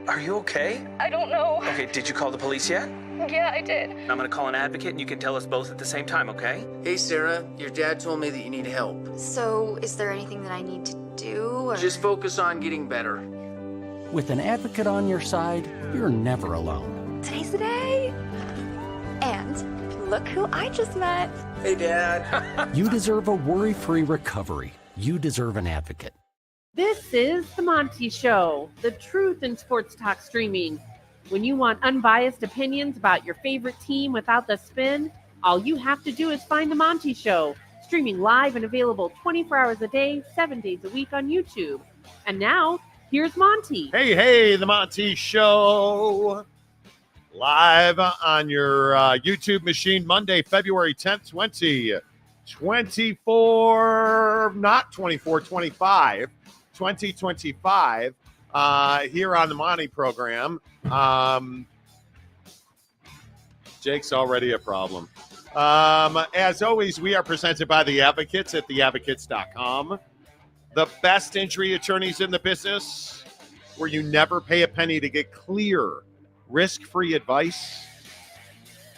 Are you okay? I don't know. Okay, did you call the police yet? Yeah, I did. I'm gonna call an advocate and you can tell us both at the same time, okay? Hey, Sarah, your dad told me that you need help. So, is there anything that I need to do? Or... Just focus on getting better. With an advocate on your side, you're never alone. Today's the day. And look who I just met. Hey, Dad. You deserve a worry-free recovery. You deserve an advocate. This is the Monty Show, the truth in sports talk streaming. When you want unbiased opinions about your favorite team without the spin, all you have to do is find the Monty Show, streaming live and available 24 hours a day, 7 days a week on YouTube. And now, here's Monty. Hey, the Monty Show. Live on your YouTube machine, Monday, February 10th, 2025, 2025, here on the Monty program. Jake's already a problem. As always, we are presented by The Advocates at theadvocates.com. The best injury attorneys in the business, where you never pay a penny to get clear, risk-free advice.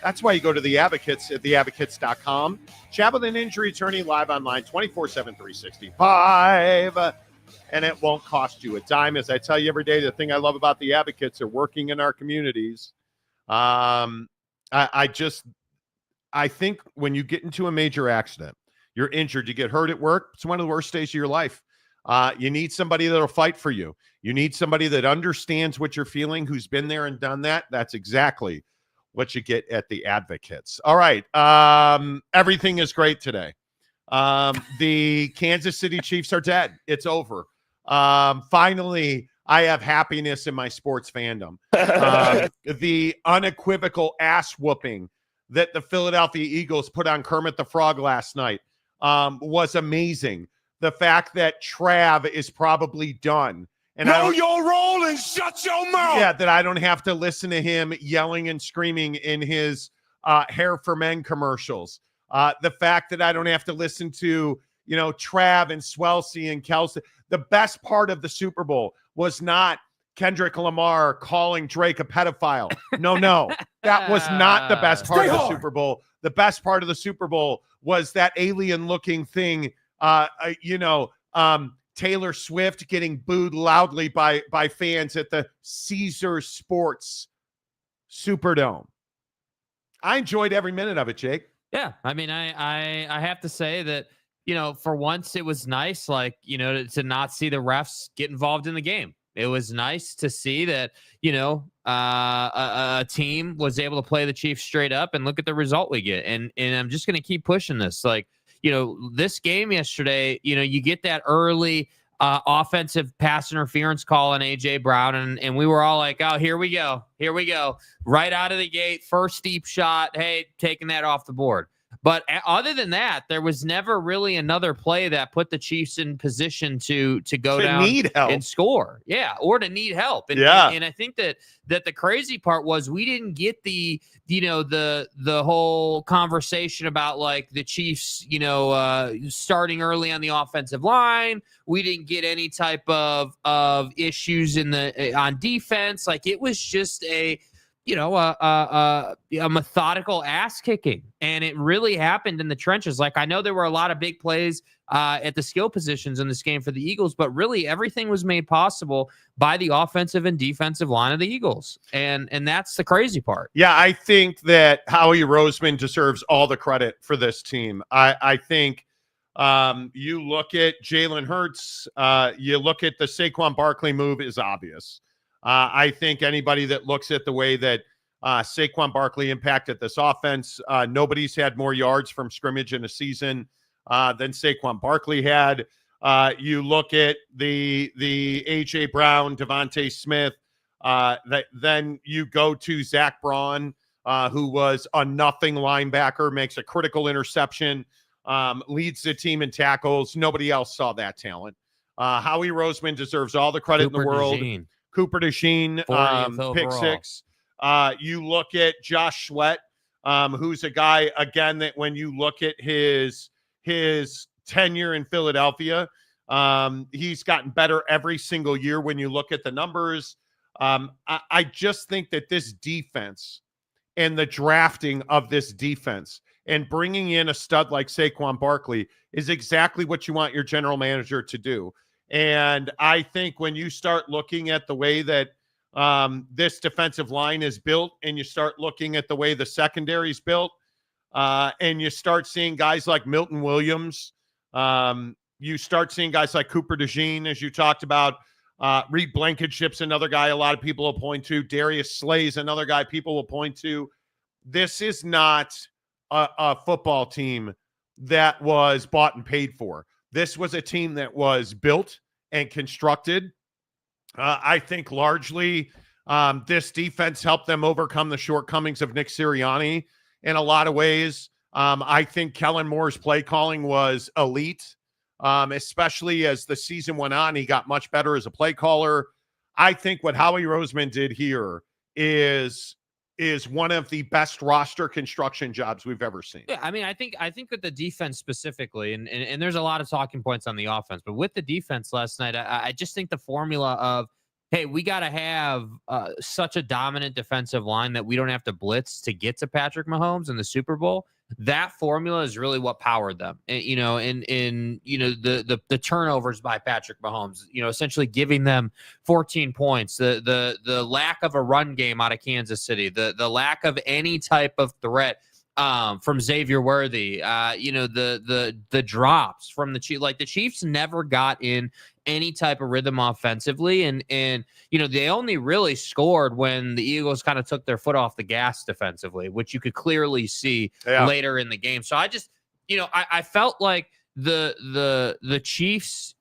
That's why you go to The Advocates at theadvocates.com. Chat with an injury attorney live online 24/7, 365. And it won't cost you a dime. As I tell you every day, the thing I love about the advocates are working in our communities. I think when you get into a major accident, you're injured, you get hurt at work, it's one of the worst days of your life. You need somebody that'll fight for you. You need somebody that understands what you're feeling, who's been there and done that. That's exactly what you get at the Advocates. All right. Everything is great today. The Kansas City Chiefs are dead. It's over. Finally, I have happiness in my sports fandom. The unequivocal ass whooping that the Philadelphia Eagles put on Kermit the Frog last night was amazing. The fact that Trav is probably done. And know your role and shut your mouth. Yeah, that I don't have to listen to him yelling and screaming in his Hair for Men commercials. The fact that I don't have to listen to, Trav and Swelsey and Kelsey. The best part of the Super Bowl was not Kendrick Lamar calling Drake a pedophile. No. That was not the best part of the Super Bowl. The best part of the Super Bowl was that alien-looking thing, Taylor Swift getting booed loudly by fans at the Caesars Sports Superdome. I enjoyed every minute of it, Jake. Yeah, I mean, I have to say that, for once it was nice, to not see the refs get involved in the game. It was nice to see that, a team was able to play the Chiefs straight up and look at the result we get. And I'm just going to keep pushing this. This game yesterday, you get that early offensive pass interference call on A.J. Brown, and we were all like, oh, here we go. Right out of the gate, first deep shot, hey, taking that off the board. But other than that, there was never really another play that put the Chiefs in position to go down and score. Yeah, or to need help. And I think that the crazy part was we didn't get the whole conversation about the Chiefs, starting early on the offensive line. We didn't get any type of issues on defense. It was just a methodical ass kicking, and it really happened in the trenches. I know there were a lot of big plays at the skill positions in this game for the Eagles, but really everything was made possible by the offensive and defensive line of the Eagles. And that's the crazy part. Yeah. I think that Howie Roseman deserves all the credit for this team. I think you look at Jalen Hurts, you look at the Saquon Barkley move is obvious. I think anybody that looks at the way that Saquon Barkley impacted this offense, nobody's had more yards from scrimmage in a season than Saquon Barkley had. You look at the A.J. Brown, Devontae Smith, then you go to Zach Braun, who was a nothing linebacker, makes a critical interception, leads the team in tackles. Nobody else saw that talent. Howie Roseman deserves all the credit in the world. Cooper DeJean, pick six. You look at Josh Sweat, who's a guy, again, that when you look at his tenure in Philadelphia, he's gotten better every single year when you look at the numbers. I just think that this defense and the drafting of this defense and bringing in a stud like Saquon Barkley is exactly what you want your general manager to do. And I think when you start looking at the way that this defensive line is built, and you start looking at the way the secondary is built, and you start seeing guys like Milton Williams, you start seeing guys like Cooper DeJean, as you talked about, Reid Blankenship's another guy a lot of people will point to. Darius Slay's another guy people will point to. This is not a football team that was bought and paid for. This was a team that was built and constructed. I think largely this defense helped them overcome the shortcomings of Nick Sirianni in a lot of ways. I think Kellen Moore's play calling was elite, especially as the season went on. He got much better as a play caller. I think what Howie Roseman did here is one of the best roster construction jobs we've ever seen. Yeah, I mean, I think with the defense specifically, and there's a lot of talking points on the offense, but with the defense last night, I just think the formula of, hey, we got to have such a dominant defensive line that we don't have to blitz to get to Patrick Mahomes in the Super Bowl. That formula is really what powered them. And, the turnovers by Patrick Mahomes, essentially giving them 14 points, the lack of a run game out of Kansas City, the lack of any type of threat from Xavier Worthy, the drops from the Chiefs. Like, the Chiefs never got in any type of rhythm offensively, and they only really scored when the Eagles kind of took their foot off the gas defensively, which you could clearly see later in the game. So I just, I felt like the Chiefs,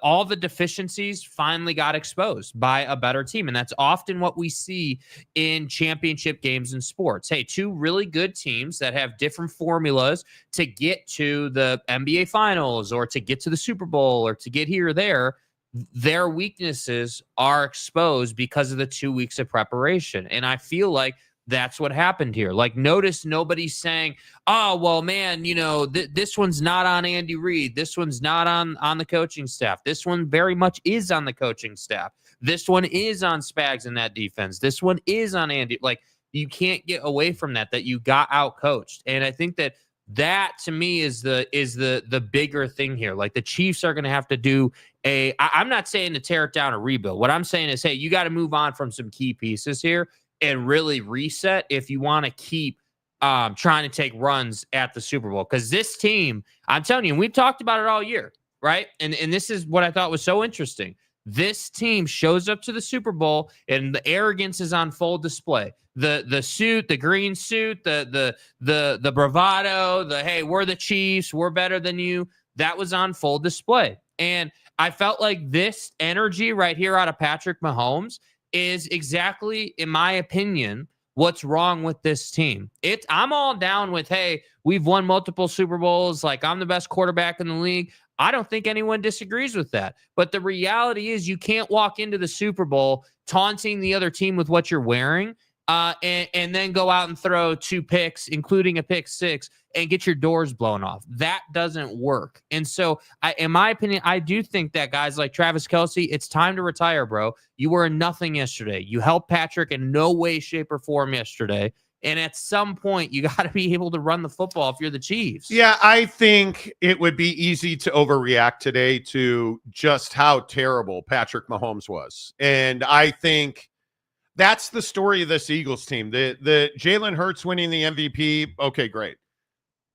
all the deficiencies finally got exposed by a better team. And that's often what we see in championship games in sports. Hey, two really good teams that have different formulas to get to the NBA Finals or to get to the Super Bowl or to get here or there, their weaknesses are exposed because of the 2 weeks of preparation. And I feel like that's what happened here. Like, notice nobody's saying, oh, well, man, this one's not on Andy Reid. This one's not on the coaching staff. This one very much is on the coaching staff. This one is on Spags in that defense. This one is on Andy. Like, you can't get away from that you got out coached. And I think that to me is the bigger thing here. Like, the Chiefs are going to have to do I'm not saying to tear it down or rebuild. What I'm saying is, hey, you got to move on from some key pieces here and really reset if you want to keep trying to take runs at the Super Bowl. Because this team, I'm telling you, and we've talked about it all year, right? And this is what I thought was so interesting. This team shows up to the Super Bowl and the arrogance is on full display. The suit, the green suit, the bravado, hey, we're the Chiefs, we're better than you. That was on full display. And I felt like this energy right here out of Patrick Mahomes is exactly, in my opinion, what's wrong with this team. I'm all down with, hey, we've won multiple Super Bowls. Like, I'm the best quarterback in the league. I don't think anyone disagrees with that. But the reality is you can't walk into the Super Bowl taunting the other team with what you're wearing and then go out and throw 2 picks, including a pick 6, and get your doors blown off. That doesn't work. And so, in my opinion, I do think that guys like Travis Kelce, it's time to retire, bro. You were nothing yesterday. You helped Patrick in no way, shape, or form yesterday. And at some point, you got to be able to run the football if you're the Chiefs. Yeah, I think it would be easy to overreact today to just how terrible Patrick Mahomes was. And I think that's the story of this Eagles team. The Jalen Hurts winning the MVP, okay, great.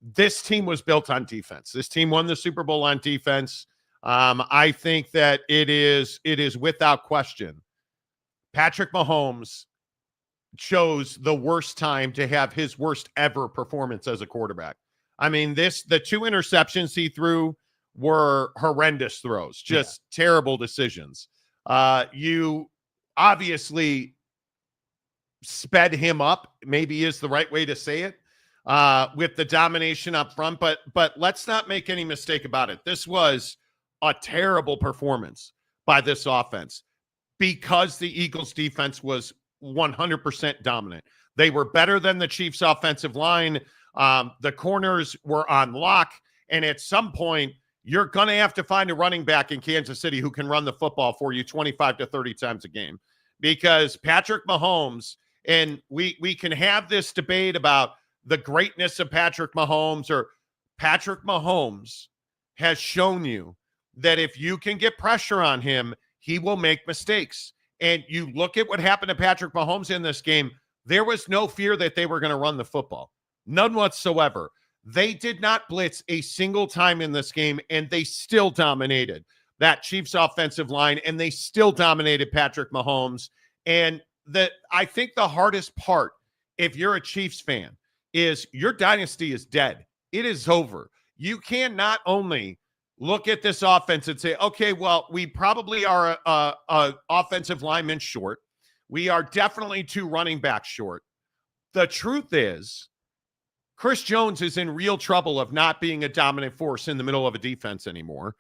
This team was built on defense. This team won the Super Bowl on defense. I think that it is without question. Patrick Mahomes chose the worst time to have his worst ever performance as a quarterback. I mean, the 2 interceptions he threw were horrendous throws, just terrible decisions. You obviously sped him up, maybe is the right way to say it, with the domination up front. But let's not make any mistake about it. This was a terrible performance by this offense because the Eagles defense was 100% dominant. They were better than the Chiefs offensive line. The corners were on lock. And at some point, you're going to have to find a running back in Kansas City who can run the football for you 25 to 30 times a game. because Patrick Mahomes, and we can have this debate about the greatness of Patrick Mahomes, or Patrick Mahomes has shown you that if you can get pressure on him, he will make mistakes. And you look at what happened to Patrick Mahomes in this game, there was no fear that they were going to run the football. None whatsoever. They did not blitz a single time in this game, and they still dominated that Chiefs offensive line, and they still dominated Patrick Mahomes. And I think the hardest part, if you're a Chiefs fan, is your dynasty is dead. It is over. You can not only look at this offense and say, okay, well, we probably are a offensive lineman short. We are definitely 2 running backs short. The truth is, Chris Jones is in real trouble of not being a dominant force in the middle of a defense anymore.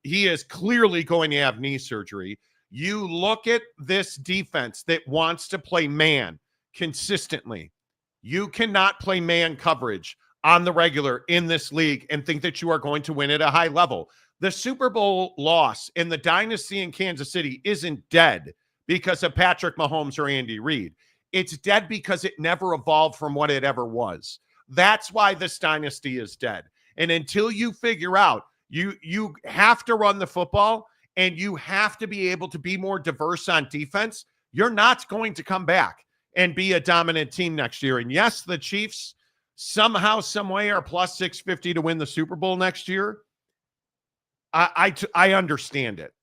He is clearly going to have knee surgery. You look at this defense that wants to play man consistently. You cannot play man coverage on the regular in this league and think that you are going to win at a high level. The Super Bowl loss in the dynasty in Kansas City isn't dead because of Patrick Mahomes or Andy Reid. It's dead because it never evolved from what it ever was. That's why this dynasty is dead. And until you figure out, you have to run the football and you have to be able to be more diverse on defense, you're not going to come back and be a dominant team next year. And yes, the Chiefs somehow, some way are plus 650 to win the Super Bowl next year. I understand it.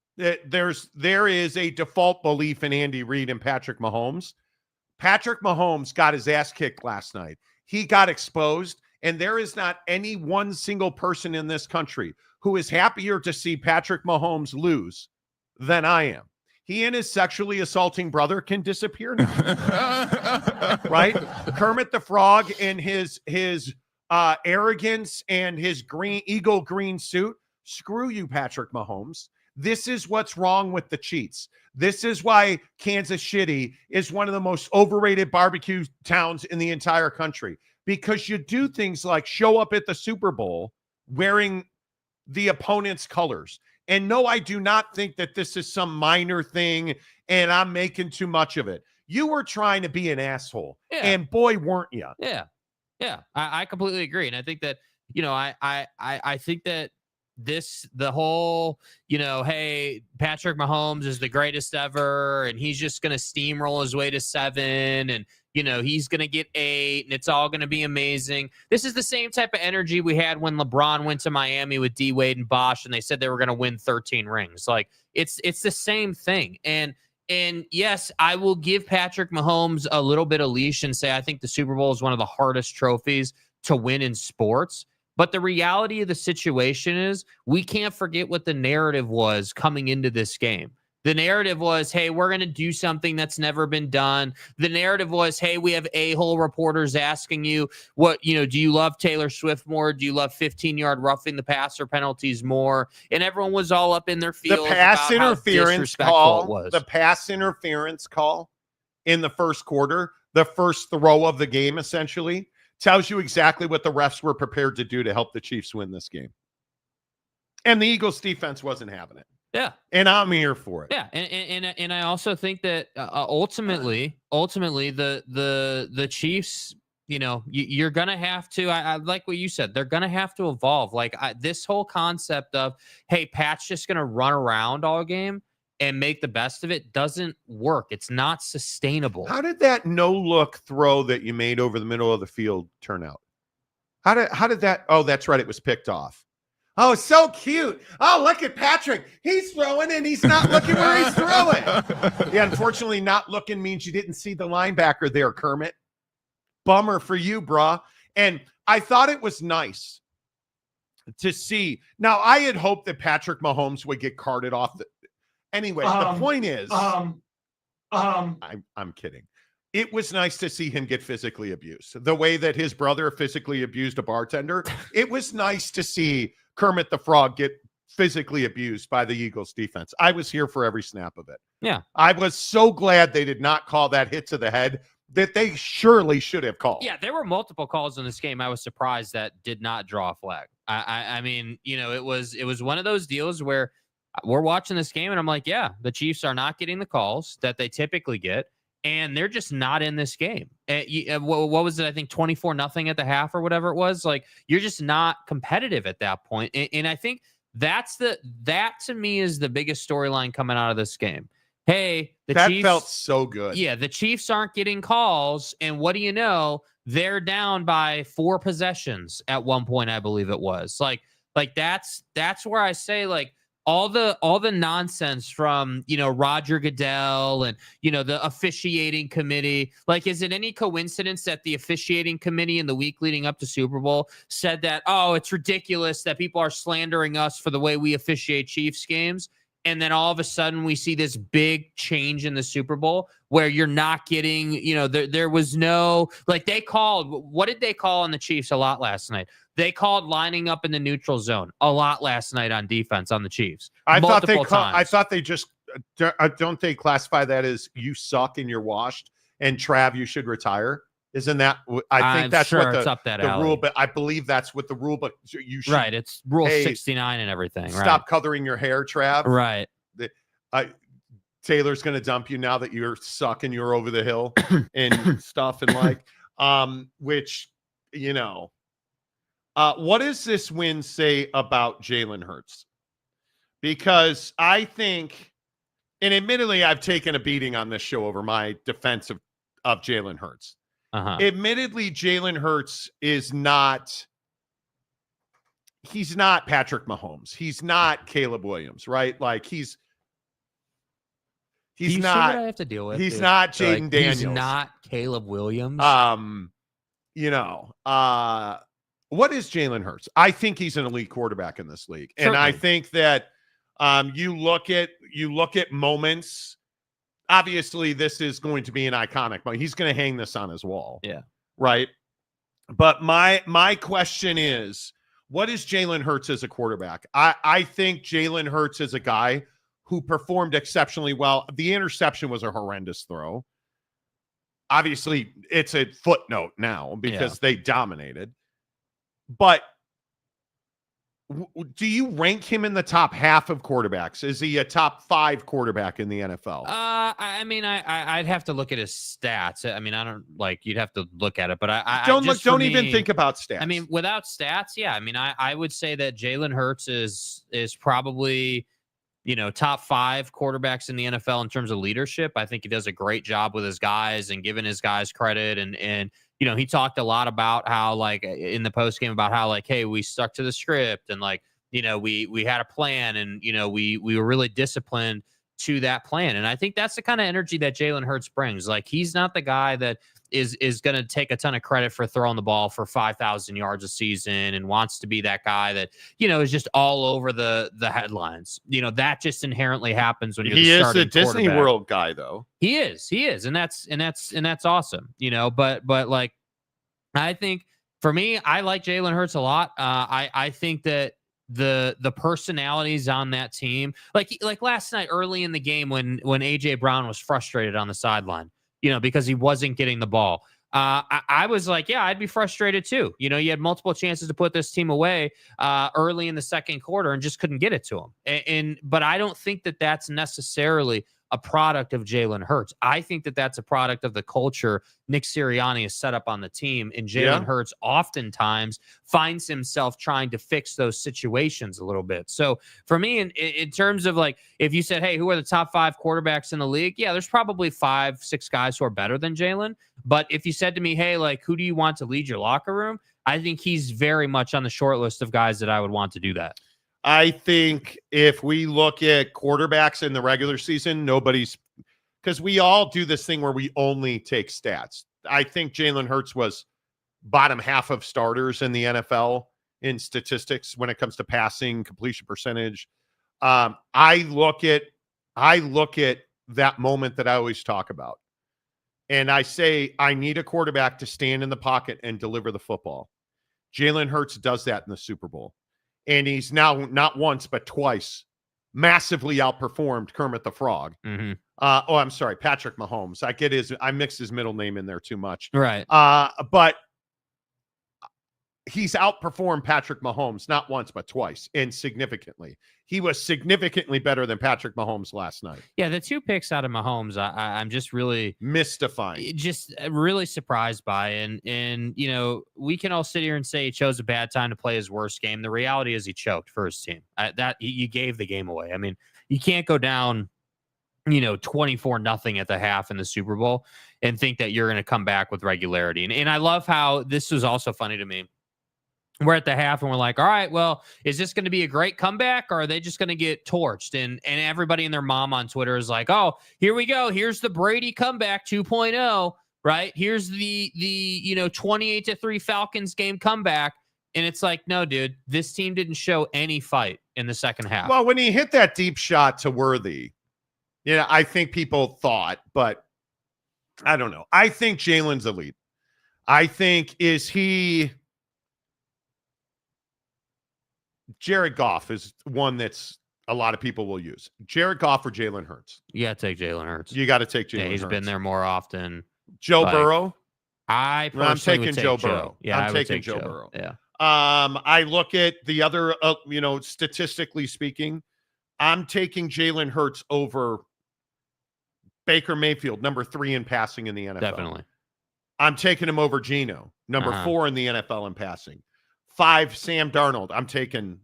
There is a default belief in Andy Reid and Patrick Mahomes. Patrick Mahomes got his ass kicked last night. He got exposed, and there is not any one single person in this country who is happier to see Patrick Mahomes lose than I am. He and his sexually assaulting brother can disappear now. Right? Kermit the Frog and his arrogance and his eagle green suit. Screw you, Patrick Mahomes. This is what's wrong with the cheats. This is why Kansas City is one of the most overrated barbecue towns in the entire country, because you do things like show up at the Super Bowl wearing the opponent's colors. And no, I do not think that this is some minor thing and I'm making too much of it. You were trying to be an asshole, and boy, weren't you? Yeah. I completely agree. And I think that, I think that the whole, hey, Patrick Mahomes is the greatest ever and he's just going to steamroll his way to 7 and, he's going to get 8 and it's all going to be amazing. This is the same type of energy we had when LeBron went to Miami with D Wade and Bosh and they said they were going to win 13 rings. Like it's the same thing. And yes, I will give Patrick Mahomes a little bit of leash and say, I think the Super Bowl is one of the hardest trophies to win in sports. But the reality of the situation is we can't forget what the narrative was coming into this game. The narrative was, hey, we're going to do something that's never been done. The narrative was, hey, we have a-hole reporters asking you what, do you love Taylor Swift more? Do you love 15-yard roughing the passer penalties more? And everyone was all up in their feels. The pass interference call, the pass interference call in the first quarter, the first throw of the game, essentially, tells you exactly what the refs were prepared to do to help the Chiefs win this game. And the Eagles defense wasn't having it. Yeah. And I'm here for it. Yeah. And I also think that ultimately the Chiefs, you're going to have to, I like what you said, they're going to have to evolve. Like this whole concept of, hey, Pat's just going to run around all game and make the best of it doesn't work. It's not sustainable. How did that no-look throw that you made over the middle of the field turn out? How did that? Oh, that's right. It was picked off. Oh, so cute. Oh, look at Patrick. He's throwing and he's not looking where he's throwing. Yeah, unfortunately, not looking means you didn't see the linebacker there, Kermit. Bummer for you, brah. And I thought it was nice to see. Now, I had hoped that Patrick Mahomes would get carted off the. Anyway, the point is, I'm kidding. It was nice to see him get physically abused. The way that his brother physically abused a bartender, it was nice to see Kermit the Frog get physically abused by the Eagles defense. I was here for every snap of it. Yeah. I was so glad they did not call that hit to the head that they surely should have called. Yeah, there were multiple calls in this game. I was surprised that did not draw a flag. I mean, it was one of those deals where we're watching this game and I'm like, yeah, the Chiefs are not getting the calls that they typically get. And they're just not in this game. What was it? I think 24-0 at the half or whatever it was. Like, you're just not competitive at that point. And I think that to me is the biggest storyline coming out of this game. Hey, that Chiefs felt so good. Yeah, the Chiefs aren't getting calls, and what do you know? They're down by 4 possessions at one point, I believe it was. Like that's where I say, like, all the nonsense from, Roger Goodell and, the officiating committee. Like, is it any coincidence that the officiating committee in the week leading up to Super Bowl said that, oh, it's ridiculous that people are slandering us for the way we officiate Chiefs games? And then all of a sudden we see this big change in the Super Bowl where you're not getting, there was no, like, what did they call on the Chiefs a lot last night? They called lining up in the neutral zone a lot last night on defense on the Chiefs. I thought they just, don't they classify that as you suck and you're washed and Trav, you should retire? Isn't that, I think that's sure what it's up that the alley. rule, but I believe that's what the rule, but you should. Right. It's rule 69 and everything. Stop coloring your hair, Trav. Right. Taylor's going to dump you now that you're sucking, you're over the hill and stuff. And which, what does this win say about Jalen Hurts? Because I think, and admittedly, I've taken a beating on this show over my defense of Jalen Hurts. Admittedly, Jalen Hurts he's not Patrick Mahomes. He's not Caleb Williams, right? Like he's not. What I have to deal with. He's not Jaden Daniels. He's not Caleb Williams. What is Jalen Hurts? I think he's an elite quarterback in this league. Certainly. And I think that you look at moments. Obviously, this is going to be an iconic moment. He's going to hang this on his wall. Yeah. Right. But my question is, what is Jalen Hurts as a quarterback? I think Jalen Hurts is a guy who performed exceptionally well. The interception was a horrendous throw. Obviously, it's a footnote now because they dominated. But do you rank him in the top half of quarterbacks? Is he a top 5 quarterback in the NFL? I'd have to look at his stats. I mean, I don't you'd have to look at it, but don't even think about stats. I mean, without stats, yeah. I mean, I would say that Jalen Hurts is probably, top 5 quarterbacks in the NFL in terms of leadership. I think he does a great job with his guys and giving his guys credit. And he talked a lot about how, in the post game about how, hey, we stuck to the script and we had a plan and, we were really disciplined to that plan. And I think that's the kind of energy that Jalen Hurts brings. He's not the guy that is going to take a ton of credit for throwing the ball for 5,000 yards a season and wants to be that guy that, is just all over the headlines. That just inherently happens when you're the starting quarterback. He is the Disney World guy, though. He is. And that's awesome, but I think for me, I like Jalen Hurts a lot. I think that the personalities on that team, like last night early in the game when AJ Brown was frustrated on the sideline, because he wasn't getting the ball. I was like, yeah, I'd be frustrated too. You had multiple chances to put this team away early in the second quarter and just couldn't get it to him. But I don't think that that's necessarily a product of Jalen Hurts. I think that that's a product of the culture Nick Sirianni has set up on the team. And Jalen Hurts oftentimes finds himself trying to fix those situations a little bit. So for me, in terms of if you said, hey, who are the top 5 quarterbacks in the league? Yeah, there's probably 5-6 guys who are better than Jalen. But if you said to me, hey, who do you want to lead your locker room? I think he's very much on the short list of guys that I would want to do that. I think if we look at quarterbacks in the regular season, because we all do this thing where we only take stats. I think Jalen Hurts was bottom half of starters in the NFL in statistics when it comes to passing, completion percentage. I look at that moment that I always talk about. And I say, I need a quarterback to stand in the pocket and deliver the football. Jalen Hurts does that in the Super Bowl. And he's now not once, but twice massively outperformed Kermit the Frog. Mm-hmm. I'm sorry, Patrick Mahomes. I mixed his middle name in there too much. Right. But he's outperformed Patrick Mahomes not once but twice, and significantly. He was significantly better than Patrick Mahomes last night. Yeah, the 2 picks out of Mahomes, I'm just really mystifying, just really surprised by. And we can all sit here and say he chose a bad time to play his worst game. The reality is he choked for his team. You gave the game away. I mean, you can't go down 24-0 at the half in the Super Bowl and think that you're going to come back with regularity. And I love how this was also funny to me. We're at the half and we're like, all right, well, is this going to be a great comeback or are they just going to get torched? And everybody and their mom on Twitter is like, oh, here we go. Here's the Brady comeback 2.0, right? Here's the 28-3 Falcons game comeback. And it's like, no, dude, this team didn't show any fight in the second half. Well, when he hit that deep shot to Worthy, I think people thought, but I don't know. I think Jalen's elite. I think, is he... Jared Goff is one that's a lot of people will use. Jared Goff or Jalen Hurts? You got to take Jalen Hurts. You got to take Jalen Hurts. He's been there more often. Joe Burrow? I'm taking Joe Burrow. Yeah, I'm taking Joe Burrow. Yeah. I look at the other, statistically speaking, I'm taking Jalen Hurts over Baker Mayfield, number 3 in passing in the NFL. Definitely. I'm taking him over Geno, number 4 in the NFL in passing. 5, Sam Darnold. I'm taking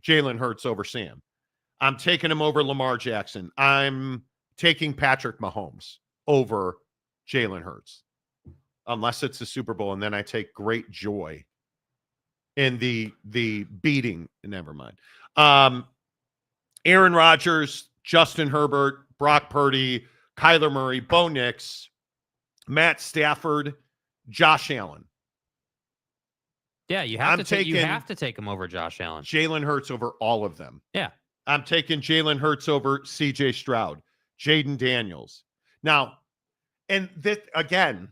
Jalen Hurts over Sam. I'm taking him over Lamar Jackson. I'm taking Patrick Mahomes over Jalen Hurts. Unless it's the Super Bowl, and then I take great joy in the beating. Never mind. Aaron Rodgers, Justin Herbert, Brock Purdy, Kyler Murray, Bo Nix, Matt Stafford, Josh Allen. Yeah, you have to take him over Josh Allen. Jalen Hurts over all of them. Yeah. I'm taking Jalen Hurts over CJ Stroud, Jaden Daniels. Now, and this again,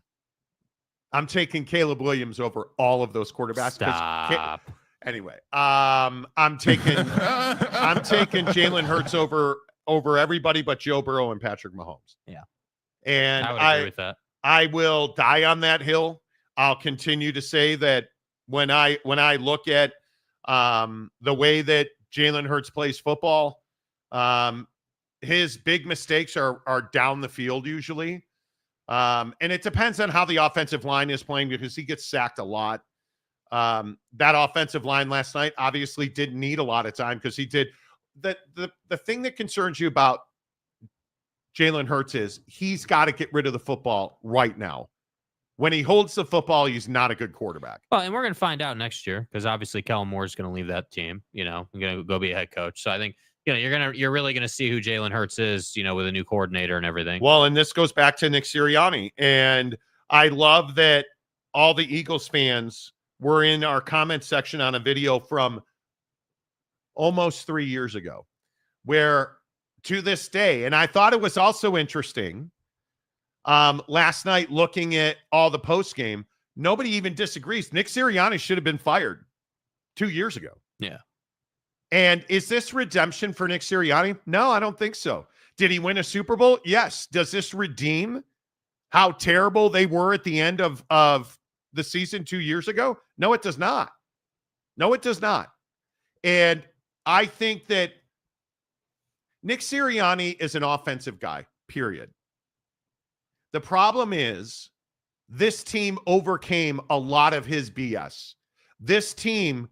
I'm taking Caleb Williams over all of those quarterbacks. Stop. Anyway, I'm taking Jalen Hurts over everybody but Joe Burrow and Patrick Mahomes. Yeah. And I would agree with that. I will die on that hill. I'll continue to say that when I look at the way that Jalen Hurts plays football, his big mistakes are down the field usually. And it depends on how the offensive line is playing because he gets sacked a lot. That offensive line last night obviously didn't need a lot of time because he did. The thing that concerns you about Jalen Hurts is he's got to get rid of the football right now. When he holds the football, he's not a good quarterback. Well, and we're going to find out next year because obviously Kellen Moore is going to leave that team. Going to go be a head coach. So I think you're really going to see who Jalen Hurts is. With a new coordinator and everything. Well, and this goes back to Nick Sirianni, and I love that all the Eagles fans were in our comment section on a video from almost 3 years ago, where to this day, and I thought it was also interesting. Last night, looking at all the post game, nobody even disagrees. Nick Sirianni should have been fired 2 years ago. Yeah. And is this redemption for Nick Sirianni? No, I don't think so. Did he win a Super Bowl? Yes. Does this redeem how terrible they were at the end of the season 2 years ago? No, it does not. No, it does not. And I think that Nick Sirianni is an offensive guy, period. The problem is this team overcame a lot of his BS. This team,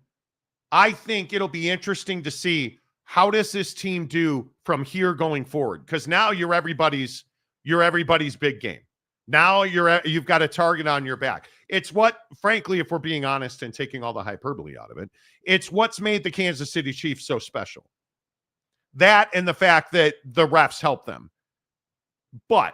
I think it'll be interesting to see how does this team do from here going forward? Because now you're everybody's big game. Now you've got a target on your back. It's what, frankly, if we're being honest and taking all the hyperbole out of it, it's what's made the Kansas City Chiefs so special. That and the fact that the refs help them. But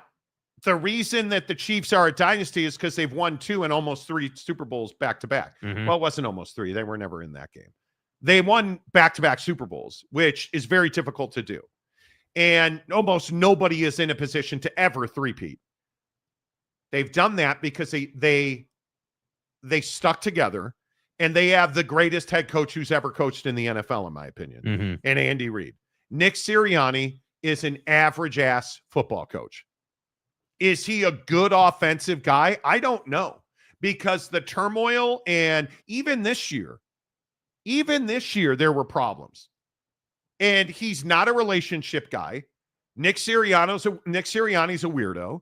the reason that the Chiefs are a dynasty is because they've won 2 and almost 3 Super Bowls back-to-back. Mm-hmm. Well, it wasn't almost 3. They were never in that game. They won back-to-back Super Bowls, which is very difficult to do. And almost nobody is in a position to ever three-peat. They've done that because they stuck together, and they have the greatest head coach who's ever coached in the NFL, in my opinion, and Andy Reid. Nick Sirianni is an average-ass football coach. Is he a good offensive guy? I don't know. because the turmoil, and even this year, there were problems. And he's not a relationship guy. Nick Sirianni's a weirdo.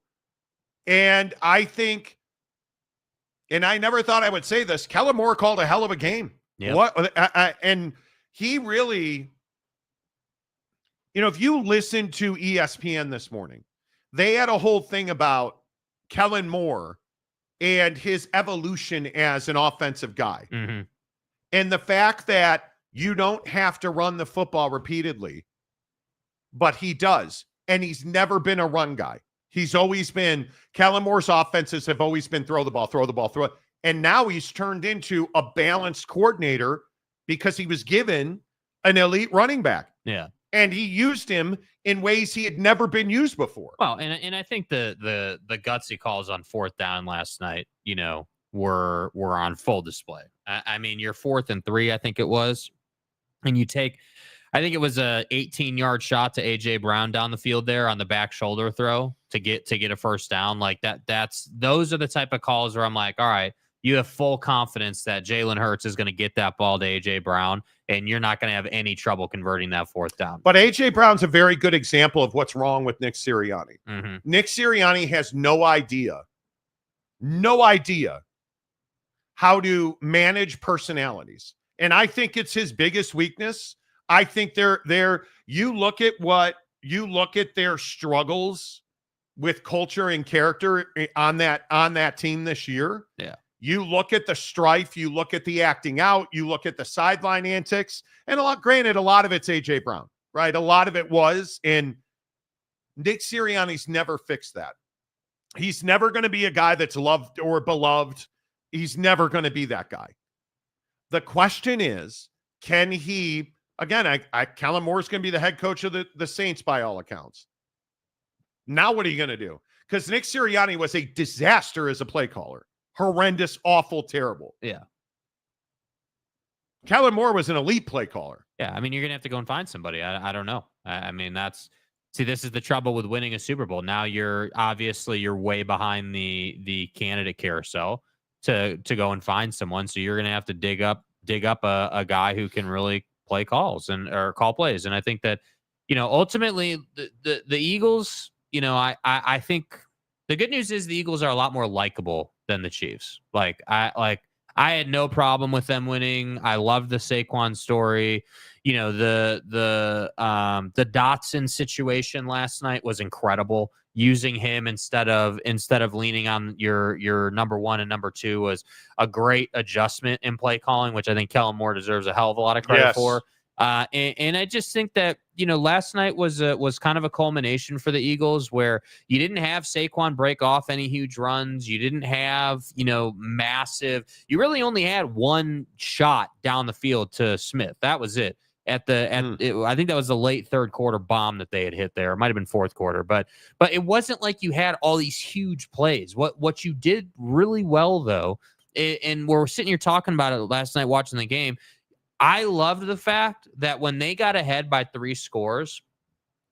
And I think, and I never thought I would say this, Kellen Moore called a hell of a game. Yep. And he really, if you listen to ESPN this morning, they had a whole thing about Kellen Moore and his evolution as an offensive guy. Mm-hmm. And the fact that you don't have to run the football repeatedly, but he does. And he's never been a run guy. He's always been, Kellen Moore's offenses have always been throw the ball, throw the ball, throw it. And now he's turned into a balanced coordinator because he was given an elite running back. Yeah. And he used him in ways he had never been used before. Well, and I think the gutsy calls on fourth down last night, were on full display. I mean, you're 4th and 3, I think it was. And I think it was a 18-yard shot to AJ Brown down the field there on the back shoulder throw to get a first down. Like those are the type of calls where I'm like, all right, you have full confidence that Jalen Hurts is going to get that ball to AJ Brown, and you're not going to have any trouble converting that fourth down. But AJ Brown's a very good example of what's wrong with Nick Sirianni. Mm-hmm. Nick Sirianni has no idea how to manage personalities. And I think it's his biggest weakness. I think you look at their struggles with culture and character on that team this year. Yeah. You look at the strife, you look at the acting out, you look at the sideline antics, and a lot of it's AJ Brown, right? A lot of it was, and Nick Sirianni's never fixed that. He's never going to be a guy that's loved or beloved. He's never going to be that guy. The question is, can he, again, Kellen Moore's going to be the head coach of the Saints by all accounts. Now what are you going to do? Because Nick Sirianni was a disaster as a play caller. Horrendous, awful, terrible. Yeah. Kellen Moore was an elite play caller. Yeah, I mean, you're going to have to go and find somebody. I don't know. I mean, this is the trouble with winning a Super Bowl. Now you're way behind the candidate carousel to go and find someone. So you're going to have to dig up a guy who can really play calls or call plays. And I think that, ultimately the Eagles, I think the good news is the Eagles are a lot more likable than the Chiefs. I had no problem with them winning. I loved the Saquon story. The Dotson situation last night was incredible. Using him instead of leaning on your number 1 and number 2 was a great adjustment in play calling, which I think Kellen Moore deserves a hell of a lot of credit for. And I just think that, last night was kind of a culmination for the Eagles where you didn't have Saquon break off any huge runs. You didn't have, massive. You really only had one shot down the field to Smith. That was it. I think that was the late third quarter bomb that they had hit there. It might have been fourth quarter, but it wasn't like you had all these huge plays. What you did really well, though, and we're sitting here talking about it last night watching the game, I loved the fact that when they got ahead by 3 scores,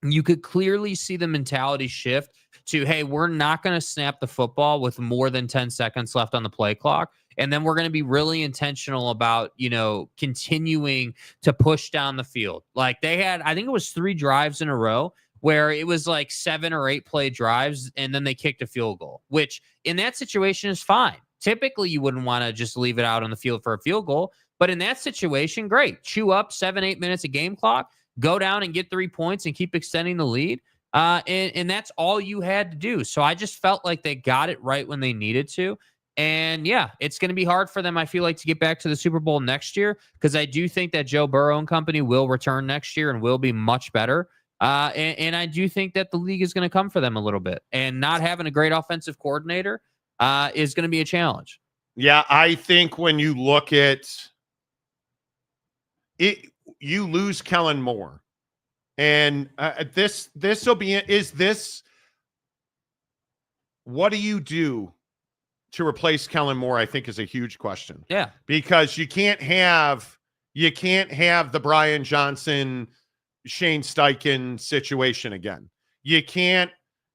you could clearly see the mentality shift to, hey, we're not going to snap the football with more than 10 seconds left on the play clock. And then we're going to be really intentional about, continuing to push down the field. Like they had, I think it was 3 drives in a row where it was like 7 or 8 play drives, and then they kicked a field goal, which in that situation is fine. Typically, you wouldn't want to just leave it out on the field for a field goal. But in that situation, great. Chew up 7-8 minutes of game clock, go down and get 3 points and keep extending the lead. And that's all you had to do. So I just felt like they got it right when they needed to. And yeah, it's going to be hard for them, I feel like, to get back to the Super Bowl next year, because I do think that Joe Burrow and company will return next year and will be much better. And I do think that the league is going to come for them a little bit. And not having a great offensive coordinator is going to be a challenge. Yeah, I think when you look at it, you lose Kellen Moore. And this will be, what do you do to replace Kellen Moore? I think is a huge question. Yeah. Because you can't have the Brian Johnson, Shane Steichen situation again. You can't,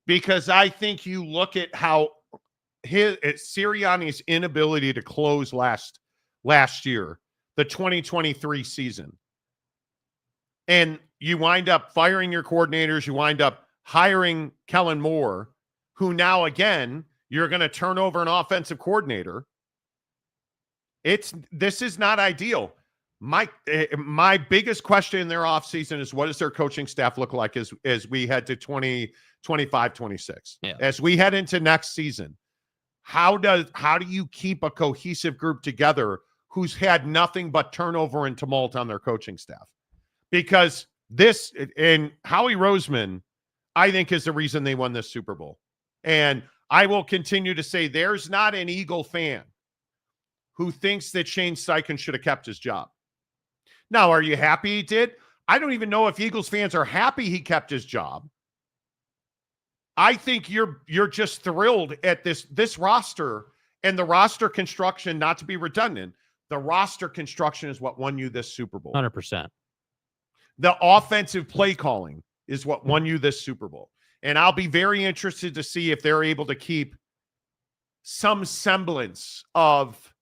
because I think you look at how Sirianni's inability to close last year, the 2023 season. And you wind up firing your coordinators, you wind up hiring Kellen Moore, who now again, you're going to turn over an offensive coordinator. This is not ideal. My biggest question in their offseason is, what does their coaching staff look like as we head to 2025, 26? Yeah. As we head into next season, how do you keep a cohesive group together who's had nothing but turnover and tumult on their coaching staff? Because this, and Howie Roseman, I think, is the reason they won this Super Bowl. And I will continue to say, there's not an Eagle fan who thinks that Shane Steichen should have kept his job. Now, are you happy he did? I don't even know if Eagles fans are happy he kept his job. I think you're just thrilled at this roster and the roster construction. Not to be redundant, the roster construction is what won you this Super Bowl. 100%. The offensive play calling is what won you this Super Bowl. And I'll be very interested to see if they're able to keep some semblance of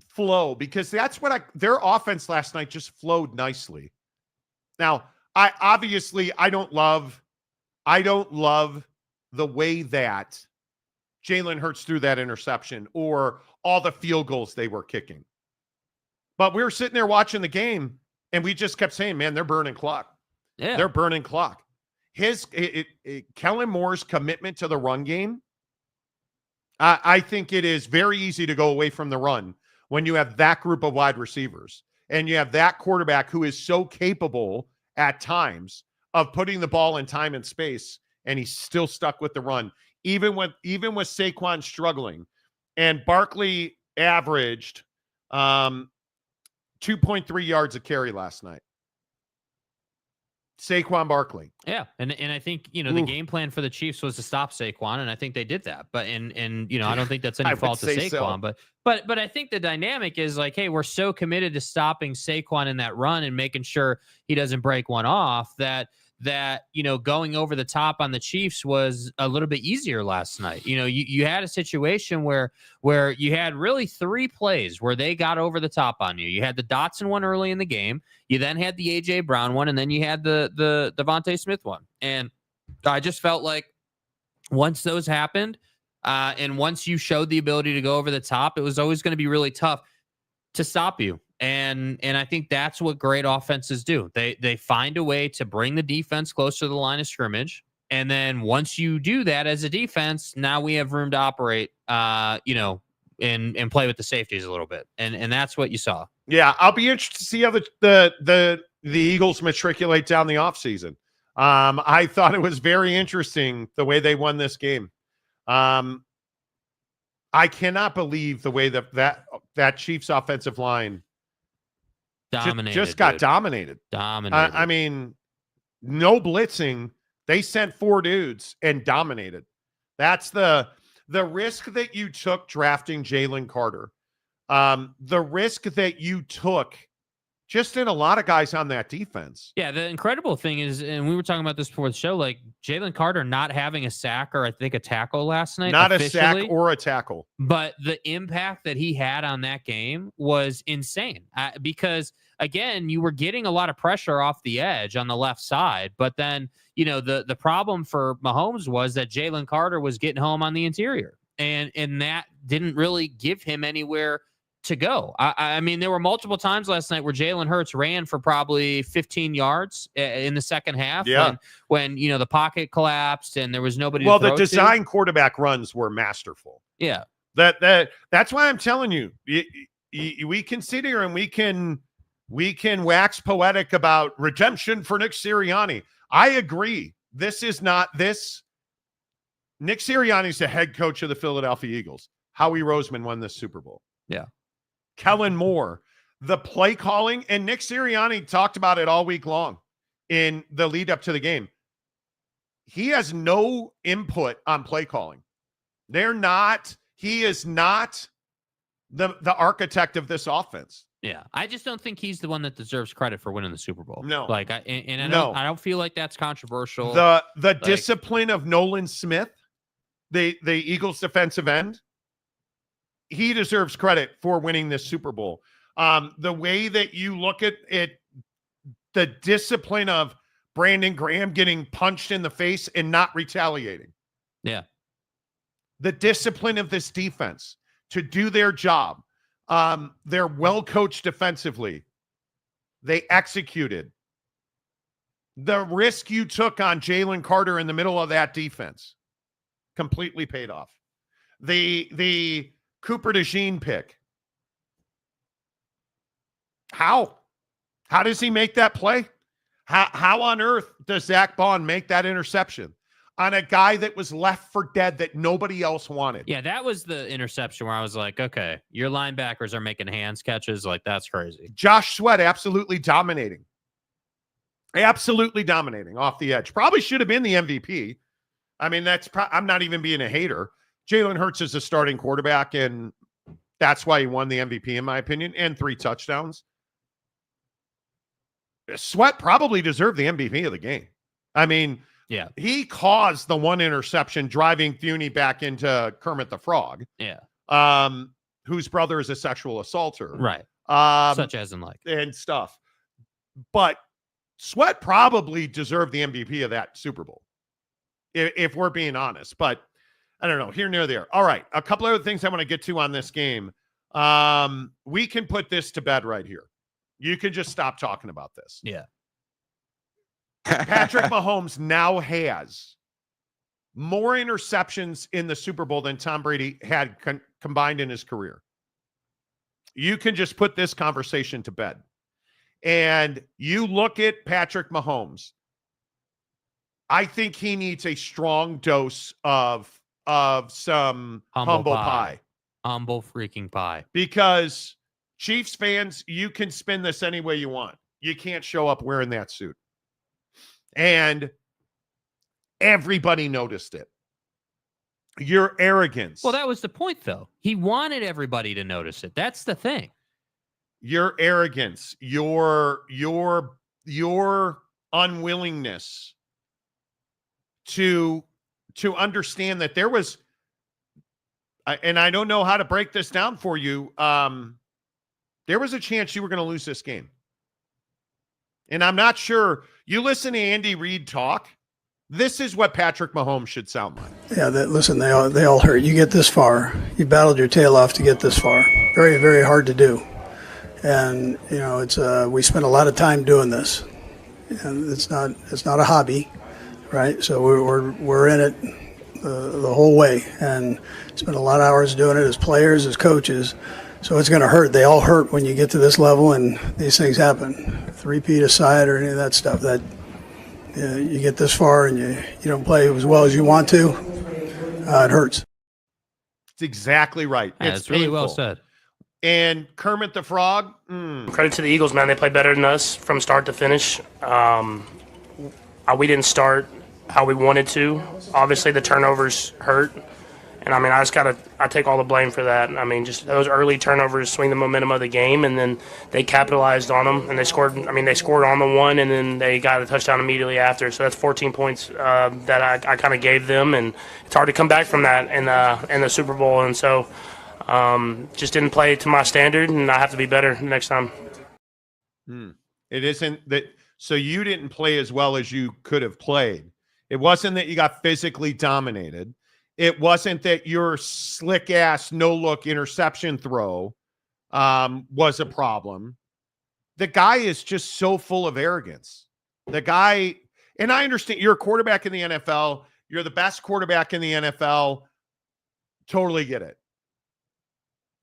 flow, because that's what their offense last night just flowed nicely. Now, I don't love the way that Jalen Hurts threw that interception or all the field goals they were kicking. But we were sitting there watching the game and we just kept saying, man, they're burning clock. Yeah. They're burning clock. Kellen Moore's commitment to the run game, I think it is very easy to go away from the run when you have that group of wide receivers and you have that quarterback who is so capable at times of putting the ball in time and space, and he's still stuck with the run, even with Saquon struggling. And Barkley averaged 2.3 yards a carry last night. Saquon Barkley. Yeah. And I think, the game plan for the Chiefs was to stop Saquon, and I think they did that. But I don't think that's any fault to Saquon. So. But I think the dynamic is like, hey, we're so committed to stopping Saquon in that run and making sure he doesn't break one off that going over the top on the Chiefs was a little bit easier last night. You had a situation where you had really 3 plays where they got over the top on you. You had the Dotson one early in the game. You then had the A.J. Brown one, and then you had the Devontae Smith one. And I just felt like once those happened, and once you showed the ability to go over the top, it was always going to be really tough to stop you. And I think that's what great offenses do. They find a way to bring the defense closer to the line of scrimmage. And then once you do that as a defense, now we have room to operate, and play with the safeties a little bit. And that's what you saw. Yeah, I'll be interested to see how the Eagles matriculate down the offseason. I thought it was very interesting the way they won this game. I cannot believe the way that Chiefs offensive line just got dominated. I mean, no blitzing. They sent 4 dudes and dominated. That's the risk that you took drafting Jalen Carter. The risk that you took just in a lot of guys on that defense. Yeah, the incredible thing is, and we were talking about this before the show, like Jalen Carter not having a sack or I think a tackle last night. Not a sack or a tackle. But the impact that he had on that game was insane because, again, you were getting a lot of pressure off the edge on the left side. But then, the problem for Mahomes was that Jalen Carter was getting home on the interior. And that didn't really give him anywhere to go. I mean, there were multiple times last night where Jalen Hurts ran for probably 15 yards in the second half. Yeah. When the pocket collapsed and there was nobody. Well, the design quarterback runs were masterful. Yeah. That's why I'm telling you, we can sit here and we can wax poetic about redemption for Nick Sirianni. I agree. This is not this. Nick Sirianni's the head coach of the Philadelphia Eagles. Howie Roseman won this Super Bowl. Yeah. Kellen Moore, the play calling, and Nick Sirianni talked about it all week long in the lead up to the game. He has no input on play calling. He is not the architect of this offense. Yeah. I just don't think he's the one that deserves credit for winning the Super Bowl. No. I don't feel like that's controversial. The discipline of Nolan Smith the Eagles defensive end, he deserves credit for winning this Super Bowl. The way that you look at it, the discipline of Brandon Graham getting punched in the face and not retaliating. Yeah. The discipline of this defense to do their job. They're well coached defensively. They executed. The risk you took on Jalen Carter in the middle of that defense completely paid off. The Cooper DeJean pick. How does he make that play? How on earth does Zach Bond make that interception on a guy that was left for dead that nobody else wanted? Yeah, that was the interception where I was like, okay, your linebackers are making hands catches. Like, that's crazy. Josh Sweat absolutely dominating. Absolutely dominating off the edge. Probably should have been the MVP. I mean, I'm not even being a hater. Jalen Hurts is a starting quarterback, and that's why he won the MVP, in my opinion, and 3 touchdowns. Sweat probably deserved the MVP of the game. I mean, yeah, he caused the 1 interception, driving Thuney back into Kermit the Frog. Yeah. Whose brother is a sexual assaulter. Right. Such as in like. And stuff. But Sweat probably deserved the MVP of that Super Bowl, if we're being honest. But I don't know, here, near, there. All right, a couple other things I want to get to on this game. We can put this to bed right here. You can just stop talking about this. Yeah. Patrick Mahomes now has more interceptions in the Super Bowl than Tom Brady had combined in his career. You can just put this conversation to bed. And you look at Patrick Mahomes, I think he needs a strong dose of some humble pie. Humble freaking pie. Because Chiefs fans, you can spin this any way you want. You can't show up wearing that suit. And everybody noticed it. Your arrogance. Well, that was the point, though. He wanted everybody to notice it. That's the thing. Your arrogance, your unwillingness to understand that there was, and I don't know how to break this down for you. There was a chance you were going to lose this game. And I'm not sure. You listen to Andy Reid talk. This is what Patrick Mahomes should sound like. Yeah, listen, they all hurt. You get this far. You battled your tail off to get this far. Very, very hard to do. And, you know, it's we spent a lot of time doing this. And it's not a hobby, right? So we're in it the whole way and spent a lot of hours doing it as players, as coaches. So it's going to hurt. They all hurt when you get to this level and these things happen. Three-peat aside or any of that stuff, that you get this far and you don't play as well as you want to, it hurts. It's exactly right. Yeah, it's really well said. And Kermit the Frog. Credit to the Eagles, man. They played better than us from start to finish. We didn't start how we wanted to. Obviously, the turnovers hurt. And, I mean, I take all the blame for that. I mean, just those early turnovers swing the momentum of the game, and then they capitalized on them, and they scored. I mean, they scored on the one, and then they got a touchdown immediately after. So that's 14 points that I kind of gave them, and it's hard to come back from that in the Super Bowl. And so just didn't play to my standard, and I have to be better next time. It isn't that – so you didn't play as well as you could have played. It wasn't that you got physically dominated. It wasn't that your slick-ass, no-look interception throw was a problem. The guy is just so full of arrogance. The guy, and I understand you're a quarterback in the NFL. You're the best quarterback in the NFL. Totally get it.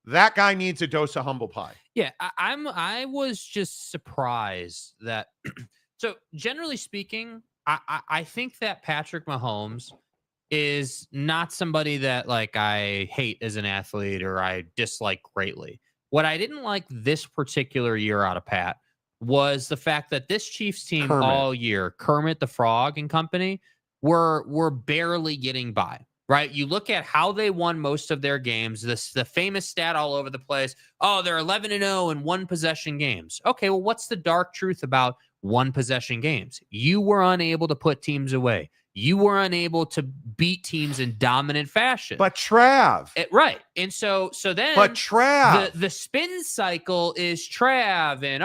That guy needs a dose of humble pie. Yeah, I was just surprised that – so generally speaking, I think that Patrick Mahomes – is not somebody that like I hate as an athlete or I dislike greatly. What I didn't like this particular year out of Pat was the fact that this Chiefs team all year, Kermit the Frog and company, were barely getting by. Right? You look at how they won most of their games. The famous stat all over the place. Oh, they're 11-0 in one possession games. Okay, well, what's the dark truth about one possession games? You were unable to put teams away. You were unable to beat teams in dominant fashion. But Trav. Right. And so then But Trav. the spin cycle is Trav and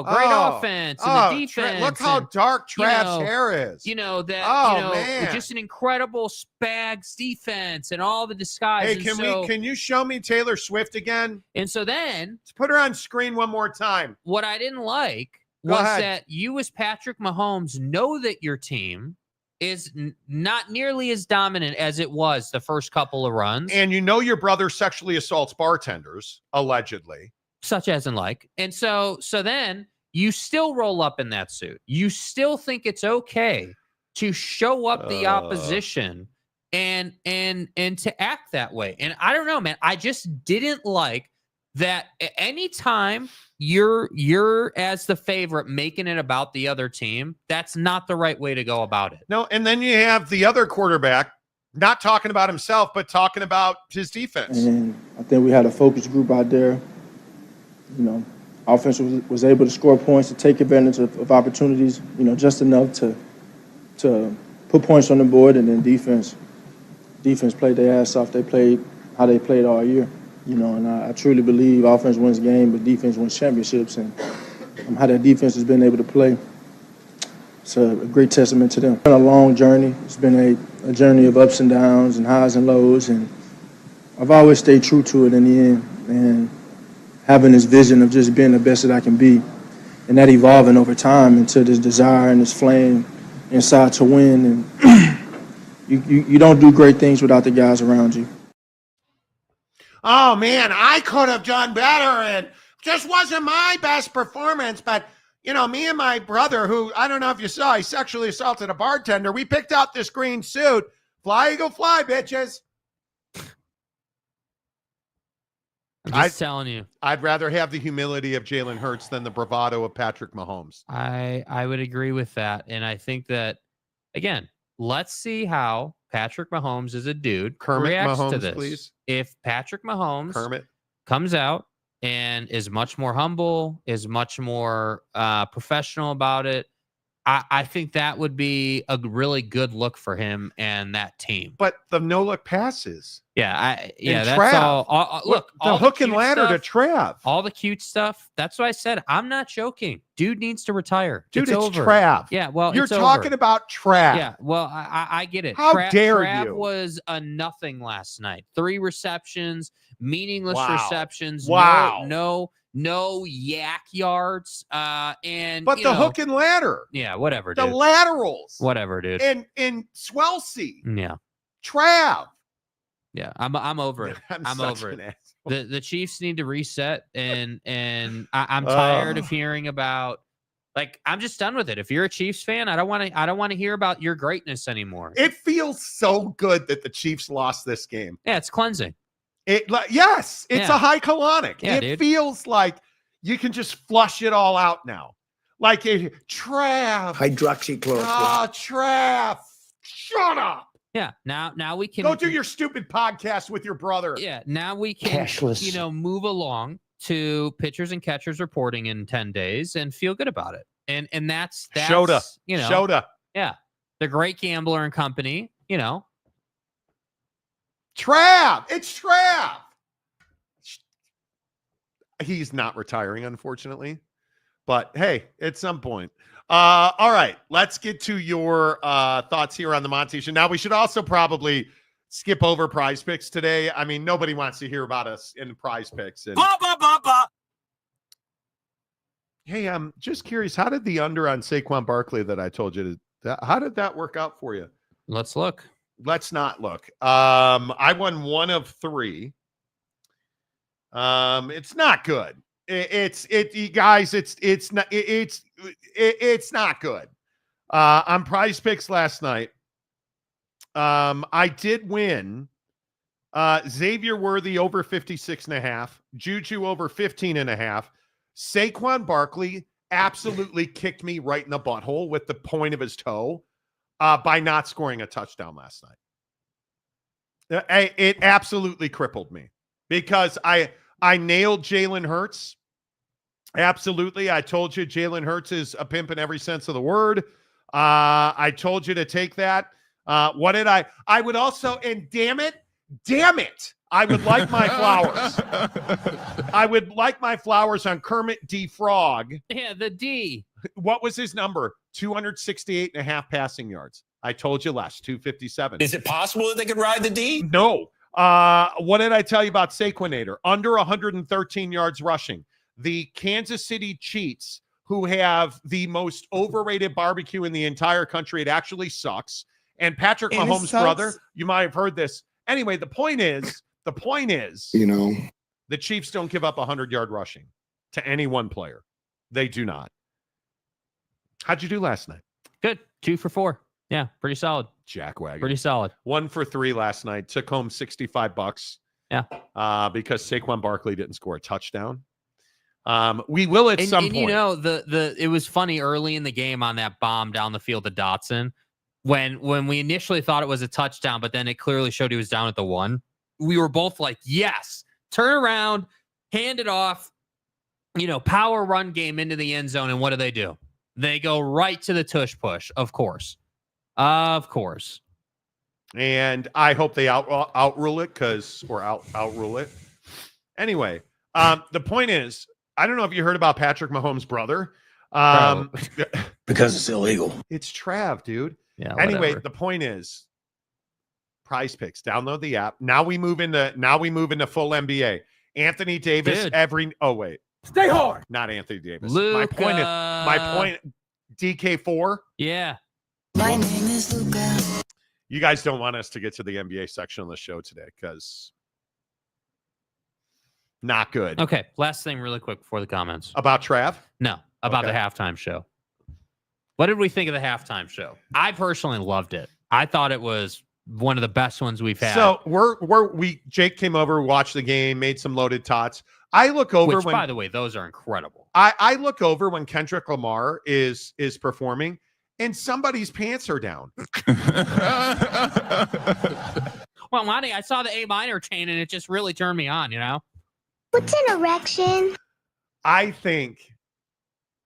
great offense and the defense. Look how dark Trav's hair is. Man. Just an incredible Spags defense and all the disguise. Hey, can you show me Taylor Swift again? And so then let's put her on screen one more time. What I didn't like was that you as Patrick Mahomes know that your team is not nearly as dominant as it was the first couple of runs. And your brother sexually assaults bartenders, allegedly. Such as and like. And so then you still roll up in that suit. You still think it's okay to show up the opposition and to act that way. And I don't know, man. I just didn't like that anytime you're as the favorite making it about the other team, that's not the right way to go about it. No, and then you have the other quarterback not talking about himself, but talking about his defense. And I think we had a focus group out there. Offense was able to score points, to take advantage of opportunities, just enough to put points on the board, and then defense played their ass off. They played how they played all year. And I truly believe offense wins game, but defense wins championships. And how that defense has been able to play, it's a great testament to them. It's been a long journey. It's been a journey of ups and downs and highs and lows. And I've always stayed true to it in the end. And having this vision of just being the best that I can be, and that evolving over time into this desire and this flame inside to win. And you don't do great things without the guys around you. Oh, man, I could have done better, and just wasn't my best performance. But, me and my brother, who, I don't know if you saw, he sexually assaulted a bartender. We picked out this green suit. Fly, Eagle, fly, bitches. I'm just telling you. I'd rather have the humility of Jalen Hurts than the bravado of Patrick Mahomes. I would agree with that. And I think that, again, let's see how Patrick Mahomes is a dude reacts Mahomes, to this. Please. If Patrick Mahomes comes out and is much more humble, is much more professional about it, I think that would be a really good look for him and that team. But the no-look passes. That's Trav. all. Look, the hook and ladder to Trav. All the cute stuff. That's what I said. I'm not joking. Dude needs to retire. Dude, it's over. Trav. Yeah, well, you're it's talking over. about Trav. Yeah, well, I get it. How dare Trav you? Was a nothing last night. 3 receptions, meaningless receptions. Wow. No yak yards. But the hook and ladder. Yeah, whatever, the dude. Laterals. Whatever, dude. And Swelsey. Yeah. Trav. Yeah, I'm over it. I'm over it. The Chiefs need to reset, and I'm tired of hearing about. Like, I'm just done with it. If you're a Chiefs fan, I don't want to hear about your greatness anymore. It feels so good that the Chiefs lost this game. Yeah, it's cleansing. Yes, it's a high colonic. Yeah, it feels like you can just flush it all out now. Like Trav. Hydroxychloroquine. Oh, Trav. Shut up. Yeah, now we can go do your stupid podcast with your brother. Yeah, now we can move along to pitchers and catchers reporting in 10 days and feel good about it. And that's Shoda. Shoda. Yeah. The great gambler and company, Trav. It's Trav. He's not retiring, unfortunately. But hey, at some point. All right, let's get to your thoughts here on the Monty Show. Now, we should also probably skip over Prize Picks today. I mean, nobody wants to hear about us in Prize Picks. And... Hey, I'm just curious, how did the under on Saquon Barkley that I told you how did that work out for you? Let's look. Let's not look. I won 1 of 3. It's not good. It's not good. On Prize Picks last night, I did win. Xavier Worthy over 56.5, Juju over 15.5. Saquon Barkley absolutely kicked me right in the butthole with the point of his toe by not scoring a touchdown last night. It absolutely crippled me because I nailed Jalen Hurts. Absolutely. I told you Jalen Hurts is a pimp in every sense of the word. I told you to take that. What did I would also, and damn it, I would like my flowers. I would like my flowers on Kermit D. Frog. Yeah, the D. What was his number? 268 and a half passing yards. I told you less, 257. Is it possible that they could ride the D? No. What did I tell you about Saquon? Under 113 yards rushing. The Kansas City Chiefs, who have the most overrated barbecue in the entire country, it actually sucks. And Patrick Mahomes' brother, you might have heard this. Anyway, the point is, the Chiefs don't give up 100-yard rushing to any one player. They do not. How'd you do last night? Good. 2 for 4. Yeah, pretty solid. Jackwagon. Pretty solid. 1 for 3 last night. Took home $65. Yeah. Because Saquon Barkley didn't score a touchdown. We will at some point. You know, it was funny early in the game on that bomb down the field to Dotson. When we initially thought it was a touchdown, but then it clearly showed he was down at the 1. We were both like, yes, turn around, hand it off, power run game into the end zone. And what do? They go right to the tush push, of course. Of course. And I hope they outrule it outrule it. Anyway, the point is, I don't know if you heard about Patrick Mahomes' brother. Because it's illegal. It's Trav, dude. Yeah. Anyway, Whatever. the point is, Prize Picks. Download the app. Now we move into full NBA. Anthony Davis. Dude. Stay hard. Not Anthony Davis. Luka. My point. DK4. Yeah. My name is Luka. You guys don't want us to get to the NBA section on the show today because not good. Okay. Last thing really quick before the comments. About Trav? No, about Okay. the halftime show. What did we think of the halftime show? I personally loved it. I thought it was one of the best ones we've had. So Jake came over, watched the game, made some loaded tots. I look over by the way, those are incredible. I look over when Kendrick Lamar is performing and somebody's pants are down. Well, Monty, I saw the A minor chain and it just really turned me on, What's an erection? I think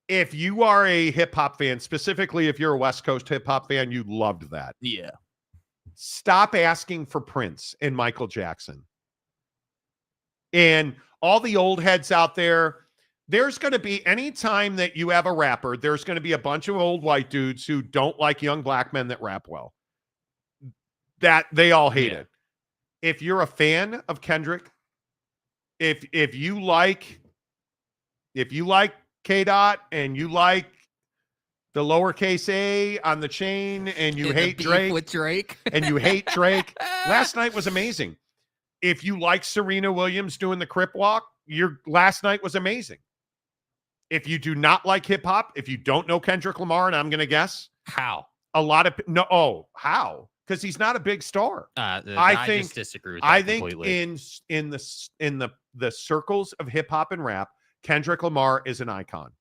if you are a hip hop fan, specifically if you're a West Coast hip hop fan, you loved that. Yeah. Stop asking for Prince and Michael Jackson. And all the old heads out there, there's going to be, anytime that you have a rapper, there's going to be a bunch of old white dudes who don't like young black men that rap well. That they all hate it. If you're a fan of Kendrick, if you like K-Dot and you like the lowercase a on the chain and you hate Drake with Drake and you hate Drake, last night was amazing. If you like Serena Williams doing the Crip Walk, your last night was amazing. If you do not like hip hop, if you don't know Kendrick Lamar, and I'm going to guess how how? Because he's not a big star. I just disagree with that completely. in the circles of hip hop and rap, Kendrick Lamar is an icon.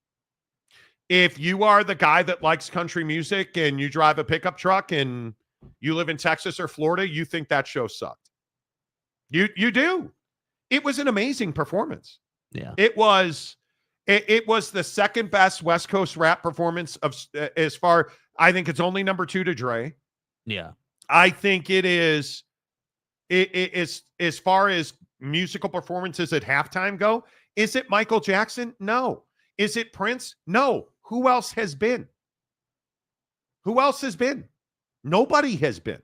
If you are the guy that likes country music and you drive a pickup truck and you live in Texas or Florida, you think that show sucked. You do. It was an amazing performance. Yeah. It was the second best West Coast rap performance of as far. I think it's only number 2 to Dre. Yeah. I think it is. It is, as far as musical performances at halftime go. Is it Michael Jackson? No. Is it Prince? No. Who else has been? Nobody has been.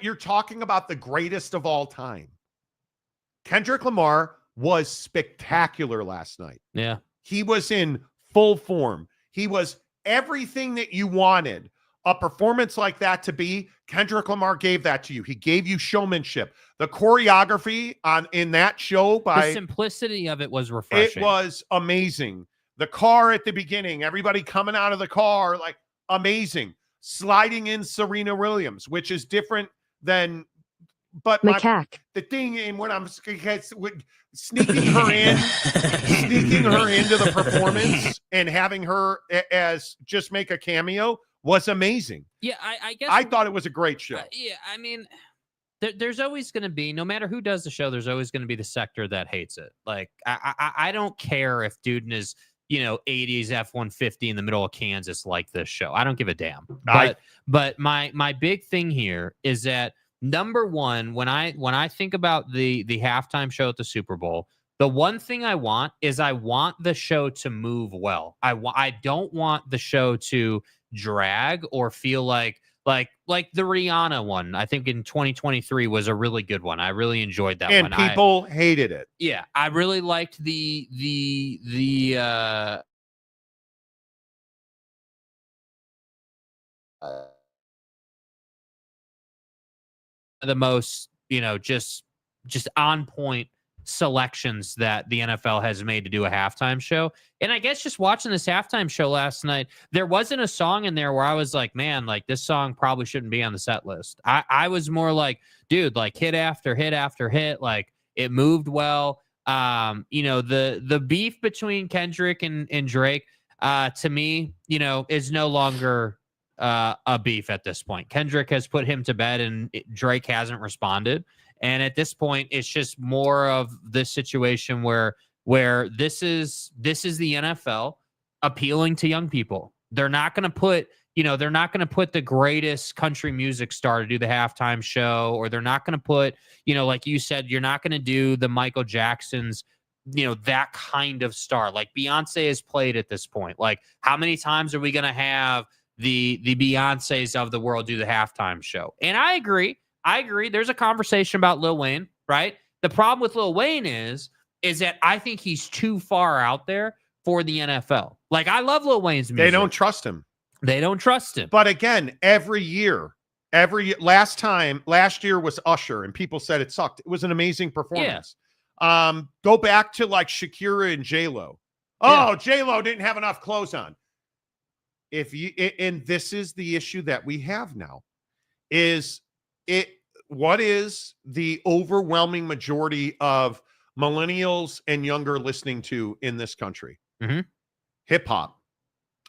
You're talking about the greatest of all time. Kendrick Lamar was spectacular last night. Yeah. He was in full form. He was everything that you wanted a performance like that to be. Kendrick Lamar gave that to you. He gave you showmanship. The choreography in that show, the simplicity of it was refreshing. It was amazing. The car at the beginning, everybody coming out of the car, like amazing. Sliding in Serena Williams, which is different than, but the thing, and when I'm sneaking her into the performance and having her as just make a cameo was amazing. Yeah, I guess I thought it was a great show. Yeah, I mean, there's always going to be, no matter who does the show, there's always going to be the sector that hates it. Like, I don't care if Duden is, 80s F-150 in the middle of Kansas like this show. I don't give a damn. I- But my big thing here is that number one, when I think about the halftime show at the Super Bowl, the one thing I want is I want the show to move well. I don't want the show to drag or feel like the Rihanna one. I think in 2023 was a really good one. I really enjoyed that one. And people hated it. Yeah, I really liked the most, just on point selections that the NFL has made to do a halftime show. And I guess just watching this halftime show last night, there wasn't a song in there where I was like, man, like this song probably shouldn't be on the set list. I was more like, dude, like hit after hit after hit, like it moved well. The beef between Kendrick and Drake, to me, is no longer a beef at this point. Kendrick has put him to bed and Drake hasn't responded. And at this point, it's just more of this situation where this is the NFL appealing to young people. They're not going to put, the greatest country music star to do the halftime show, or they're not going to put, like you said, you're not going to do the Michael Jacksons, that kind of star. Like Beyonce has played at this point. Like how many times are we going to have the Beyoncés of the world do the halftime show? And I agree. There's a conversation about Lil Wayne, right? The problem with Lil Wayne is that I think he's too far out there for the NFL. Like, I love Lil Wayne's music. They don't trust him. But again, every year, last year was Usher, and people said it sucked. It was an amazing performance. Yeah. Go back to like Shakira and J-Lo. Oh, yeah. J-Lo didn't have enough clothes on. And this is the issue that we have now, what is the overwhelming majority of millennials and younger listening to in this country? Mm-hmm. Hip hop,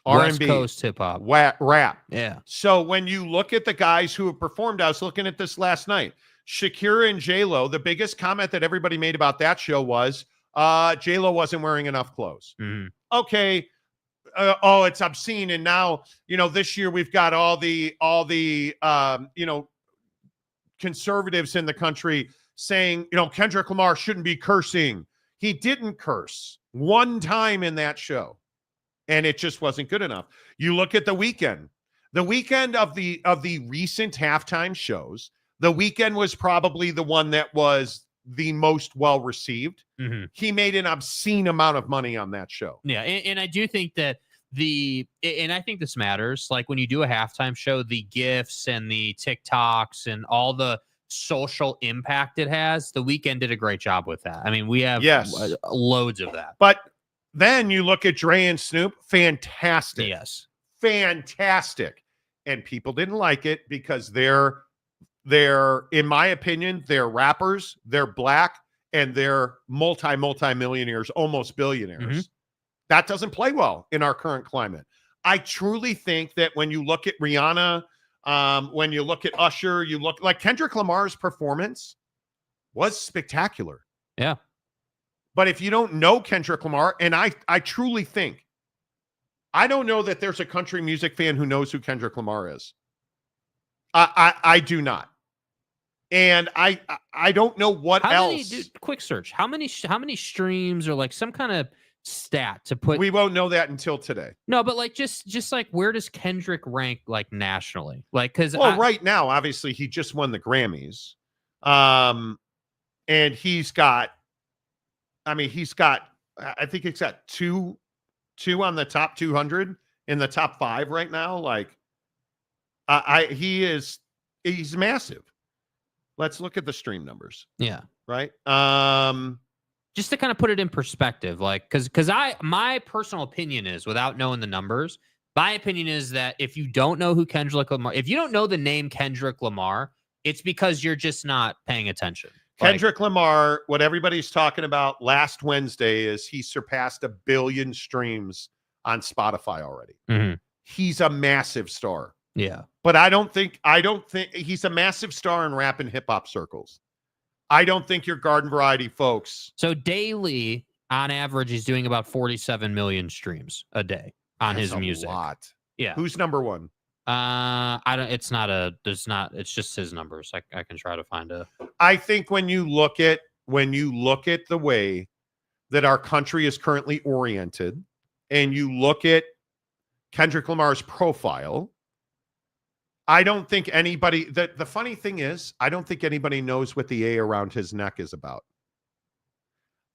R&B, West Coast hip hop, rap. Yeah. So when you look at the guys who have performed, I was looking at this last night. Shakira and J-Lo, the biggest comment that everybody made about that show was J-Lo wasn't wearing enough clothes. Mm-hmm. Okay. It's obscene. And now, this year we've got all the conservatives in the country saying, Kendrick Lamar shouldn't be cursing. He didn't curse one time in that show, and it just wasn't good enough. You look at The Weeknd. The Weeknd of the recent halftime shows, The Weeknd was probably the one that was the most well received. Mm-hmm. He made an obscene amount of money on that show. Yeah, and I do think that and I think this matters. Like when you do a halftime show, the GIFs and the TikToks and all the social impact it has, The Weeknd did a great job with that. I mean, we have loads of that. But then you look at Dre and Snoop, fantastic. Yes. Fantastic. And people didn't like it because they're, in my opinion, they're rappers, they're black, and they're multi-millionaires, almost billionaires. Mm-hmm. That doesn't play well in our current climate. I truly think that when you look at Rihanna, when you look at Usher, you look like Kendrick Lamar's performance was spectacular. Yeah. But if you don't know Kendrick Lamar, and I truly think, I don't know that there's a country music fan who knows who Kendrick Lamar is. I do not. And I don't know what else. Quick search. How many streams or like some kind of stat to put? We won't know that until today. No, but like just like where does Kendrick rank like nationally? Like because right now, obviously, he just won the Grammys, and he's got. I think he's got two on the top 200 in the top 5 right now. Like, he's massive. Let's look at the stream numbers. Yeah. Right. Just to kind of put it in perspective, like, because my personal opinion is, without knowing the numbers, my opinion is that if you don't know who Kendrick Lamar, if you don't know the name Kendrick Lamar, it's because you're just not paying attention. Kendrick Lamar, what everybody's talking about last Wednesday is he surpassed 1 billion streams on Spotify already. Mm-hmm. He's a massive star. Yeah. But I don't think he's a massive star in rap and hip hop circles. I don't think your garden variety folks. So daily, On average, he's doing about 47 million streams a day on his music. A lot. Yeah. Who's number one? I don't. It's not a. There's not. It's just his numbers. I can try to find a. I think when you look at the way that our country is currently oriented, and you look at Kendrick Lamar's profile, I don't think anybody. The funny thing is, I don't think anybody knows what the A around his neck is about.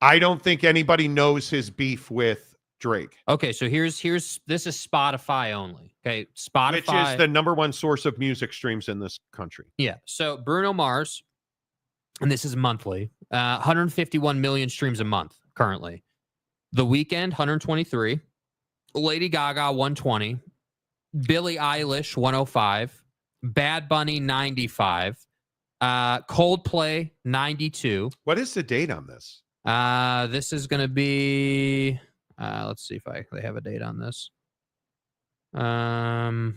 I don't think anybody knows his beef with Drake. Okay, so here's this is Spotify only. Okay, Spotify, which is the number one source of music streams in this country. Yeah. So Bruno Mars, and this is monthly, 151 million streams a month currently. The Weeknd, 123. Lady Gaga, 120. Billie Eilish, 105. Bad Bunny, 95. Coldplay, 92. What is the date on this? This is going to be. Let's see if they have a date on this. I don't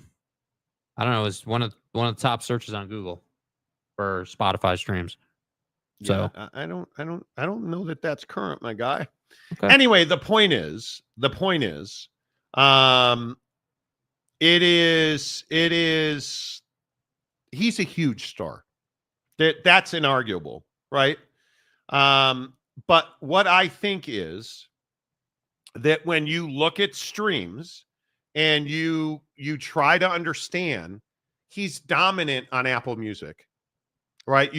know. It's one of the top searches on Google for Spotify streams. So yeah, I don't know that that's current, my guy. Okay. Anyway, the point is, it is, he's a huge star. That's inarguable, right? But what I think is that when you look at streams and you try to understand, he's dominant on Apple Music, right?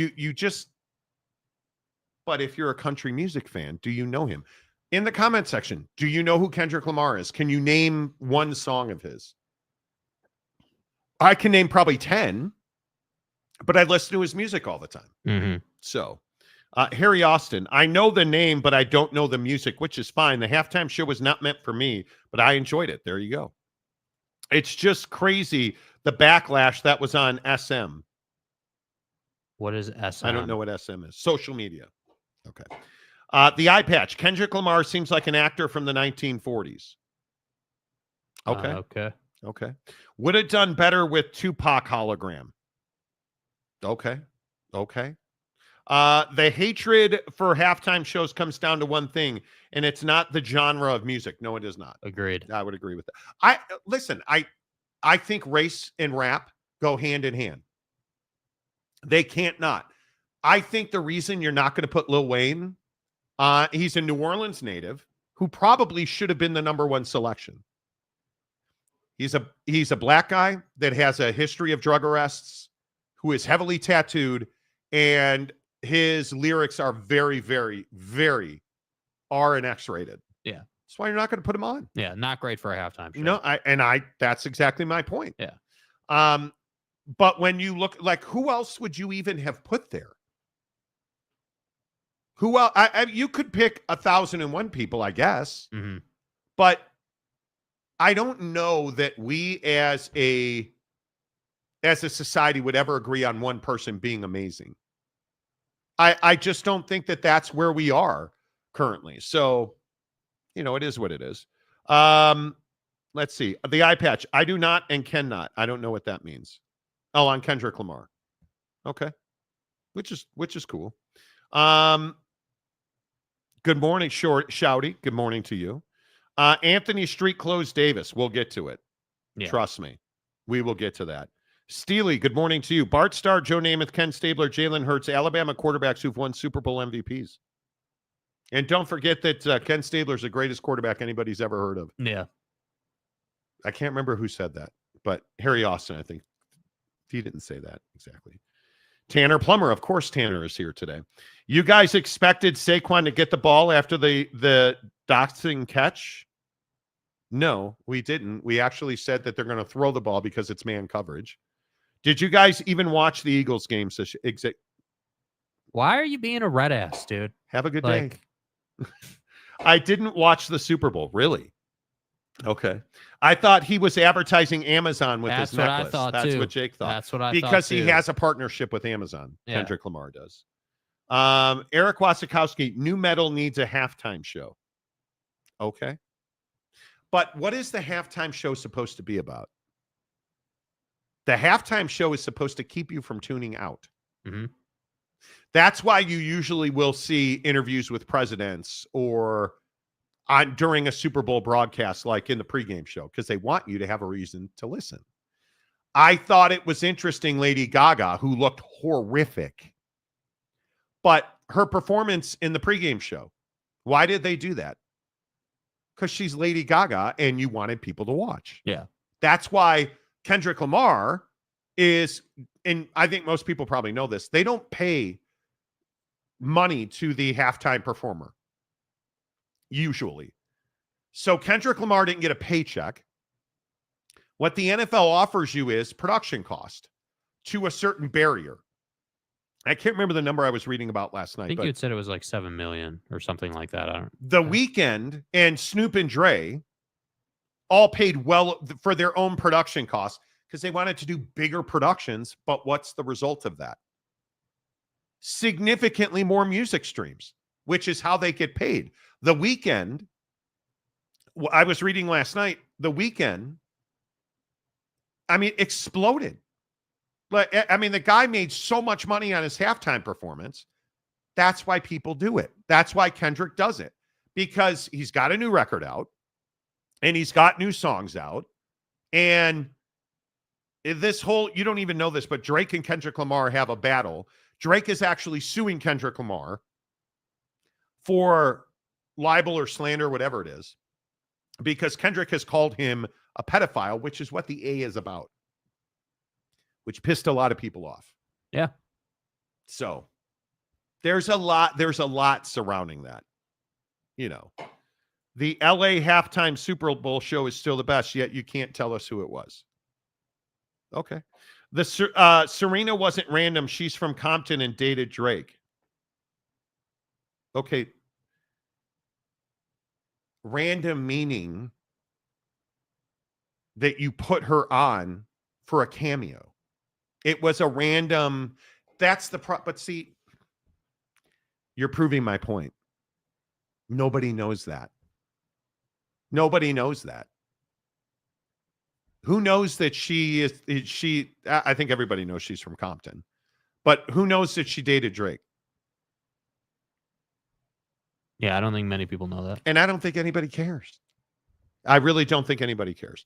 But if you're a country music fan, do you know him? In the comment section, do you know who Kendrick Lamar is? Can you name one song of his? I can name probably 10, but I listen to his music all the time. Mm-hmm. So, Harry Austin, I know the name, but I don't know the music, which is fine. The halftime show was not meant for me, but I enjoyed it. There you go. It's just crazy, the backlash that was on SM. What is SM? I don't know what SM is. Social media. Okay. The eye patch. Kendrick Lamar seems like an actor from the 1940s. Okay. Okay. Would have done better with Tupac hologram. Okay. The hatred for halftime shows comes down to one thing, and it's not the genre of music. No, it is not. Agreed. I would agree with that. I think race and rap go hand in hand. They can't not. I think the reason you're not going to put Lil Wayne, he's a New Orleans native who probably should have been the number one selection. He's a black guy that has a history of drug arrests, who is heavily tattooed, and his lyrics are very, very, very R and X rated. Yeah. That's why you're not going to put him on. Yeah, not great for a halftime show. No, that's exactly my point. Yeah. But when you look, like, who else would you even have put there? Who else? You could pick 1,001 people, I guess. Mm-hmm. But I don't know that we as a society would ever agree on one person being amazing. I just don't think that that's where we are currently. So, it is what it is. Let's see. The eye patch. I do not and cannot. I don't know what that means. Oh, on Kendrick Lamar. Okay. Which is cool. Good morning, Shouty. Good morning to you. Anthony Street Clothes Davis. We'll get to it. Yeah. Trust me. We will get to that. Steely, good morning to you. Bart Starr, Joe Namath, Ken Stabler, Jalen Hurts, Alabama quarterbacks who've won Super Bowl MVPs. And don't forget that Ken Stabler is the greatest quarterback anybody's ever heard of. Yeah. I can't remember who said that, but Harry Austin, I think. He didn't say that exactly. Tanner Plummer, of course, Tanner is here today. You guys expected Saquon to get the ball after the doxing catch? No, we didn't. We actually said that they're going to throw the ball because it's man coverage. Did you guys even watch the Eagles game? Why are you being a red ass, dude? Have a good day. I didn't watch the Super Bowl, really. Okay. I thought he was advertising Amazon with his necklace. That's what I thought, That's too. what Jake thought. That's what I thought, because he too. has a partnership with Amazon. Yeah. Kendrick Lamar does. Eric Wasikowski, new metal needs a halftime show. Okay. But what is the halftime show supposed to be about? The halftime show is supposed to keep you from tuning out. Mm-hmm. That's why you usually will see interviews with presidents or during a Super Bowl broadcast, like in the pregame show, because they want you to have a reason to listen. I thought it was interesting, Lady Gaga, who looked horrific, but her performance in the pregame show, why did they do that? Because she's Lady Gaga and you wanted people to watch. Yeah. That's why Kendrick Lamar is, and I think most people probably know this, they don't pay money to the halftime performer, usually. So Kendrick Lamar didn't get a paycheck. What the NFL offers you is production cost to a certain barrier. I can't remember the number I was reading about last night. I think you had said it was like 7 million or something like that. The Weeknd and Snoop and Dre all paid well for their own production costs because they wanted to do bigger productions. But what's the result of that? Significantly more music streams, which is how they get paid. The Weeknd, I was reading last night, The Weeknd, I mean, exploded. Like, I mean, the guy made so much money on his halftime performance. That's why people do it. That's why Kendrick does it, because he's got a new record out and he's got new songs out. And this whole, you don't even know this, but Drake and Kendrick Lamar have a battle. Drake is actually suing Kendrick Lamar for libel or slander, whatever it is, because Kendrick has called him a pedophile, which is what the A is about, which pissed a lot of people off. Yeah. So there's a lot surrounding that. You know, the LA halftime Super Bowl show is still the best, yet you can't tell us who it was. Okay. The Serena wasn't random. She's from Compton and dated Drake. Okay. Random meaning that you put her on for a cameo. It was a random, that's the but see, you're proving my point. Nobody knows that. Nobody knows that. Who knows that I think everybody knows she's from Compton, but who knows that she dated Drake? Yeah, I don't think many people know that. And I don't think anybody cares. I really don't think anybody cares.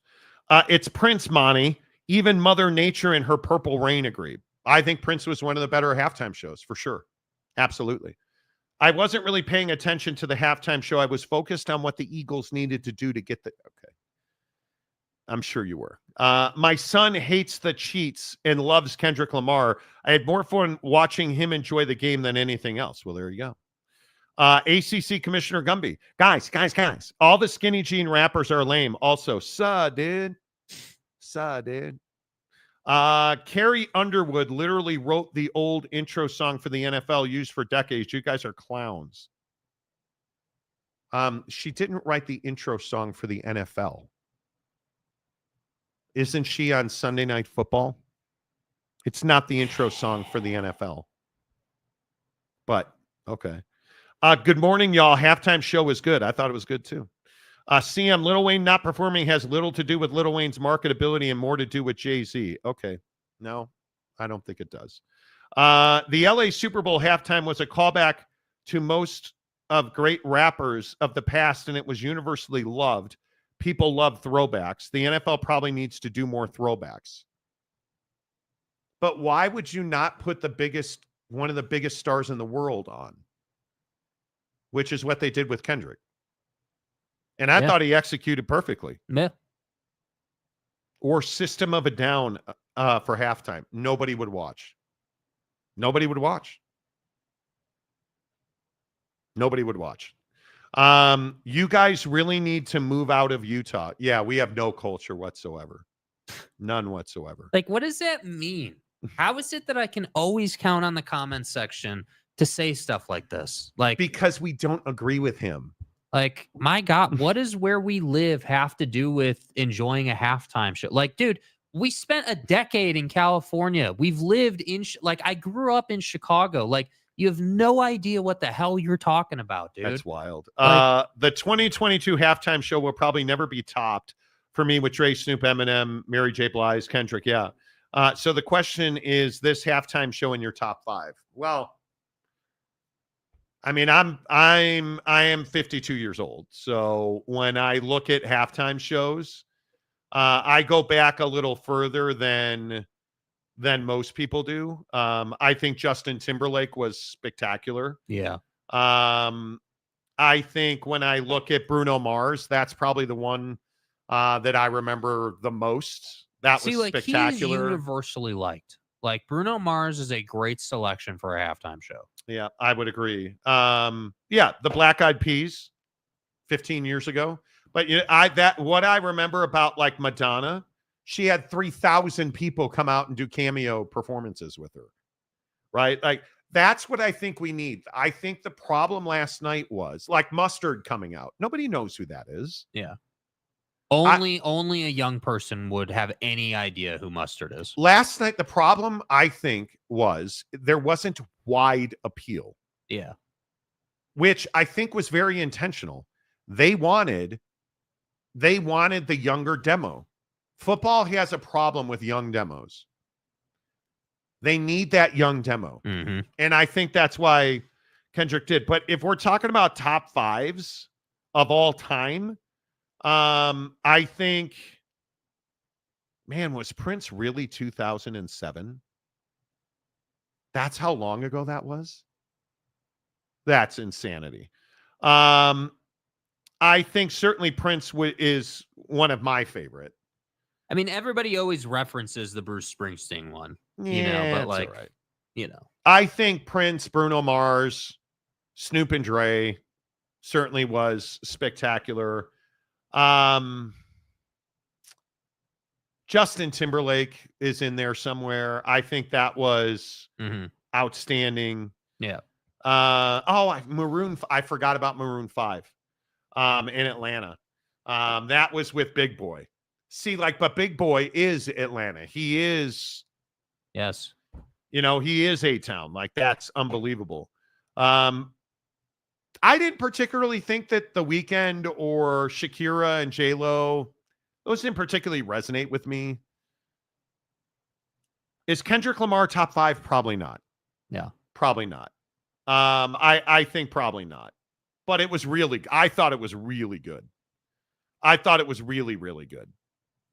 It's Prince, Monty. Even Mother Nature and her Purple Rain agreed. I think Prince was one of the better halftime shows, for sure. Absolutely. I wasn't really paying attention to the halftime show. I was focused on what the Eagles needed to do to get the... Okay. I'm sure you were. My son hates the cheats and loves Kendrick Lamar. I had more fun watching him enjoy the game than anything else. Well, there you go. ACC Commissioner Gumby. Guys. All the skinny jean rappers are lame. Also, dude. Carrie Underwood literally wrote the old intro song for the NFL used for decades. You guys are clowns. She didn't write the intro song for the NFL. Isn't she on Sunday Night Football? It's not the intro song for the NFL. But, okay. Good morning, y'all. Halftime show was good. I thought it was good, too. CM, Lil Wayne not performing has little to do with Lil Wayne's marketability and more to do with Jay-Z. Okay. No, I don't think it does. The LA Super Bowl halftime was a callback to most of great rappers of the past, and it was universally loved. People love throwbacks. The NFL probably needs to do more throwbacks. But why would you not put one of the biggest stars in the world on? Which is what they did with Kendrick. And I thought he executed perfectly. Yeah. Or System of a Down for halftime. Nobody would watch. Nobody would watch. Nobody would watch. You guys really need to move out of Utah. Yeah, we have no culture whatsoever. None whatsoever. Like, what does that mean? How is it that I can always count on the comments section to say stuff like this? Like, because we don't agree with him. Like, my God, what does where we live have to do with enjoying a halftime show? Like, dude, we spent a decade in California. We've lived in, I grew up in Chicago. Like, you have no idea what the hell you're talking about, dude. That's wild. The 2022 halftime show will probably never be topped for me with Dre, Snoop, Eminem, Mary J. Blige, Kendrick. Yeah. So the question is this halftime show in your top 5? Well, I mean, I am 52 years old. So when I look at halftime shows, I go back a little further than most people do. I think Justin Timberlake was spectacular. Yeah. I think when I look at Bruno Mars, that's probably the one that I remember the most. That was spectacular. He's universally liked. Like Bruno Mars is a great selection for a halftime show. Yeah, I would agree. Yeah, the Black Eyed Peas 15 years ago. But what I remember about like Madonna, she had 3,000 people come out and do cameo performances with her. Right? Like that's what I think we need. I think the problem last night was like Mustard coming out. Nobody knows who that is. Yeah. Only a young person would have any idea who Mustard is. Last night, the problem, I think, was there wasn't wide appeal. Yeah. Which I think was very intentional. They wanted the younger demo. Football has a problem with young demos. They need that young demo. Mm-hmm. And I think that's why Kendrick did. But if we're talking about top fives of all time, I think, man, was Prince really 2007? That's how long ago that was? That's insanity. I think certainly Prince is one of my favorite. I mean, everybody always references the Bruce Springsteen one, but like, right. I think Prince, Bruno Mars, Snoop and Dre certainly was spectacular. Justin Timberlake is in there somewhere. I think that was outstanding. Yeah. I forgot about Maroon 5 in Atlanta. That was with Big Boy. See, but Big Boy is Atlanta. He is, yes. He is A-Town. Like, that's unbelievable. I didn't particularly think that The Weeknd or Shakira and J-Lo, those didn't particularly resonate with me. Is Kendrick Lamar top 5? Probably not. Yeah. Probably not. I think probably not. But I thought it was really good. I thought it was really, really good.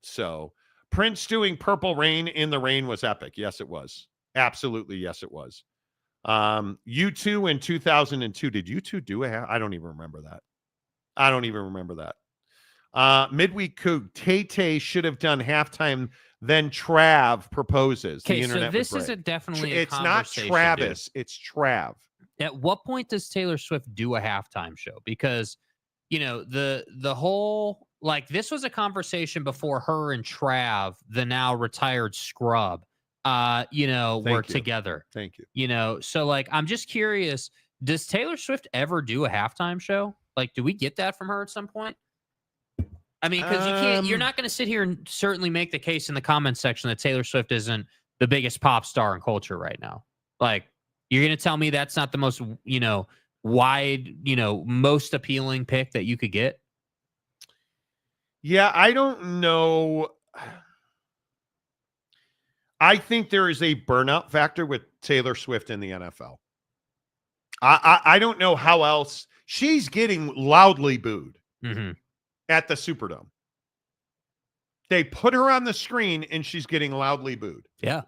So Prince doing Purple Rain in the Rain was epic. Yes, it was. Absolutely. Yes, it was. U2 in 2002. Did U2 do I don't even remember that. Midweek Coog. Tay-Tay should have done halftime. Then Trav proposes. Okay, so this isn't definitely a It's not Travis. Dude. It's Trav. At what point does Taylor Swift do a halftime show? Because, the whole, this was a conversation before her and Trav, the now retired scrub, were together. Thank you. So I'm just curious, does Taylor Swift ever do a halftime show? Do we get that from her at some point? I mean, because you're not going to sit here and certainly make the case in the comments section that Taylor Swift isn't the biggest pop star in culture right now. You're going to tell me that's not the most, wide, most appealing pick that you could get? Yeah, I don't know. I think there is a burnout factor with Taylor Swift in the NFL. I don't know how else. She's getting loudly booed at the Superdome. They put her on the screen and she's getting loudly booed. Yeah.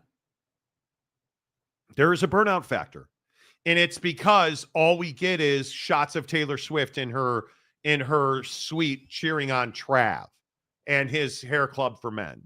There is a burnout factor. And it's because all we get is shots of Taylor Swift in her suite cheering on Trav and his hair club for men.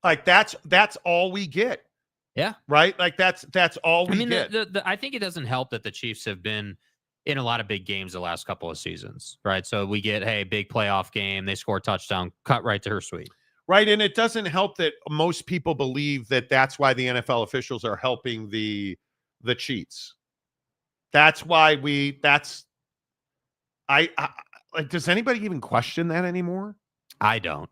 That's all we get. Yeah. Right? That's all we get. I think it doesn't help that the Chiefs have been in a lot of big games the last couple of seasons, right? So we get, big playoff game, they score a touchdown, cut right to her suite. Right, and it doesn't help that most people believe that that's why the NFL officials are helping the cheats. That's why does anybody even question that anymore? I don't.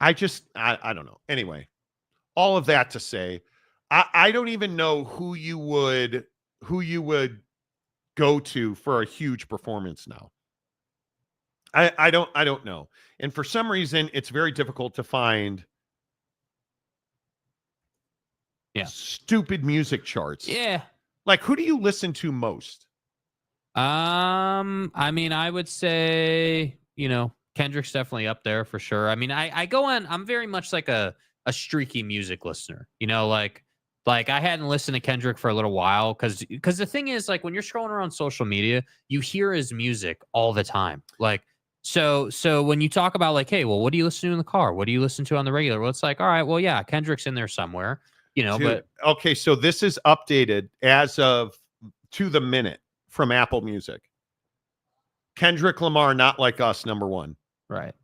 I don't know. Anyway, all of that to say, I don't even know who you would go to for a huge performance now. I don't know. And for some reason, it's very difficult to find stupid music charts. Yeah. Like, who do you listen to most? I mean, I would say, Kendrick's definitely up there for sure. I mean, I go on, I'm very much like a streaky music listener, like I hadn't listened to Kendrick for a little while because the thing is, like, when you're scrolling around social media, you hear his music all the time. Like, so when you talk about like, hey, well, what do you listen to in the car? What do you listen to on the regular? Well, it's like, all right, well, yeah, Kendrick's in there somewhere, Dude, but okay, so this is updated as of to the minute from Apple Music. Kendrick Lamar, Not Like Us, #1. Right.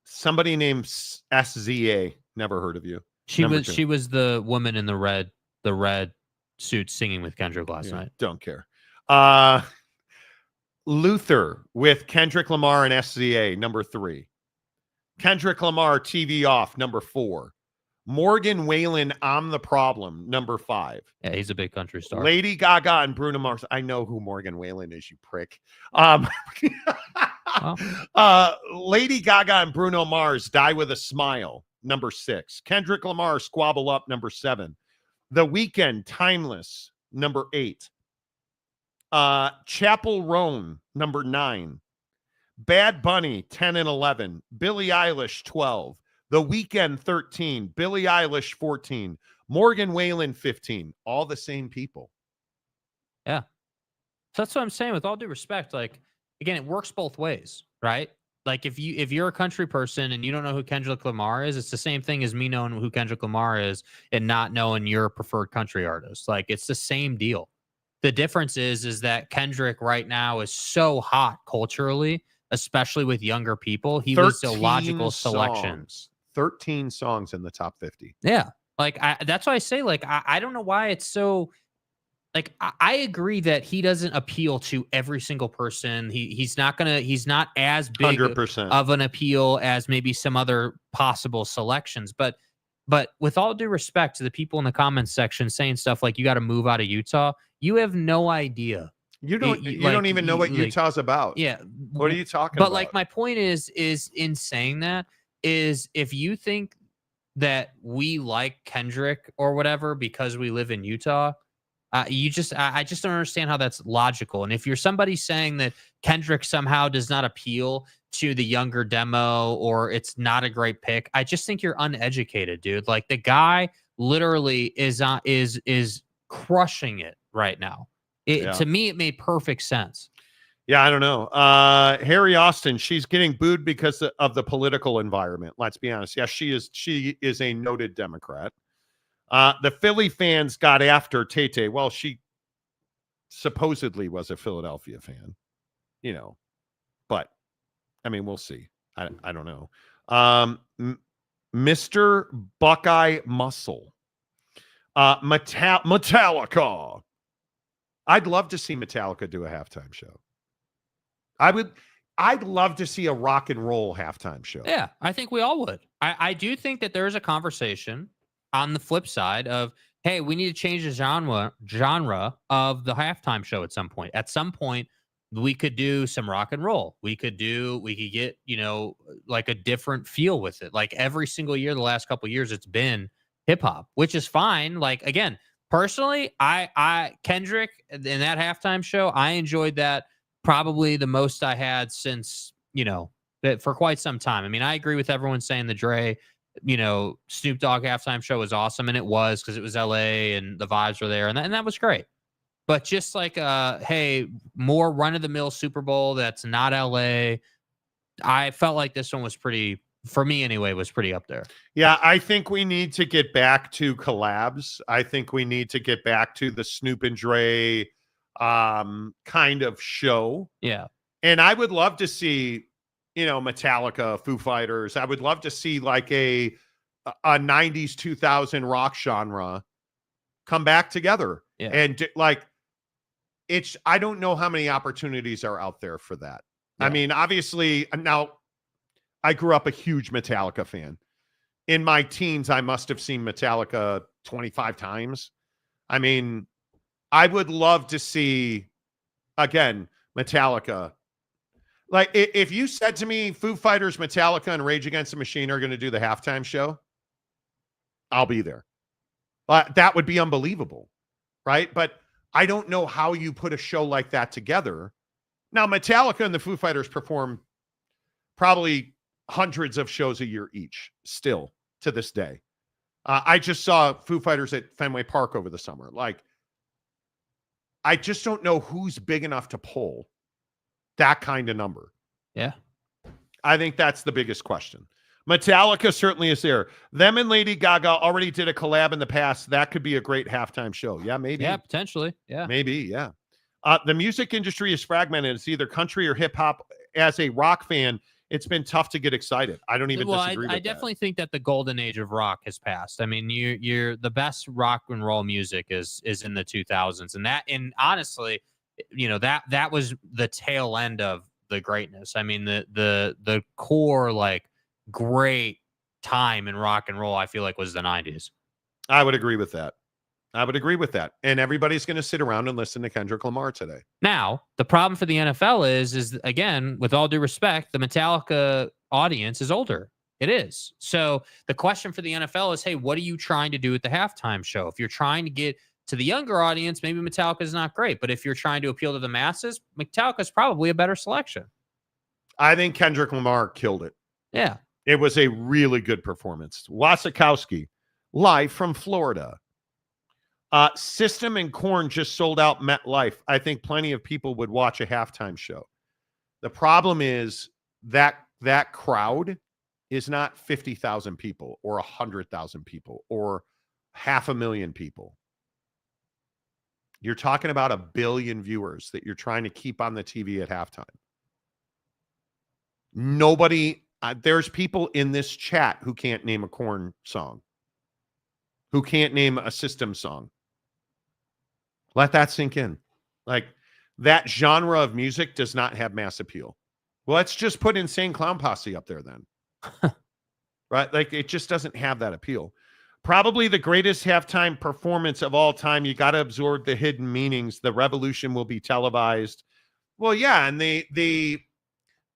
Somebody named SZA, never heard of you. She was the woman in the red suit singing with Kendrick last night. Don't care. Luther with Kendrick Lamar and SZA, #3. Kendrick Lamar, TV Off, #4. Morgan Wallen, I'm the Problem, #5. Yeah, he's a big country star. Lady Gaga and Bruno Mars. I know who Morgan Wallen is, you prick. Lady Gaga and Bruno Mars, Die With a Smile, #6. Kendrick Lamar, Squabble Up, #7. The Weeknd, Timeless, #8. Chapel Roan, #9. Bad Bunny, 10 and 11. Billie Eilish, 12. The Weeknd, 13. Billie Eilish, 14. Morgan Wallen, 15. All the same people. Yeah. So that's what I'm saying. With all due respect, like, again, it works both ways, right? Like, if you're a country person and you don't know who Kendrick Lamar is, it's the same thing as me knowing who Kendrick Lamar is and not knowing your preferred country artist. Like, it's the same deal. The difference is that Kendrick right now is so hot culturally, especially with younger people. He was a logical selection. 13 songs in the top 50. Yeah. Like, that's why I say, like, I don't know why it's so, like, I agree that he doesn't appeal to every single person. He's not as big 100%. of an appeal as maybe some other possible selections. But with all due respect to the people in the comments section saying stuff like, you got to move out of Utah, you have no idea. You don't even know what Utah's about. Yeah. What are you talking about? But like, my point is in saying that is, if you think that we like Kendrick or whatever because we live in Utah, I just don't understand how that's logical. And if you're somebody saying that Kendrick somehow does not appeal to the younger demo or it's not a great pick, I just think you're uneducated, dude. Like, the guy literally is crushing it right now. To me, it made perfect sense. Yeah, I don't know. Harry Austin, she's getting booed because of the political environment. Let's be honest. Yeah, she is a noted Democrat. The Philly fans got after Tay-Tay. Well, she supposedly was a Philadelphia fan, but I mean, we'll see. I don't know. Mr. Buckeye Muscle, Metallica. I'd love to see Metallica do a halftime show. I'd love to see a rock and roll halftime show. Yeah, I think we all would. I do think that there's a conversation on the flip side of, hey, we need to change the genre of the halftime show at some point. At some point, we could do some rock and roll. We could get, like a different feel with it. Like, every single year, the last couple of years, it's been hip hop, which is fine. Like, again, personally, I Kendrick in that halftime show, I enjoyed that probably the most I had since, for quite some time. I mean, I agree with everyone saying the Dre, Snoop Dogg halftime show was awesome, and it was, because it was LA and the vibes were there, and that was great. But just like, hey, more run-of-the-mill Super Bowl that's not LA, I felt like this one was pretty, for me anyway, was pretty up there. Yeah, I think we need to get back to collabs. I think we need to get back to the Snoop and Dre kind of show. Yeah. And I would love to see, Metallica, Foo Fighters. I would love to see like a 90s, 2000 rock genre come back together. Yeah. And like, I don't know how many opportunities are out there for that. Yeah. I mean, obviously, now I grew up a huge Metallica fan. In my teens, I must have seen Metallica 25 times. I mean, I would love to see, again, Metallica. Like, if you said to me, Foo Fighters, Metallica, and Rage Against the Machine are going to do the halftime show, I'll be there. That would be unbelievable, right? But I don't know how you put a show like that together. Now, Metallica and the Foo Fighters perform probably hundreds of shows a year each, still to this day. I just saw Foo Fighters at Fenway Park over the summer. Like, I just don't know who's big enough to pull that kind of number. Yeah. I think that's the biggest question. Metallica certainly is there. Them and Lady Gaga already did a collab in the past. That could be a great halftime show. Yeah, maybe. Yeah, potentially. Yeah. Maybe, yeah. The music industry is fragmented. It's either country or hip hop. As a rock fan, it's been tough to get excited. I don't even disagree with that. I definitely think that the golden age of rock has passed. I mean, you're the best rock and roll music is in the 2000s, and honestly, that was the tail end of the greatness. I mean, the core like great time in rock and roll, I feel like, was the 90s. I would agree with that. And everybody's going to sit around and listen to Kendrick Lamar today. Now, the problem for the NFL is again, with all due respect, the Metallica audience is older. It is. So the question for the NFL is, hey, what are you trying to do at the halftime show? If you're trying to get to the younger audience, maybe Metallica is not great. But if you're trying to appeal to the masses, Metallica is probably a better selection. I think Kendrick Lamar killed it. Yeah. It was a really good performance. Wasikowski, live from Florida. System and Korn just sold out MetLife. I think plenty of people would watch a halftime show. The problem is that crowd is not 50,000 people or 100,000 people or 500,000 people. You're talking about 1 billion viewers that you're trying to keep on the TV at halftime. Nobody, there's people in this chat who can't name a Korn song, who can't name a System song. Let that sink in. Like, that genre of music does not have mass appeal. Well, let's just put Insane Clown Posse up there then. Right? Like, it just doesn't have that appeal. Probably the greatest halftime performance of all time. You got to absorb the hidden meanings. The revolution will be televised. Well, yeah, and the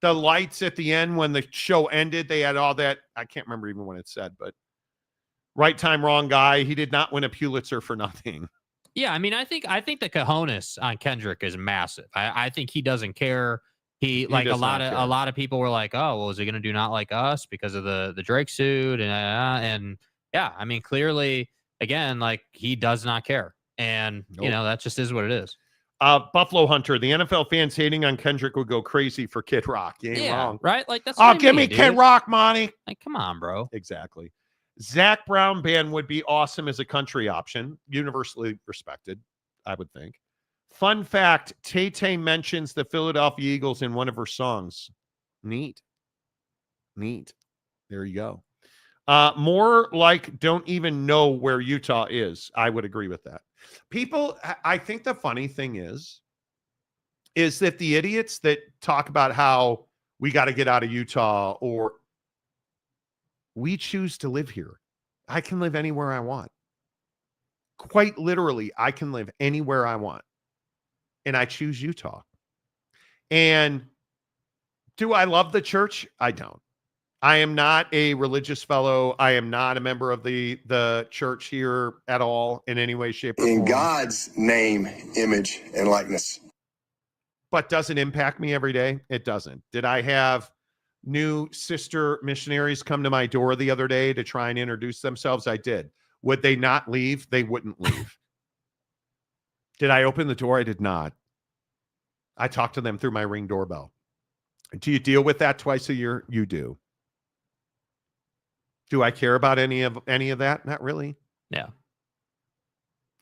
lights at the end when the show ended, they had all that. I can't remember even what it said, but right time, wrong guy. He did not win a Pulitzer for nothing. Yeah, I mean, I think the cojones on Kendrick is massive. I think he doesn't care. He like a lot of people were like, oh, well, is he going to do Not Like Us because of the Drake suit? And yeah, I mean, clearly, again, like, he does not care. And, that just is what it is. Buffalo Hunter, the NFL fans hating on Kendrick would go crazy for Kid Rock. You ain't wrong. Right? Like, that's give me Kid Rock, Monty. Like, come on, bro. Exactly. Zach Brown Band would be awesome as a country option. Universally respected, I would think. Fun fact, Tay-Tay mentions the Philadelphia Eagles in one of her songs. Neat. There you go. More like don't even know where Utah is. I would agree with that. People, I think the funny thing is that the idiots that talk about how we got to get out of Utah or we choose to live here. I can live anywhere I want. Quite literally, I can live anywhere I want. And I choose Utah. And do I love the church? I don't. I am not a religious fellow. I am not a member of the church here at all in any way, shape, or form. In God's name, image, and likeness. But does it impact me every day? It doesn't. Did I have new sister missionaries come to my door the other day to try and introduce themselves? I did. Would they not leave? They wouldn't leave. Did I open the door? I did not. I talked to them through my Ring doorbell. Do you deal with that twice a year? You do. Do I care about any of that? Not really. Yeah.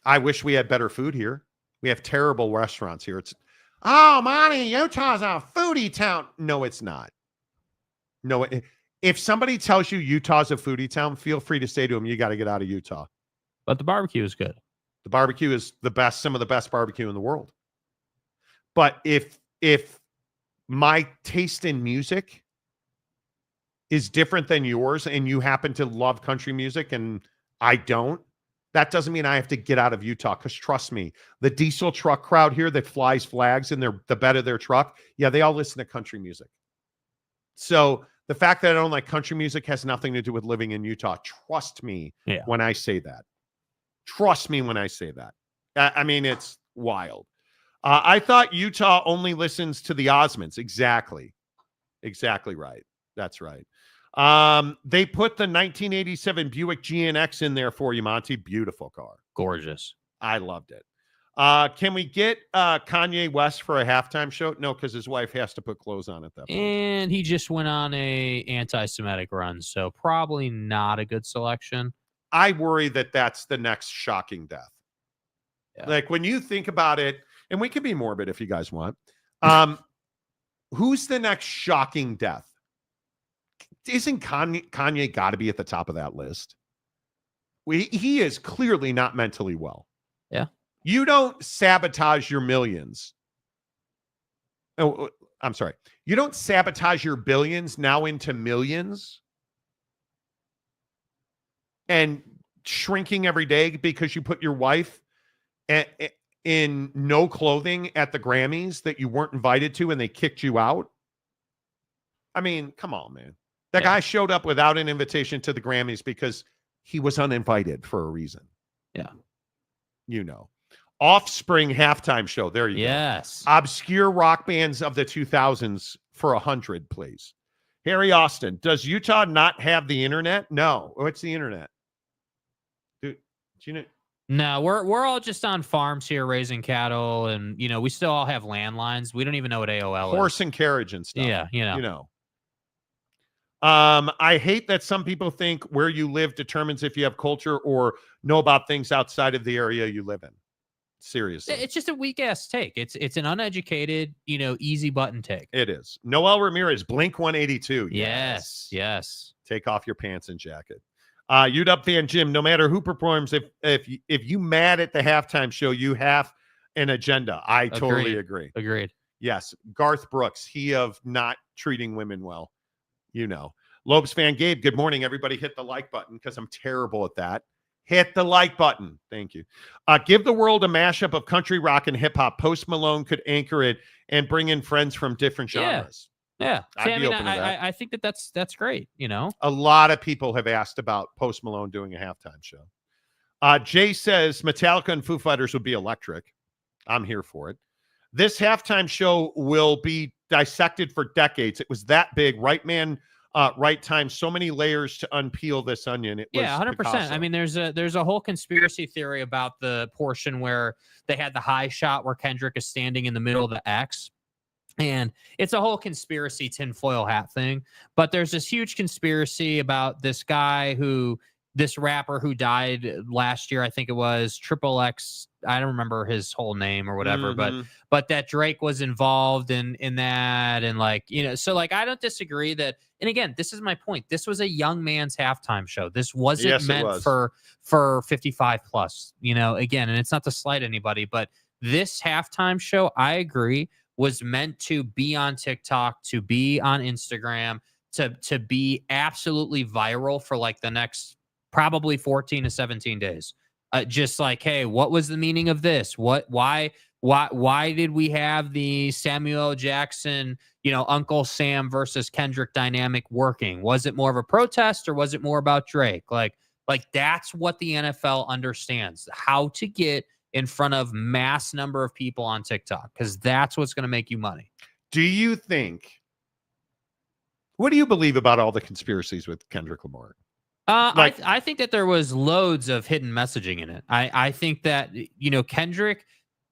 I wish we had better food here. We have terrible restaurants here. It's, oh, Monty, Utah's a foodie town. No, it's not. No, if somebody tells you Utah's a foodie town, feel free to say to them, you got to get out of Utah. But the barbecue is good. The barbecue is the best, some of the best barbecue in the world. But if my taste in music is different than yours and you happen to love country music and I don't, that doesn't mean I have to get out of Utah. Because trust me, the diesel truck crowd here that flies flags in the bed of their truck, yeah, they all listen to country music. So the fact that I don't like country music has nothing to do with living in Utah. Trust me when I say that. Trust me when I say that. I mean, it's wild. I thought Utah only listens to the Osmonds. Exactly right. That's right. They put the 1987 Buick GNX in there for you, Monty. Beautiful car. Gorgeous. I loved it. Can we get Kanye West for a halftime show? No, because his wife has to put clothes on at that point. And he just went on a anti-Semitic run, so probably not a good selection. I worry that that's the next shocking death. Yeah. Like when you think about it, and we can be morbid if you guys want. Who's the next shocking death? Isn't Kanye got to be at the top of that list? He is clearly not mentally well. Yeah. You don't sabotage your millions. Oh, I'm sorry. You don't sabotage your billions now into millions and shrinking every day because you put your wife in no clothing at the Grammys that you weren't invited to and they kicked you out. I mean, come on, man. That guy showed up without an invitation to the Grammys because he was uninvited for a reason. Yeah. You know. Offspring halftime show. There you go. Yes. Obscure rock bands of the 2000s for 100, please. Harry Austin, does Utah not have the internet? No. What's the internet? Do you know? No, we're all just on farms here raising cattle, and we still all have landlines. We don't even know what AOL is. Horse and carriage and stuff. Yeah, You know. I hate that some people think where you live determines if you have culture or know about things outside of the area you live in. Seriously. It's just a weak ass take. It's an uneducated, easy button take. It is. Noel Ramirez, Blink 182. Yes. Take off your pants and jacket. UW fan Jim, no matter who performs, if you mad at the halftime show, you have an agenda. I totally agree. Agreed. Yes. Garth Brooks, he of not treating women well. Lobes fan Gabe, good morning. Everybody hit the like button because I'm terrible at that. Hit the like button. Thank you. Give the world a mashup of country, rock, and hip hop. Post Malone could anchor it and bring in friends from different genres. Yeah. I'd be open to that. I think that's great. A lot of people have asked about Post Malone doing a halftime show. Jay says Metallica and Foo Fighters would be electric. I'm here for it. This halftime show will be dissected for decades. It was that big. Right man, right time. So many layers to unpeel this onion. It was 100%. Picasso. I mean, there's a whole conspiracy theory about the portion where they had the high shot where Kendrick is standing in the middle of the X. And it's a whole conspiracy tinfoil hat thing. But there's this huge conspiracy about this rapper who died last year. I think it was XXX. I don't remember his whole name or whatever, but that Drake was involved in that. And so I don't disagree that. And again, this is my point. This was a young man's halftime show. This wasn't meant for 55 plus, again, and it's not to slight anybody, but this halftime show, I agree, was meant to be on TikTok, to be on Instagram, to be absolutely viral for the next probably 14 to 17 days. Just hey, what was the meaning of this? Why did we have the Samuel L. Jackson, Uncle Sam versus Kendrick dynamic working? Was it more of a protest or was it more about Drake? That's what the NFL understands, how to get in front of mass number of people on TikTok, because that's what's going to make you money. Do you think, what do you believe about all the conspiracies with Kendrick Lamar? I think that there was loads of hidden messaging in it. I think that, Kendrick,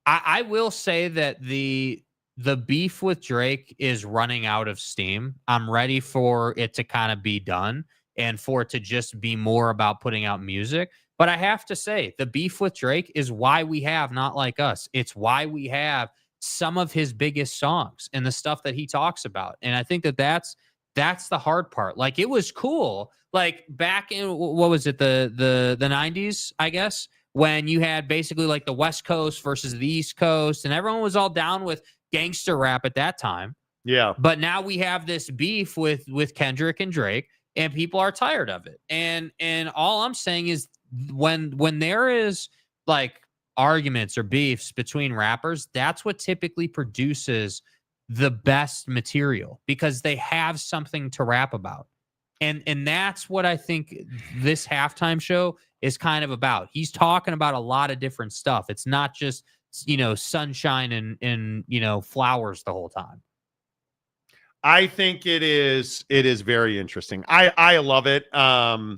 I will say that the beef with Drake is running out of steam. I'm ready for it to kind of be done and for it to just be more about putting out music. But I have to say, the beef with Drake is why we have Not Like Us. It's why we have some of his biggest songs and the stuff that he talks about. And I think that that's the hard part. It was cool. Back in, what was it, the 90s, I guess, when you had basically the West Coast versus the East Coast, and everyone was all down with gangster rap at that time. Yeah. But now we have this beef with Kendrick and Drake, and people are tired of it. And all I'm saying is when there is arguments or beefs between rappers, that's what typically produces the best material, because they have something to rap about. And that's what I think this halftime show is kind of about. He's talking about a lot of different stuff. It's not just, sunshine and flowers the whole time. I think it is very interesting. I love it. I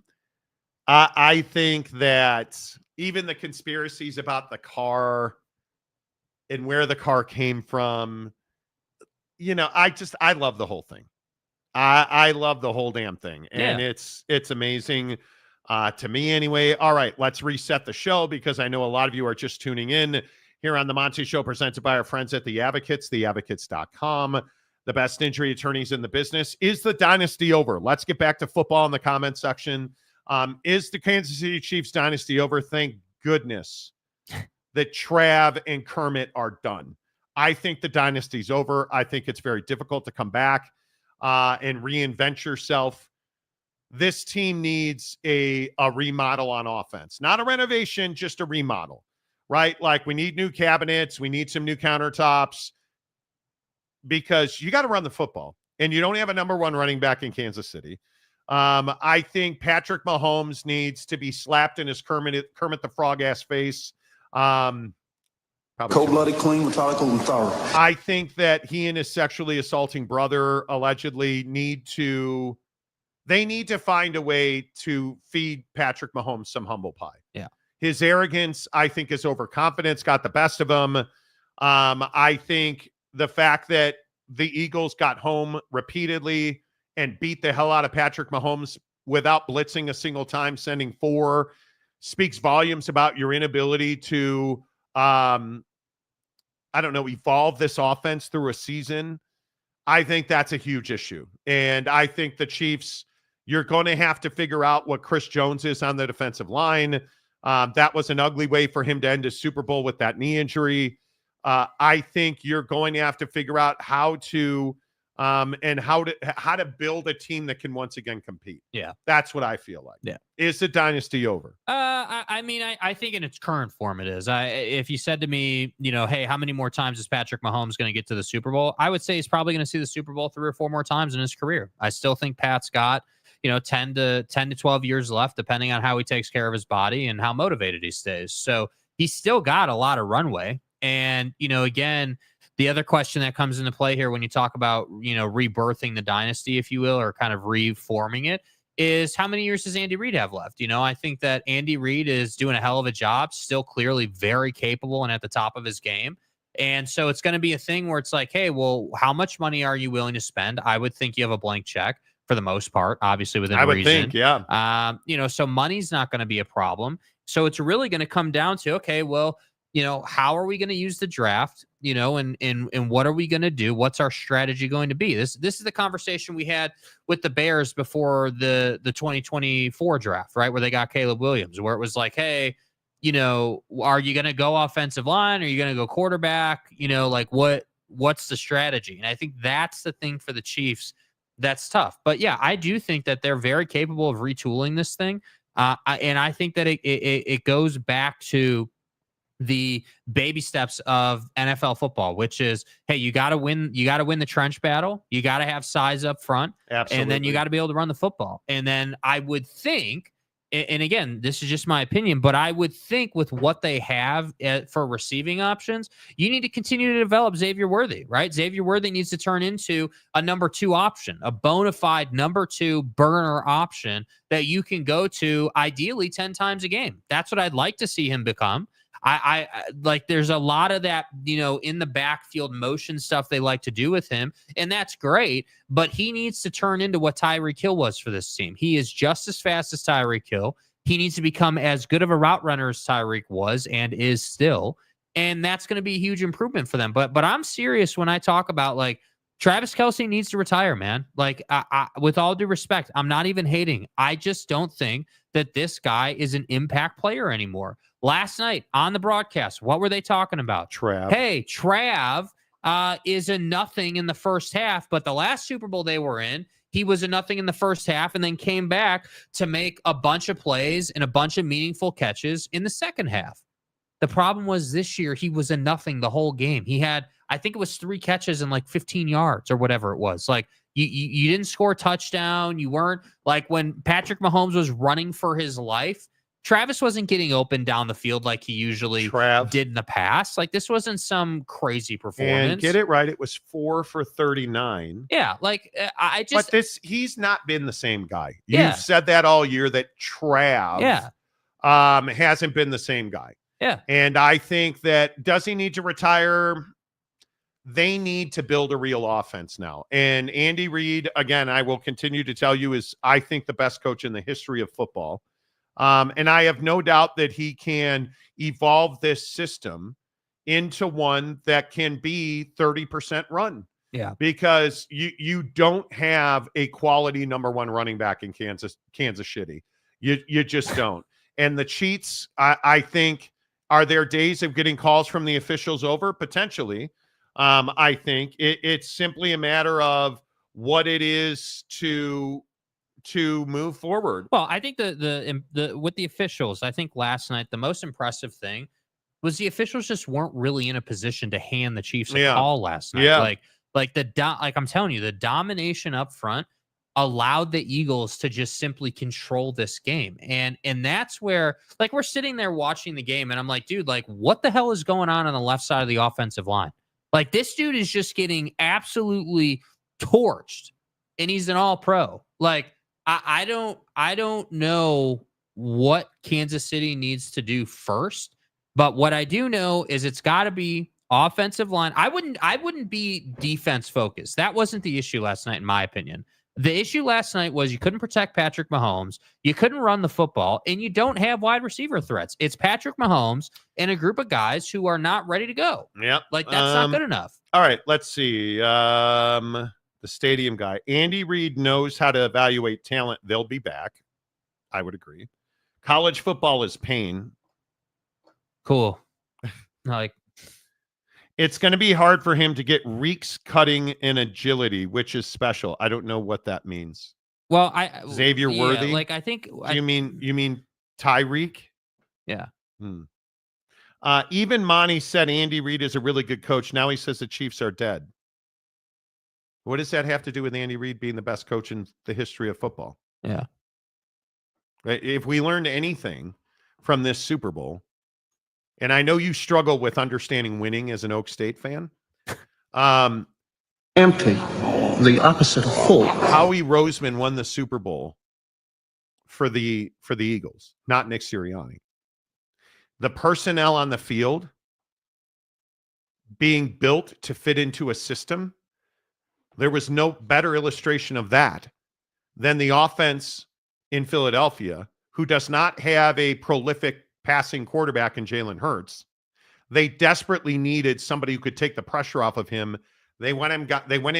think that even the conspiracies about the car and where the car came from, I love the whole thing. I love the whole damn thing. And it's amazing to me anyway. All right, let's reset the show because I know a lot of you are just tuning in here on the Monty Show, presented by our friends at The Advocates, theadvocates.com. The best injury attorneys in the business. Is the dynasty over? Let's get back to football in the comment section. Is the Kansas City Chiefs dynasty over? Thank goodness that Trav and Kermit are done. I think the dynasty's over. I think it's very difficult to come back and reinvent yourself. This team needs a remodel on offense. Not a renovation, just a remodel, right? Like we need new cabinets. We need some new countertops because you got to run the football. And you don't have a number one running back in Kansas City. I think Patrick Mahomes needs to be slapped in his Kermit the Frog-ass face. Cold-blooded, clean, methodical, and thorough. I think that he and his sexually assaulting brother allegedly need to find a way to feed Patrick Mahomes some humble pie. Yeah. His arrogance, I think, his overconfidence got the best of him. I think the fact that the Eagles got home repeatedly and beat the hell out of Patrick Mahomes without blitzing a single time, sending 4, speaks volumes about your inability to, evolve this offense through a season. I think that's a huge issue. And I think the Chiefs, you're going to have to figure out what Chris Jones is on the defensive line. That was an ugly way for him to end his Super Bowl with that knee injury. I think you're going to have to figure out how to build a team that can once again compete. Yeah. That's what I feel like. Yeah. Is the dynasty over? I think in its current form it is. If you said to me, hey, how many more times is Patrick Mahomes going to get to the Super Bowl? I would say he's probably going to see the Super Bowl 3 or 4 more times in his career. I still think Pat's got, 10 to 12 years left, depending on how he takes care of his body and how motivated he stays. So he's still got a lot of runway. And, again, the other question that comes into play here when you talk about, rebirthing the dynasty, if you will, or kind of reforming it, is how many years does Andy Reid have left? I think that Andy Reid is doing a hell of a job, still clearly very capable and at the top of his game. And so it's going to be a thing where it's like, hey, well, how much money are you willing to spend? I would think you have a blank check for the most part, obviously within reason. I would think, yeah. So money's not going to be a problem. So it's really going to come down to, okay, well, how are we going to use the draft, and what are we going to do? What's our strategy going to be? This is the conversation we had with the Bears before the 2024 draft, right? Where they got Caleb Williams, where it was like, hey, are you going to go offensive line? Are you going to go quarterback? What's the strategy? And I think that's the thing for the Chiefs that's tough. But yeah, I do think that they're very capable of retooling this thing. And I think that it goes back to the baby steps of NFL football, which is, hey, you got to win the trench battle. You got to have size up front. Absolutely. And then you got to be able to run the football. And then I would think, and again, this is just my opinion, but I would think with what they have for receiving options, you need to continue to develop Xavier Worthy, right? Xavier Worthy needs to turn into a number 2 option, a bona fide number 2 burner option that you can go to ideally 10 times a game. That's what I'd like to see him become. I like, there's a lot of that, in the backfield motion stuff they like to do with him, and that's great, but he needs to turn into what Tyreek Hill was for this team. He is just as fast as Tyreek Hill. He needs to become as good of a route runner as Tyreek was and is still, and that's going to be a huge improvement for them. But I'm serious when I talk about, like, Travis Kelce needs to retire, man. Like, I, with all due respect, I'm not even hating. I just don't think that this guy is an impact player anymore. Last night on the broadcast, what were they talking about? Trav. Hey, Trav is a nothing in the first half, but the last Super Bowl they were in, he was a nothing in the first half and then came back to make a bunch of plays and a bunch of meaningful catches in the second half. The problem was this year he was a nothing the whole game. He had, I think it was 3 catches and like 15 yards or whatever it was. Like, You didn't score a touchdown. You weren't like when Patrick Mahomes was running for his life. Travis wasn't getting open down the field like he usually did in the past. Like this wasn't some crazy performance. And get it right, it was 4 for 39. Yeah, like I just. But he's not been the same guy. You've said that all year that Trav hasn't been the same guy. Yeah. And I think that does he need to retire? They need to build a real offense now. And Andy Reid, again, I will continue to tell you, is I think the best coach in the history of football. And I have no doubt that he can evolve this system into one that can be 30% run. Yeah. Because you don't have a quality number one running back in Kansas City. You just don't. And the cheats, I think, are there days of getting calls from the officials over? Potentially. I think it's simply a matter of what it is to move forward. Well, I think the with the officials, I think last night the most impressive thing was the officials just weren't really in a position to hand the Chiefs a call last night. Yeah. Like I'm telling you, the domination up front allowed the Eagles to just simply control this game. And that's where, like, we're sitting there watching the game and I'm like, dude, like, what the hell is going on the left side of the offensive line? Like, this dude is just getting absolutely torched and he's an all-pro. Like, I don't know what Kansas City needs to do first, but what I do know is it's got to be offensive line. I wouldn't be defense focused. That wasn't the issue last night, in my opinion. The issue last night was you couldn't protect Patrick Mahomes, you couldn't run the football, and you don't have wide receiver threats. It's Patrick Mahomes and a group of guys who are not ready to go. Yep. Like, that's not good enough. All right, let's see. The stadium guy. Andy Reid knows how to evaluate talent. They'll be back. I would agree. College football is pain. Cool. Like, it's going to be hard for him to get reeks cutting and agility, which is special. I don't know what that means. Well, Xavier Worthy. Like, I think you mean Tyreek? Yeah. Even Monty said Andy Reid is a really good coach. Now he says the Chiefs are dead. What does that have to do with Andy Reid being the best coach in the history of football? Yeah. Right. If we learned anything from this Super Bowl, and I know you struggle with understanding winning as an Oak State fan. Empty, the opposite of full. Howie Roseman won the Super Bowl for the Eagles, not Nick Sirianni. The personnel on the field being built to fit into a system, there was no better illustration of that than the offense in Philadelphia, who does not have a prolific passing quarterback in Jalen Hurts. They desperately needed somebody who could take the pressure off of him. They went and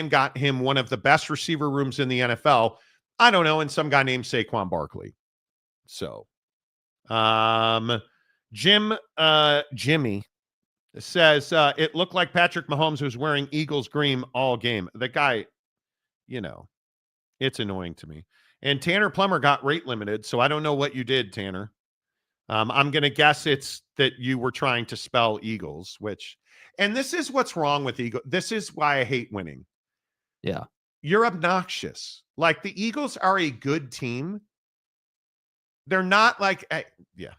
got him one of the best receiver rooms in the NFL. I don't know, and some guy named Saquon Barkley. So, Jimmy says it looked like Patrick Mahomes was wearing Eagles green all game. The guy, it's annoying to me. And Tanner Plummer got rate limited, so I don't know what you did, Tanner. I'm going to guess it's that you were trying to spell Eagles, and this is what's wrong with Eagles. This is why I hate winning. Yeah. You're obnoxious. Like, the Eagles are a good team. They're not like, yeah.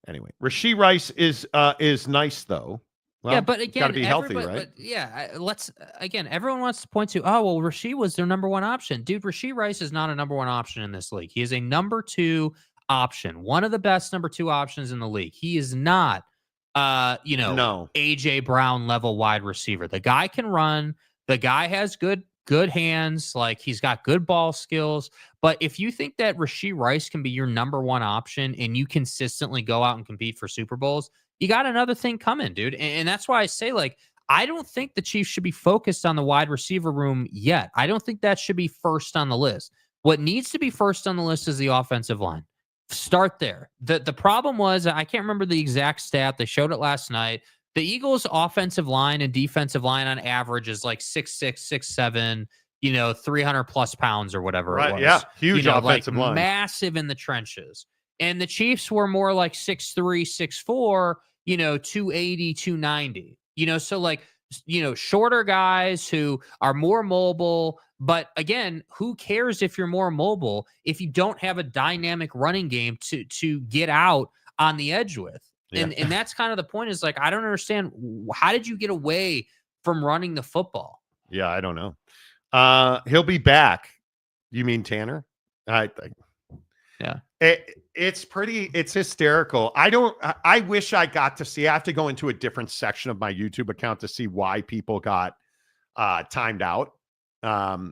Anyway, Rashee Rice is nice though. Well, yeah, but again, got to be healthy, right? But yeah, everyone wants to point to, oh, well, Rashee was their number one option. Dude, Rashee Rice is not a number one option in this league. He is a number two option, one of the best number two options in the league. He is not, no AJ Brown level wide receiver. The guy can run. The guy has good hands. Like, he's got good ball skills. But if you think that Rashee Rice can be your number one option and you consistently go out and compete for Super Bowls, you got another thing coming, dude. And that's why I say, like, I don't think the Chiefs should be focused on the wide receiver room yet. I don't think that should be first on the list. What needs to be first on the list is the offensive line. Start there. The problem was, I can't remember the exact stat. They showed it last night. The Eagles' offensive line and defensive line on average is like 6'6", 6'7", 300 plus pounds or whatever it was. Yeah, huge offensive line. Massive in the trenches. And the Chiefs were more like 6'3", 6'4", 280, 290. So shorter guys who are more mobile. But again, who cares if you're more mobile if you don't have a dynamic running game to get out on the edge with? Yeah. And that's kind of the point, is like, I don't understand. How did you get away from running the football? Yeah, I don't know. He'll be back. You mean Tanner? I think. Yeah. It's hysterical. I wish I got to see. I have to go into a different section of my YouTube account to see why people got timed out.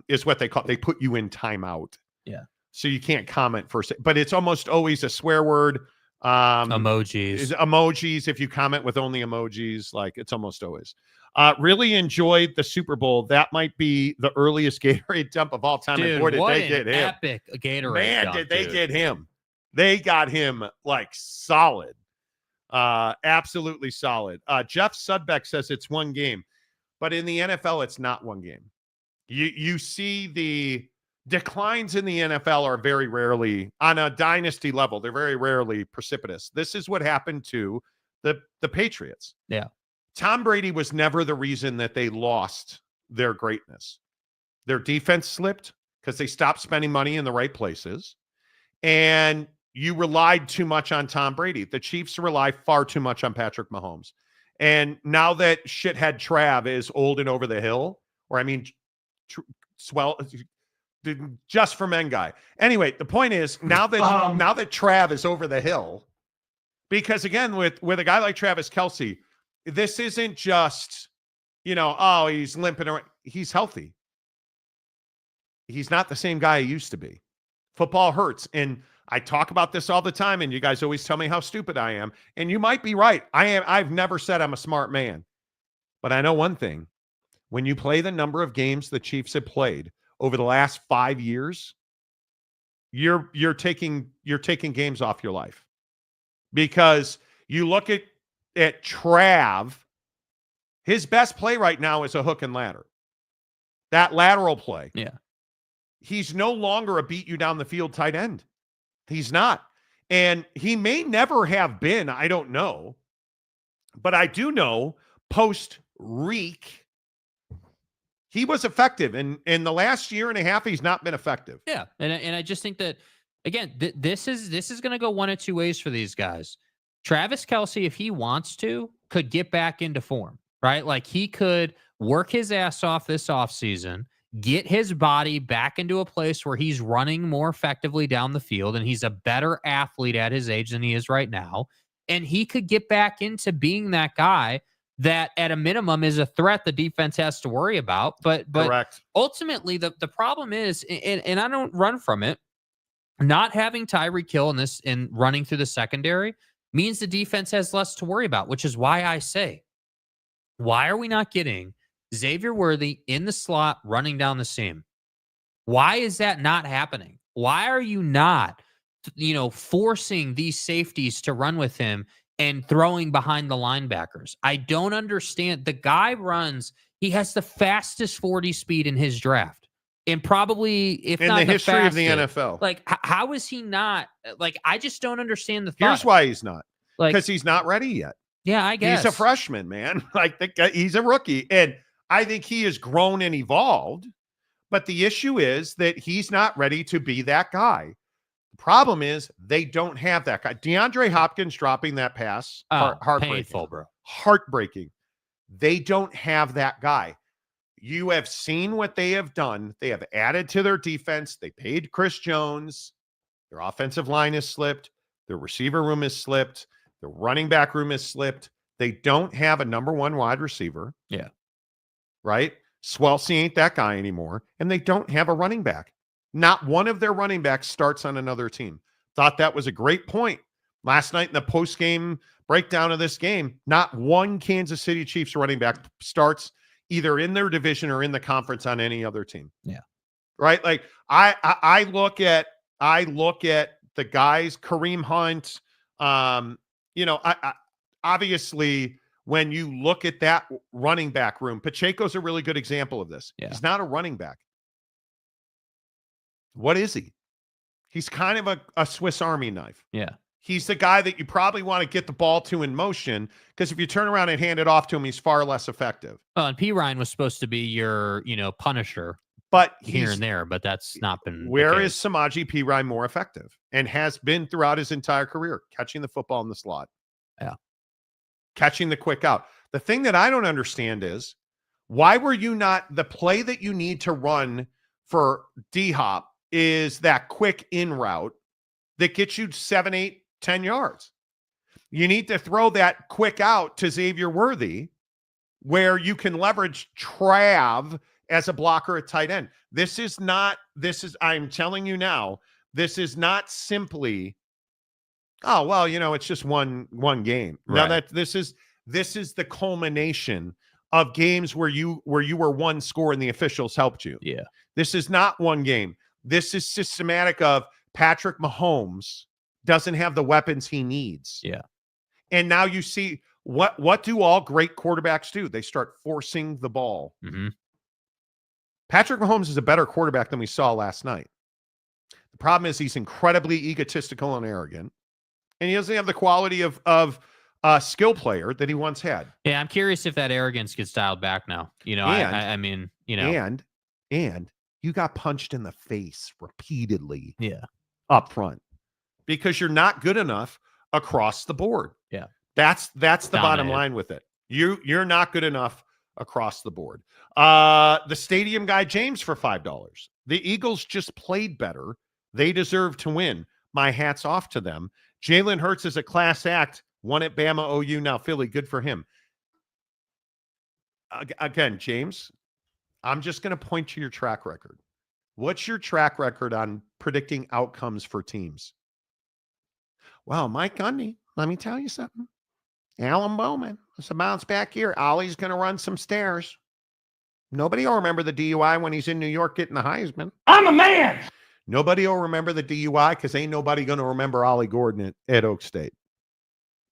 Is what they put you in timeout. Yeah. So you can't comment for a second, but it's almost always a swear word. Emojis. If you comment with only emojis, like, it's almost always. Really enjoyed the Super Bowl. That might be the earliest Gatorade dump of all time. Dude, and boy, did what they an get him. epic Gatorade Man, dump, did they dude. get him. They got him like solid. Absolutely solid. Jeff Sudbeck says it's one game, but in the NFL, it's not one game. You see the declines in the NFL are very rarely on a dynasty level. They're very rarely precipitous. This is what happened to the Patriots. Yeah. Tom Brady was never the reason that they lost their greatness. Their defense slipped because they stopped spending money in the right places. And you relied too much on Tom Brady. The Chiefs rely far too much on Patrick Mahomes. And now that shithead Trav is old and over the hill, or I mean, just for men guy. Anyway, the point is now that Trav is over the hill, because again, with a guy like Travis Kelce, this isn't just, oh, he's limping around. He's healthy. He's not the same guy he used to be. Football hurts. And I talk about this all the time, and you guys always tell me how stupid I am. And you might be right. I've never said I'm a smart man. But I know one thing. When you play the number of games the Chiefs have played over the last 5 years, you're taking games off your life. Because you look at Trav, his best play right now is a hook and ladder. That lateral play. Yeah. He's no longer a beat you down the field tight end. He's not. And he may never have been, I don't know. But I do know post-Reek, he was effective. And in the last year and a half, he's not been effective. Yeah. And I just think that, again, this is going to go one of two ways for these guys. Travis Kelce, if he wants to, could get back into form, right? Like, he could work his ass off this offseason, get his body back into a place where he's running more effectively down the field, and he's a better athlete at his age than he is right now. And he could get back into being that guy that, at a minimum, is a threat the defense has to worry about. But Correct. Ultimately, the problem is, and I don't run from it, not having Tyreek Hill in running through the secondary means the defense has less to worry about, which is why I say, why are we not getting Xavier Worthy in the slot running down the seam? Why is that not happening? Why are you not, forcing these safeties to run with him and throwing behind the linebackers? I don't understand. The guy he has the fastest 40 speed in his draft. And probably, if in not the history fastest, of the NFL. Like, how is he not? Like, I just don't understand the thought. Here's why he's not. Like, because he's not ready yet. Yeah, I guess. He's a freshman, man. He's a rookie. And I think he has grown and evolved. But the issue is that he's not ready to be that guy. The problem is they don't have that guy. DeAndre Hopkins dropping that pass. Heartbreaking. Painful, bro. Heartbreaking. They don't have that guy. You have seen what they have done. They have added to their defense. They paid Chris Jones. Their offensive line has slipped. Their receiver room has slipped. The running back room has slipped. They don't have a number one wide receiver. Yeah. Right? Swelsey ain't that guy anymore. And they don't have a running back. Not one of their running backs starts on another team. Thought that was a great point. Last night in the post-game breakdown of this game, not one Kansas City Chiefs running back starts either in their division or in the conference on any other team. Yeah. Right? Like, I look at the guys, Kareem Hunt, obviously, when you look at that running back room, Pacheco's a really good example of this. Yeah. He's not a running back. What is he? He's kind of a Swiss Army knife. Yeah. He's the guy that you probably want to get the ball to in motion, because if you turn around and hand it off to him, he's far less effective. Well, and P. Ryan was supposed to be your, punisher, but here and there, but that's not been. Where is Samaje Perine more effective, and has been throughout his entire career, catching the football in the slot? Yeah, catching the quick out. The thing that I don't understand is, why were you not, the play that you need to run for D-Hop is that quick in route that gets you 7, 8, 10 yards. You need to throw that quick out to Xavier Worthy, where you can leverage Trav as a blocker at tight end. I'm telling you now, this is not simply, oh, well, it's just one game. Right. Now that this is the culmination of games where you were one score and the officials helped you. Yeah. This is not one game. This is systematic of Patrick Mahomes doesn't have the weapons he needs. Yeah. And now you see what do all great quarterbacks do? They start forcing the ball. Mm-hmm. Patrick Mahomes is a better quarterback than we saw last night. The problem is he's incredibly egotistical and arrogant, and he doesn't have the quality of a skill player that he once had. Yeah, I'm curious if that arrogance gets dialed back now. And you got punched in the face repeatedly. Yeah. Up front, because you're not good enough across the board. Yeah. That's the bottom line with it. You're not good enough across the board. The stadium guy, James, for $5. The Eagles just played better. They deserve to win. My hat's off to them. Jalen Hurts is a class act. Won at Bama, OU, now Philly. Good for him. Again, James, I'm just going to point to your track record. What's your track record on predicting outcomes for teams? Well, Mike Gundy, let me tell you something. Alan Bowman, it's a bounce back here. Ollie's going to run some stairs. Nobody will remember the DUI when he's in New York getting the Heisman. I'm a man. Nobody will remember the DUI because ain't nobody going to remember Ollie Gordon at Oak State.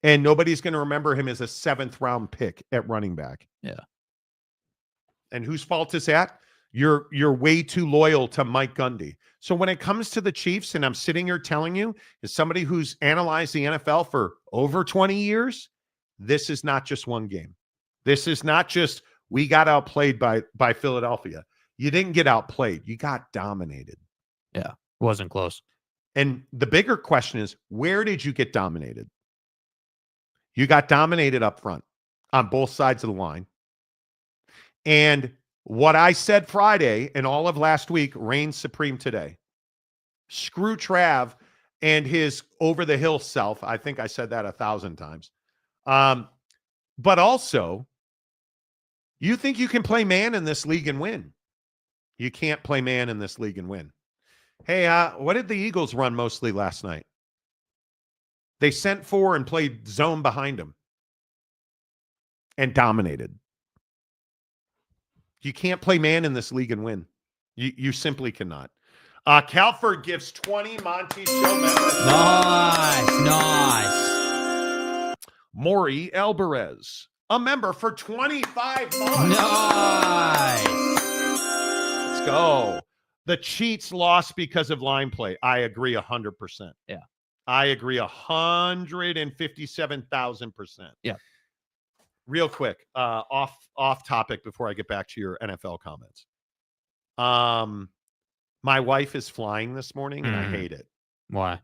And nobody's going to remember him as a 7th-round pick at running back. Yeah. And whose fault is that? You're way too loyal to Mike Gundy. So when it comes to the Chiefs, and I'm sitting here telling you, as somebody who's analyzed the NFL for over 20 years, this is not just one game. This is not just we got outplayed by Philadelphia. You didn't get outplayed. You got dominated. Yeah, it wasn't close. And the bigger question is, where did you get dominated? You got dominated up front on both sides of the line. And what I said Friday and all of last week reigns supreme today. Screw Trav and his over-the-hill self. I think I said that 1,000 times. But also, you think you can play man in this league and win. You can't play man in this league and win. Hey, what did the Eagles run mostly last night? They sent 4 and played zone behind them and dominated. You can't play man in this league and win. You simply cannot. Calford gives 20 Monty Show members. Nice. Maury Alvarez, a member for $25. Nice. Let's go. The Cheats lost because of line play. I agree 100%. Yeah. I agree 157,000%. Yeah. Real quick, off topic before I get back to your NFL comments. My wife is flying this morning and I hate it. Why?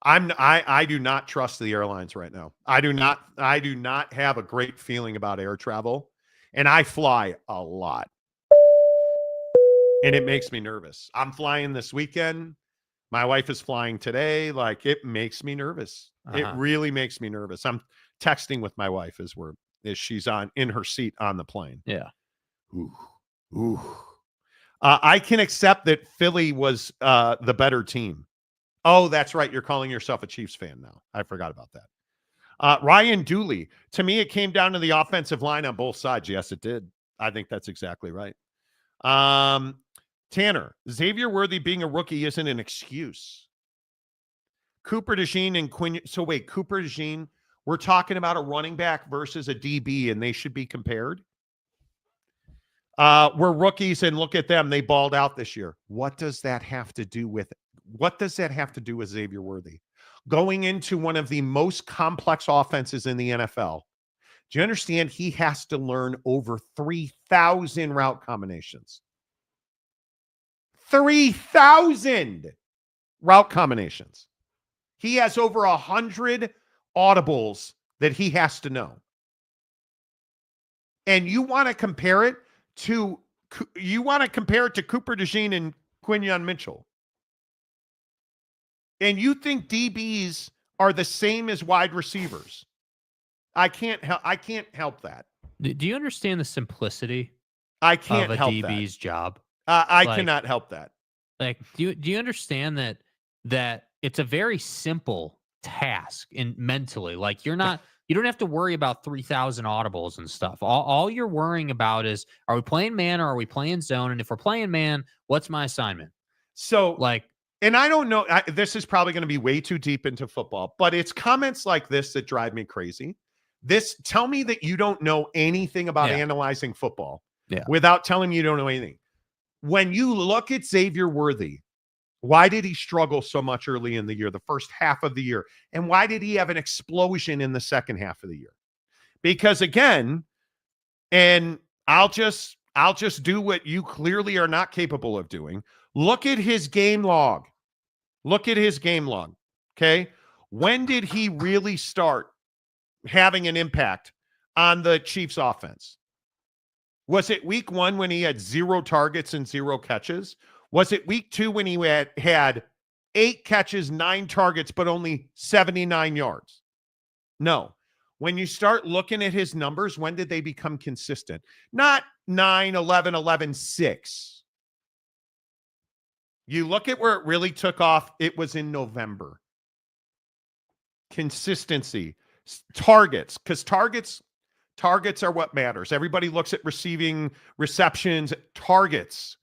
I do not trust the airlines right now. I do not have a great feeling about air travel, and I fly a lot. And it makes me nervous. I'm flying this weekend. My wife is flying today. Like, it makes me nervous. It really makes me nervous. I'm texting with my wife as she's in her seat on the plane. Yeah. Ooh. I can accept that Philly was the better team. Oh, that's right. You're calling yourself a Chiefs fan now. I forgot about that. Ryan Dooley. To me, it came down to the offensive line on both sides. Yes, it did. I think that's exactly right. Tanner, Xavier Worthy being a rookie isn't an excuse. Cooper DeJean and Quinn. So wait, Cooper DeJean, we're talking about a running back versus a DB, and they should be compared. We're rookies, and look at them. They balled out this year. What does that have to do with Xavier Worthy? going into one of the most complex offenses in the NFL. Do you understand he has to learn over 3,000 route combinations? 3,000 route combinations. He has over 100 audibles that he has to know. And you want to compare it to Cooper DeJean and Quinyon Mitchell. And you think DBs are the same as wide receivers. I can't help that. Do you understand the simplicity I can't of a help DB's job? I cannot help that. Like, do you understand that it's a very simple task in mentally? Like, you don't have to worry about 3,000 audibles and stuff. All you're worrying about is, are we playing man or are we playing zone? And if we're playing man, what's my assignment? So, like, and I don't know, this is probably going to be way too deep into football, but it's comments like this that drive me crazy. Tell me that you don't know anything about analyzing football without telling me you don't know anything. When you look at Xavier Worthy, why did he struggle so much early in the year, the first half of the year? And why did he have an explosion in the second half of the year? Because again, and I'll just do what you clearly are not capable of doing. Look at his game log. Okay. When did he really start having an impact on the Chiefs offense? Was it week 1 when he had 0 targets and 0 catches? Was it week 2 when he had 8 catches, 9 targets, but only 79 yards? No. When you start looking at his numbers, when did they become consistent? Not 9, 11, 11, 6. You look at where it really took off, it was in November. Consistency. Targets, because targets are what matters. Everybody looks at receiving, receptions, targets.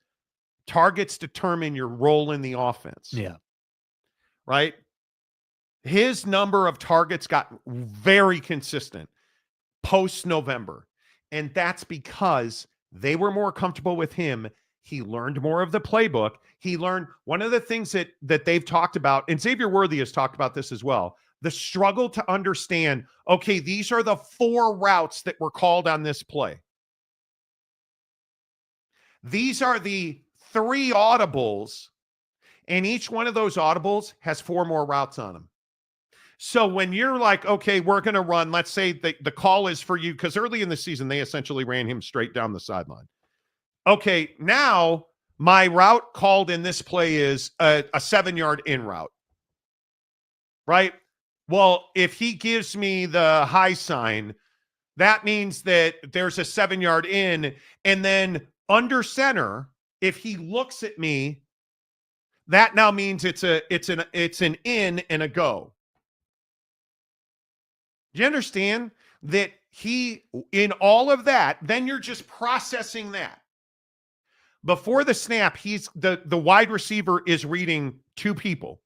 Targets determine your role in the offense. Yeah. Right? His number of targets got very consistent post-November. And that's because they were more comfortable with him. He learned more of the playbook. He learned one of the things that they've talked about, and Xavier Worthy has talked about this as well, the struggle to understand, okay, these are the 4 routes that were called on this play. These are the 3 audibles, and each one of those audibles has 4 more routes on them. So when you're like, okay, we're going to run, let's say the call is for you, because early in the season, they essentially ran him straight down the sideline. Okay, now my route called in this play is a 7-yard in route, right? Well, if he gives me the high sign, that means that there's a 7-yard in, and then under center, if he looks at me, that now means it's an in and a go. Do you understand that in all of that, then you're just processing that. Before the snap, the wide receiver is reading 2 people.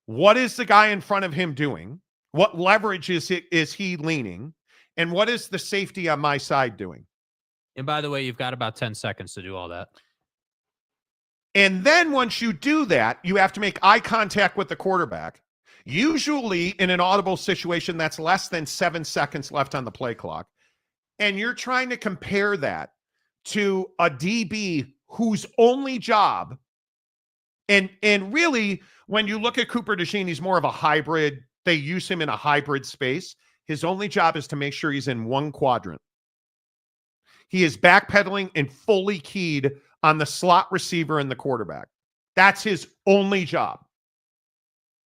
What is the guy in front of him doing? What leverage is he leaning? And what is the safety on my side doing? And by the way, you've got about 10 seconds to do all that. And then once you do that, you have to make eye contact with the quarterback. Usually in an audible situation, that's less than 7 seconds left on the play clock. And you're trying to compare that to a DB whose only job, and really, when you look at Cooper DeJean, he's more of a hybrid. They use him in a hybrid space. His only job is to make sure he's in one quadrant. He is backpedaling and fully keyed on the slot receiver and the quarterback. That's his only job.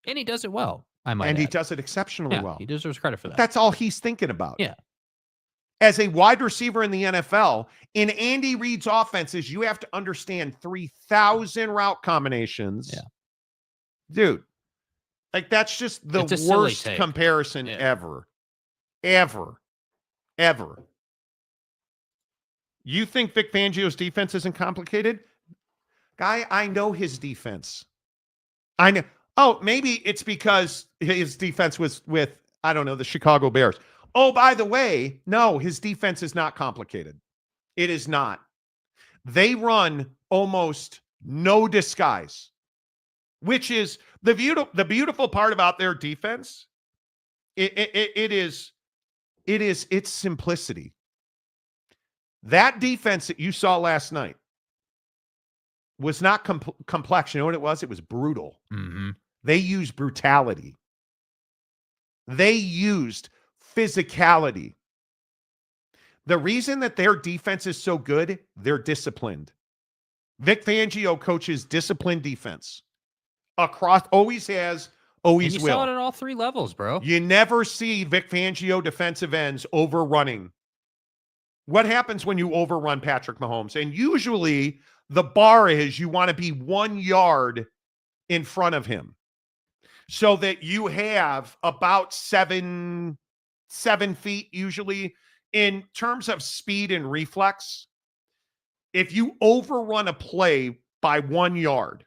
And he does it well, I might And add. he does it exceptionally well. He deserves credit for that. That's all he's thinking about. Yeah. As a wide receiver in the NFL, in Andy Reid's offenses, you have to understand 3,000 route combinations. Yeah. Dude, like that's just the worst comparison ever. Ever. You think Vic Fangio's defense isn't complicated? Guy, I know his defense. I know. Oh, maybe it's because his defense was with, I don't know, the Chicago Bears. Oh, by the way, no, his defense is not complicated. It is not. They run almost no disguise. which is the beautiful part about their defense. It's simplicity. That defense that you saw last night was not complex. You know what it was? It was brutal. Mm-hmm. They used brutality. They used physicality. The reason that their defense is so good, they're disciplined. Vic Fangio coaches disciplined defense. Always has, always and will. You saw it at all three levels, bro. You never see Vic Fangio defensive ends overrunning. What happens when you overrun Patrick Mahomes? And usually the bar is you want to be 1 yard in front of him so that you have about seven feet usually in terms of speed and reflex. If you overrun a play by 1 yard,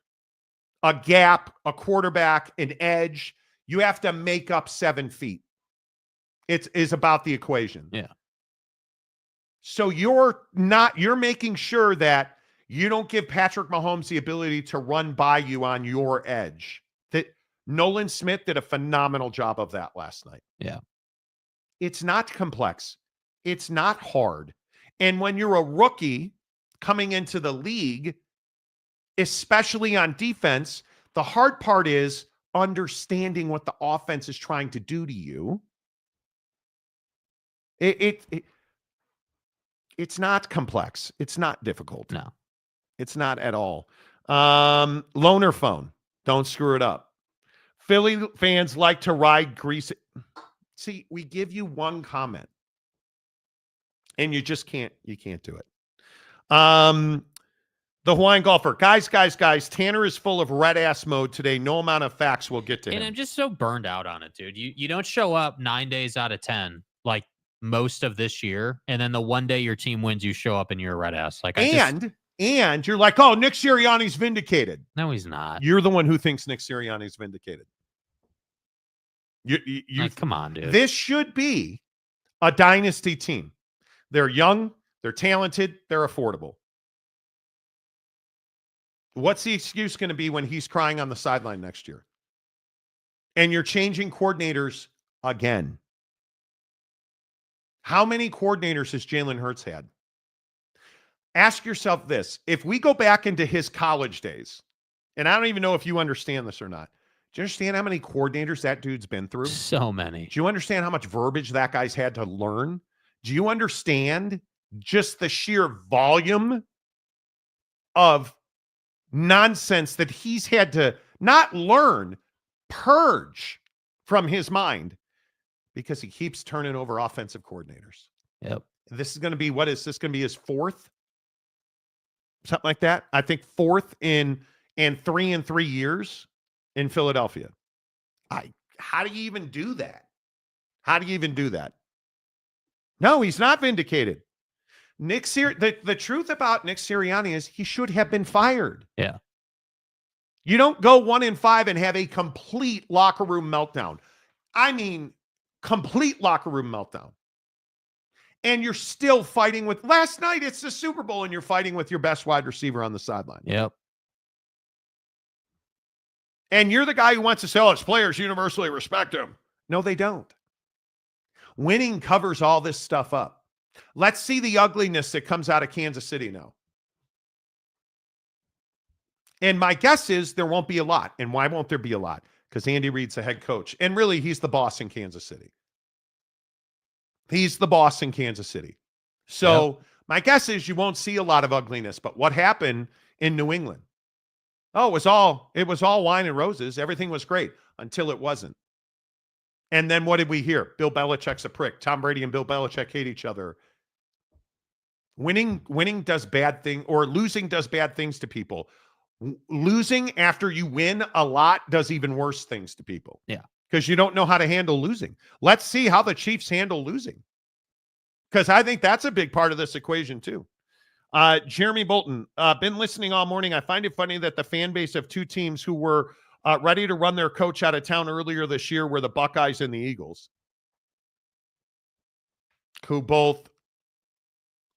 a gap, a quarterback, an edge, you have to make up 7 feet. It is about the equation. Yeah. So you're making sure that you don't give Patrick Mahomes the ability to run by you on your edge. That Nolan Smith did a phenomenal job of that last night. Yeah. It's not complex. It's not hard. And when you're a rookie coming into the league, especially on defense, the hard part is understanding what the offense is trying to do to you. It's not complex. It's not difficult. No. It's not at all. Loaner phone. Don't screw it up. Philly fans like to ride grease. See, we give you one comment. And you just can't do it. The Hawaiian golfer. Guys. Tanner is full of red ass mode today. No amount of facts will get to him. And I'm just so burned out on it, dude. You don't show up 9 days out of 10, like most of this year. And then the one day your team wins, you show up and you're a red ass. And you're like, oh, Nick Sirianni's vindicated. No, he's not. You're the one who thinks Nick Sirianni's vindicated. Come on, dude. This should be a dynasty team. They're young, they're talented, they're affordable. What's the excuse going to be when he's crying on the sideline next year? And you're changing coordinators again. How many coordinators has Jalen Hurts had? Ask yourself this. If we go back into his college days, and I don't even know if you understand this or not. Do you understand how many coordinators that dude's been through? So many. Do you understand how much verbiage that guy's had to learn? Do you understand just the sheer volume of nonsense that he's had to not learn, purge from his mind because he keeps turning over offensive coordinators? Yep. This is going to be, what is this going to be, his fourth? Something like that. I think fourth in 3 in 3 years in Philadelphia. How do you even do that? How do you even do that? No, he's not vindicated. The truth about Nick Sirianni is he should have been fired. Yeah. You don't go 1 in 5 and have a complete locker room meltdown. I mean, complete locker room meltdown. And you're still fighting with, last night it's the Super Bowl and you're fighting with your best wide receiver on the sideline. Yep. And you're the guy who wants to say, oh, his players universally respect him. No, they don't. Winning covers all this stuff up. Let's see the ugliness that comes out of Kansas City now. And my guess is there won't be a lot. And why won't there be a lot? Because Andy Reid's the head coach. And really, he's the boss in Kansas City. He's the boss in Kansas City. So my guess is you won't see a lot of ugliness. But what happened in New England? Oh, it was all wine and roses. Everything was great until it wasn't. And then what did we hear? Bill Belichick's a prick. Tom Brady and Bill Belichick hate each other. Winning does bad thing, or losing does bad things to people. Losing after you win a lot does even worse things to people. Yeah. Because you don't know how to handle losing. Let's see how the Chiefs handle losing. Because I think that's a big part of this equation too. Jeremy Bolton, been listening all morning. I find it funny that the fan base of two teams who were ready to run their coach out of town earlier this year were the Buckeyes and the Eagles, who both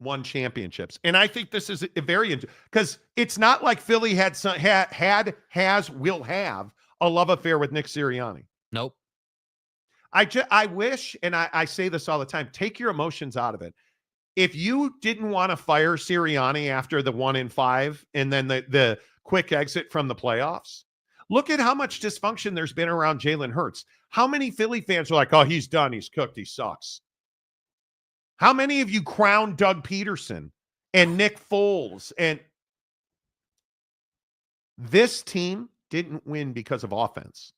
won championships. And I think this is a very, because it's not like Philly will have a love affair with Nick Sirianni. Nope. I wish, and I say this all the time, take your emotions out of it. If you didn't want to fire Sirianni after the 1-5 and then the quick exit from the playoffs, look at how much dysfunction there's been around Jalen Hurts. How many Philly fans are like, oh, he's done, he's cooked, he sucks? How many of you crowned Doug Peterson and Nick Foles? And this team didn't win because of offense.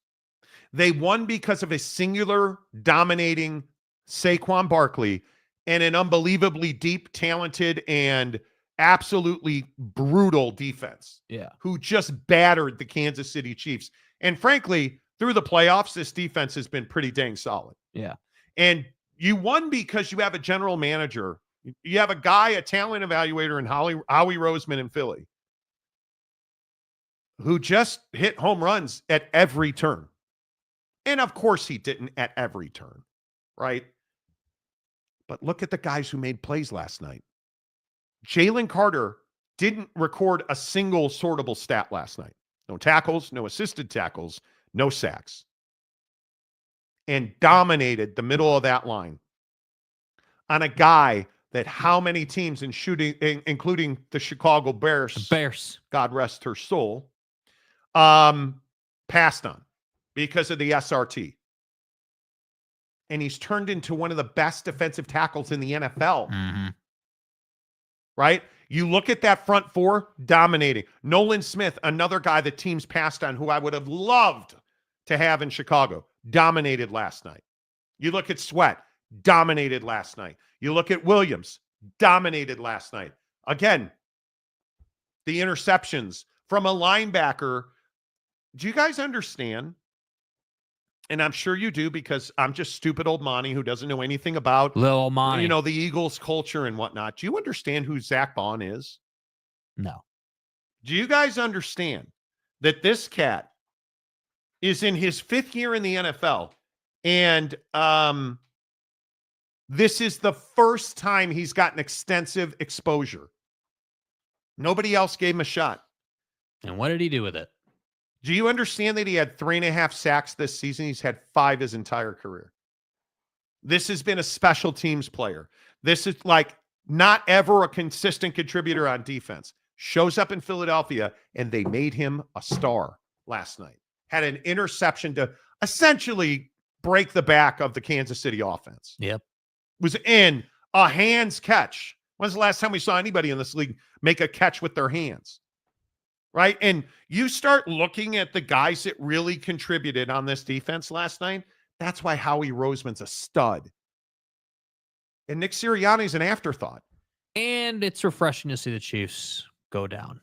They won because of a singular dominating Saquon Barkley and an unbelievably deep, talented, and absolutely brutal defense. Yeah. Who just battered the Kansas City Chiefs. And frankly, through the playoffs, this defense has been pretty dang solid. Yeah. And you won because you have a general manager. You have a guy, a talent evaluator in Howie Roseman in Philly, who just hit home runs at every turn. And of course he didn't at every turn, right? But look at the guys who made plays last night. Jalen Carter didn't record a single sortable stat last night. No tackles, no assisted tackles, no sacks. And dominated the middle of that line on a guy that how many teams including the Chicago Bears, God rest her soul, passed on because of the SRT. And he's turned into one of the best defensive tackles in the NFL. Mm-hmm. Right? You look at that front four, dominating. Nolan Smith, another guy that teams passed on who I would have loved to have in Chicago, dominated last night. You look at Sweat, dominated last night. You look at Williams, dominated last night. Again, the interceptions from a linebacker. Do you guys understand? And I'm sure you do, because I'm just stupid old Monty who doesn't know anything about Lil Monty, the Eagles culture and whatnot. Do you understand who Zach Bond is? No. Do you guys understand that this cat is in his 5th year in the NFL, and this is the first time he's gotten extensive exposure? Nobody else gave him a shot. And what did he do with it? Do you understand that he had 3.5 sacks this season? He's had 5 his entire career. This has been a special teams player. This is like not ever a consistent contributor on defense. Shows up in Philadelphia, and they made him a star last night. Had an interception to essentially break the back of the Kansas City offense. Yep. Was in a hands catch. When's the last time we saw anybody in this league make a catch with their hands? Right? And you start looking at the guys that really contributed on this defense last night. That's why Howie Roseman's a stud. And Nick Sirianni's an afterthought. And it's refreshing to see the Chiefs go down.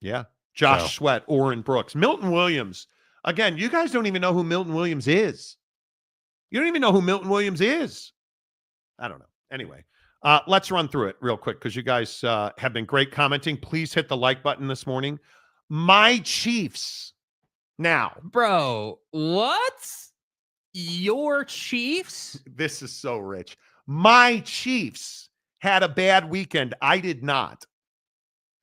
Yeah. Josh Sweat, Oren Brooks, Milton Williams. Again, you guys don't even know who Milton Williams is. You don't even know who Milton Williams is. I don't know. Anyway. Let's run through it real quick because you guys have been great commenting. Please hit the like button this morning. My Chiefs. Now. Bro, what? Your Chiefs? This is so rich. My Chiefs had a bad weekend. I did not.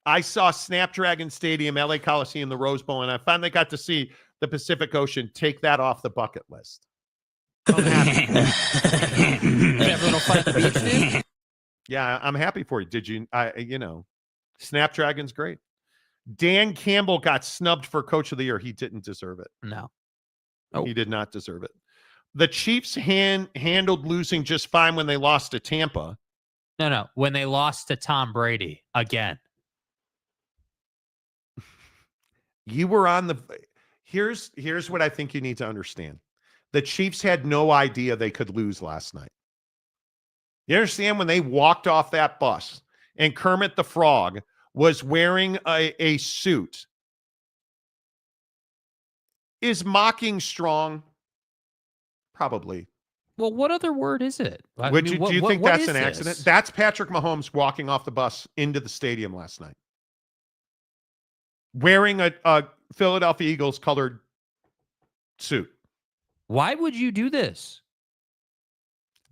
I saw Snapdragon Stadium, LA Coliseum, the Rose Bowl, and I finally got to see the Pacific Ocean. Take that off the bucket list. I'm happy. Everyone will fight the beach, dude? Yeah, I'm happy for you. Did you, Snapdragon's great. Dan Campbell got snubbed for Coach of the Year. He didn't deserve it. No. He did not deserve it. The Chiefs handled losing just fine when they lost to Tampa. No. When they lost to Tom Brady again. You were on the, here's what I think you need to understand. The Chiefs had no idea they could lose last night. You understand when they walked off that bus and Kermit the Frog was wearing a suit? Is mocking strong? Probably. Well, what other word is it? Do you think that's an accident? That's Patrick Mahomes walking off the bus into the stadium last night. Wearing a Philadelphia Eagles colored suit. Why would you do this?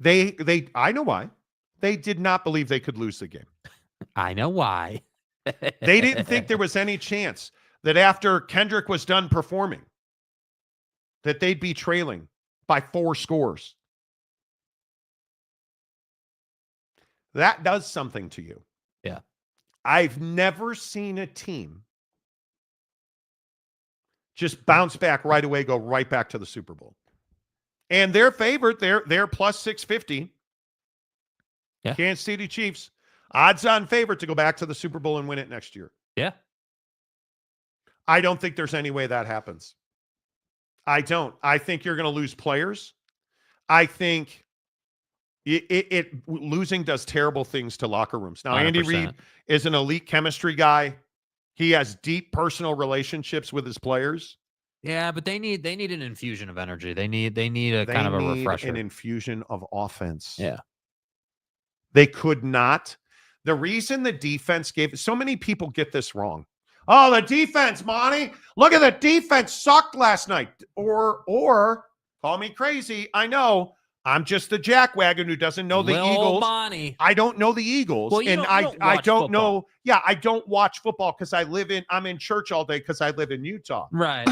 I know why. They did not believe they could lose the game. I know why. They didn't think there was any chance that after Kendrick was done performing, that they'd be trailing by 4 scores. That does something to you. Yeah. I've never seen a team just bounce back right away, go right back to the Super Bowl. And they're favored. They're plus 650. Yeah. Kansas City Chiefs, odds-on favorite to go back to the Super Bowl and win it next year. Yeah. I don't think there's any way that happens. I don't. I think you're going to lose players. I think losing does terrible things to locker rooms. Now, 100%. Andy Reid is an elite chemistry guy. He has deep personal relationships with his players. Yeah, but they need an infusion of energy. They need a kind of a refresher. An infusion of offense. Yeah. They could not. The reason the defense gave, so many people get this wrong. Oh, the defense, Monty. Look at the defense sucked last night. Or call me crazy. I know. I'm just the jackwagon who doesn't know the Eagles. Monty. I don't know the Eagles. Well, I don't know. Yeah, I don't watch football because I'm in church all day because I live in Utah. Right.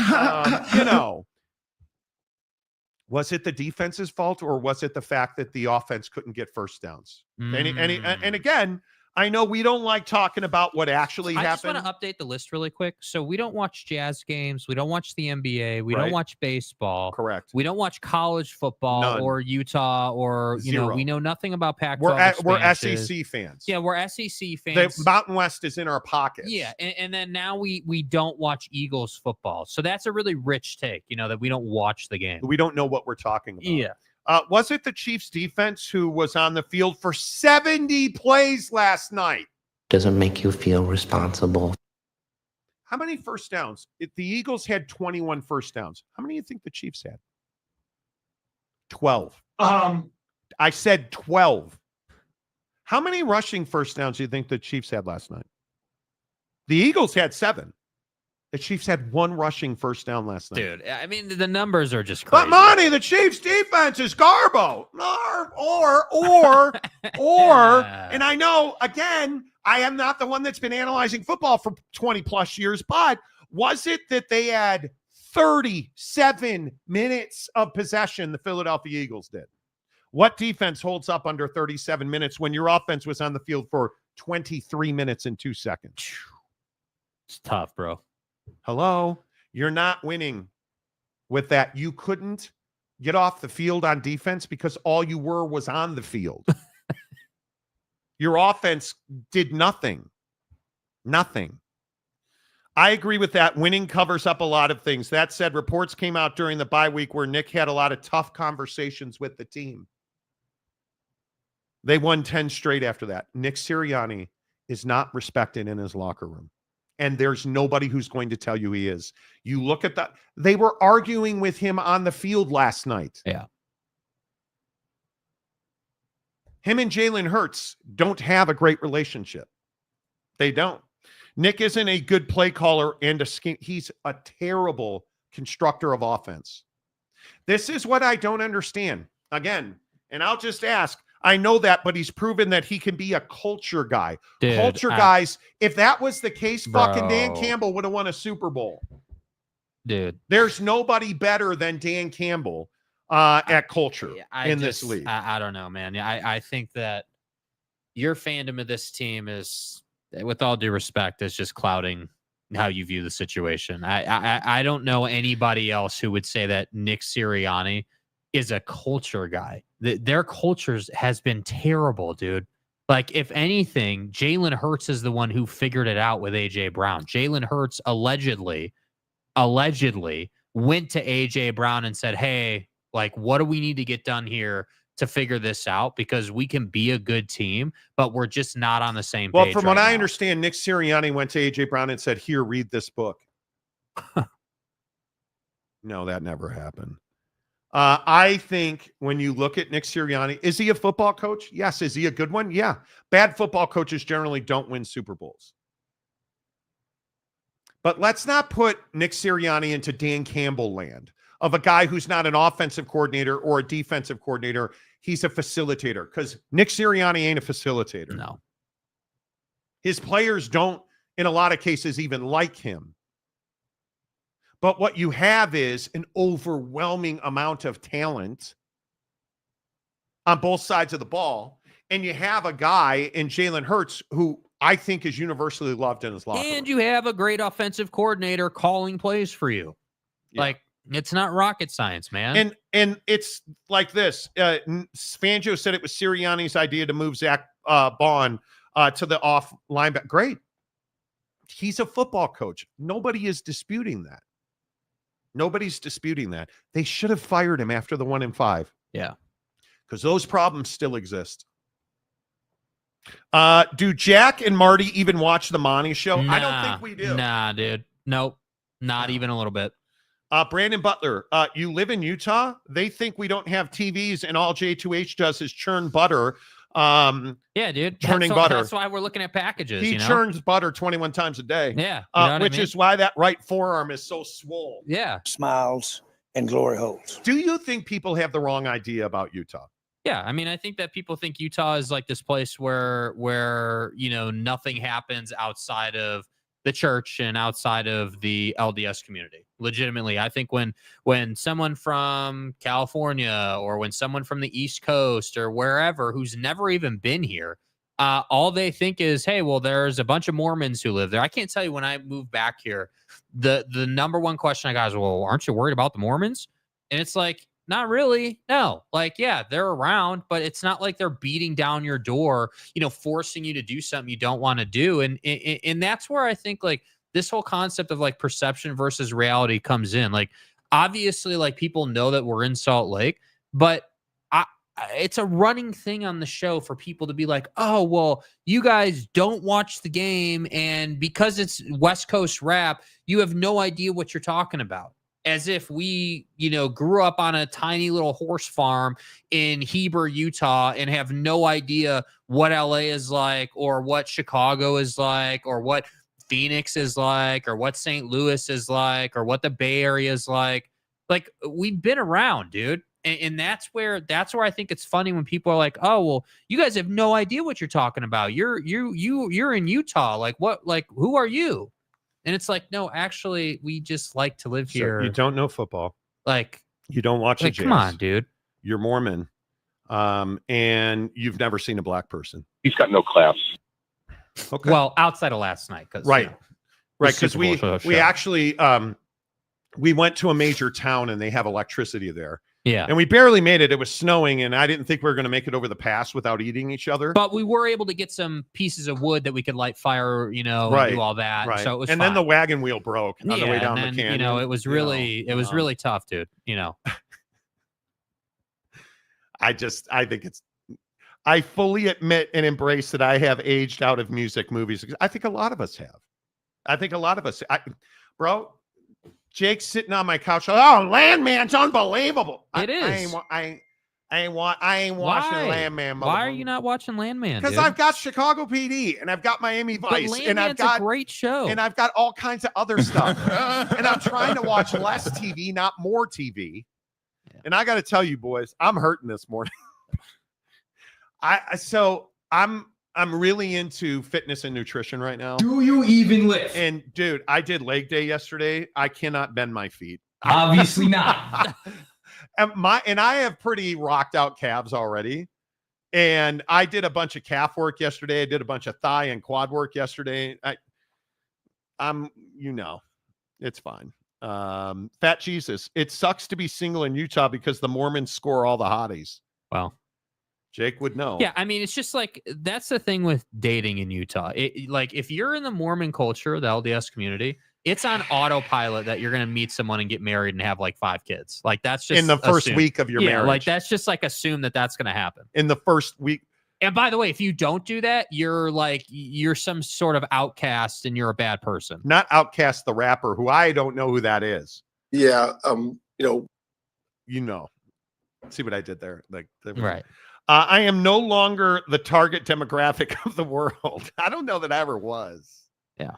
Was it the defense's fault or was it the fact that the offense couldn't get first downs? And again, I know we don't like talking about what actually happened. I just want to update the list really quick. So we don't watch Jazz games. We don't watch the NBA. We don't watch baseball. Correct. We don't watch college football or Utah or, we know nothing about Pac-12 We're SEC fans. Yeah, we're SEC fans. The Mountain West is in our pockets. Yeah, and then now we don't watch Eagles football. So that's a really rich take, that we don't watch the game. We don't know what we're talking about. Yeah. Was it the Chiefs defense who was on the field for 70 plays last night? Doesn't make you feel responsible. How many first downs? The Eagles had 21 first downs. How many do you think the Chiefs had? 12. I said 12. How many rushing first downs do you think the Chiefs had last night? The Eagles had 7. The Chiefs had 1 rushing first down last night. Dude, I mean, the numbers are just crazy. But Monty, the Chiefs defense is garbo. And I know, again, I am not the one that's been analyzing football for 20 plus years, but was it that they had 37 minutes of possession, the Philadelphia Eagles did? What defense holds up under 37 minutes when your offense was on the field for 23 minutes and 2 seconds? It's tough, bro. Hello? You're not winning with that. You couldn't get off the field on defense because all you were was on the field. Your offense did nothing. Nothing. I agree with that. Winning covers up a lot of things. That said, reports came out during the bye week where Nick had a lot of tough conversations with the team. They won 10 straight after that. Nick Sirianni is not respected in his locker room. And there's nobody who's going to tell you he is. You look at that. They were arguing with him on the field last night. Yeah. Him and Jalen Hurts don't have a great relationship. They don't. Nick isn't a good play caller and a scheme. He's a terrible constructor of offense. This is what I don't understand. Again, and I'll just ask, I know that, but he's proven that he can be a culture guy. Dude, culture guys, if that was the case, fucking Dan Campbell would have won a Super Bowl. Dude. There's nobody better than Dan Campbell at culture this league. I don't know, man. I think that your fandom of this team is, with all due respect, is just clouding how you view the situation. I don't know anybody else who would say that Nick Sirianni is a culture guy. Their cultures has been terrible, dude. Like, if anything, Jalen Hurts is the one who figured it out with A.J. Brown. Jalen Hurts allegedly went to A.J. Brown and said, hey, like, what do we need to get done here to figure this out? Because we can be a good team, but we're just not on the same page. Well, from what I understand, Nick Sirianni went to A.J. Brown and said, here, read this book. No, that never happened. I think when you look at Nick Sirianni, is he a football coach? Yes. Is he a good one? Yeah. Bad football coaches generally don't win Super Bowls. But let's not put Nick Sirianni into Dan Campbell land of a guy who's not an offensive coordinator or a defensive coordinator. He's a facilitator, because Nick Sirianni ain't a facilitator. No. His players don't, in a lot of cases, even like him. But what you have is an overwhelming amount of talent on both sides of the ball. And you have a guy in Jalen Hurts who I think is universally loved in his locker room. And you have a great offensive coordinator calling plays for you. Yeah. Like, it's not rocket science, man. And it's like this. Fangio said it was Sirianni's idea to move Zach Bond to the off linebacker. Great. He's a football coach. Nobody is disputing that. Nobody's disputing that. They should have fired him after the 1-5. Yeah. Because those problems still exist. Do Jack and Marty even watch the Monty Show? I don't think we do. Nah, dude. Nope. Not even a little bit. Brandon Butler, you live in Utah? They think we don't have TVs, and all J2H does is churn butter. Yeah, dude. Churning butter. That's why we're looking at packages. He churns butter 21 times a day. Yeah. Which is why that right forearm is so swole. Yeah. Smiles and glory holes. Do you think people have the wrong idea about Utah? Yeah, I mean, I think that people think Utah is like this place where nothing happens outside of the church and outside of the LDS community. Legitimately, I think when someone from California or when someone from the East Coast or wherever who's never even been here, all they think is, hey, well, there's a bunch of Mormons who live there. I can't tell you, when I moved back here, the number one question I got is, well, aren't you worried about the Mormons? And it's like, not really. No. Like, yeah, they're around, but it's not like they're beating down your door, forcing you to do something you don't want to do. And that's where I think, like, this whole concept of like perception versus reality comes in. Like, obviously, like, people know that we're in Salt Lake, but it's a running thing on the show for people to be like, oh, well, you guys don't watch the game, and because it's West Coast rap, you have no idea what you're talking about. As if we, grew up on a tiny little horse farm in Heber, Utah, and have no idea what LA is like, or what Chicago is like, or what Phoenix is like, or what St. Louis is like, or what the Bay Area is like. Like, we've been around, dude. And that's where I think it's funny when people are like, oh, well, you guys have no idea what you're talking about. You're in Utah. Like, what, like, who are you? And it's like, no, actually, we just like to live here. So you don't know football. Like, you don't watch the Jazz. Come on, dude. You're Mormon. And you've never seen a black person. He's got no class. Okay. Well, outside of last night. Right. Right. Because we actually, we went to a major town and they have electricity there. Yeah. And we barely made it. It was snowing, and I didn't think we were going to make it over the pass without eating each other. But we were able to get some pieces of wood that we could light fire, and do all that. Right. So it was and fine. then the wagon wheel broke on the way down and the then, canyon. it was really, really tough, dude. I think I fully admit and embrace that I have aged out of music movies. I think a lot of us have. Bro, Jake's sitting on my couch. Oh, Landman's unbelievable. It is. I ain't watching Landman. Why are you not watching Landman? Because I've got Chicago PD and I've got Miami Vice, but and I've got a great show, and I've got all kinds of other stuff. And I'm trying to watch less TV, not more TV. Yeah. And I got to tell you, boys, I'm hurting this morning. I'm really into fitness and nutrition right now. Do you even lift? And dude, I did leg day yesterday. I cannot bend my feet. Obviously not. and I have pretty rocked out calves already. And I did a bunch of calf work yesterday. I did a bunch of thigh and quad work yesterday. It's fine. Fat Jesus. It sucks to be single in Utah because the Mormons score all the hotties. Well, Jake would know. Yeah, I mean, it's just like, that's the thing with dating in Utah. Like, if you're in the Mormon culture, the LDS community, it's on autopilot that you're going to meet someone and get married and have like 5 kids. Like, that's just in the first week of your marriage. Like, that's just like assume that that's going to happen in the first week. And by the way, if you don't do that, you're some sort of outcast and you're a bad person. Not Outcast the rapper, who I don't know who that is. Yeah, See what I did there? Right. I am no longer the target demographic of the world. I don't know that I ever was. Yeah.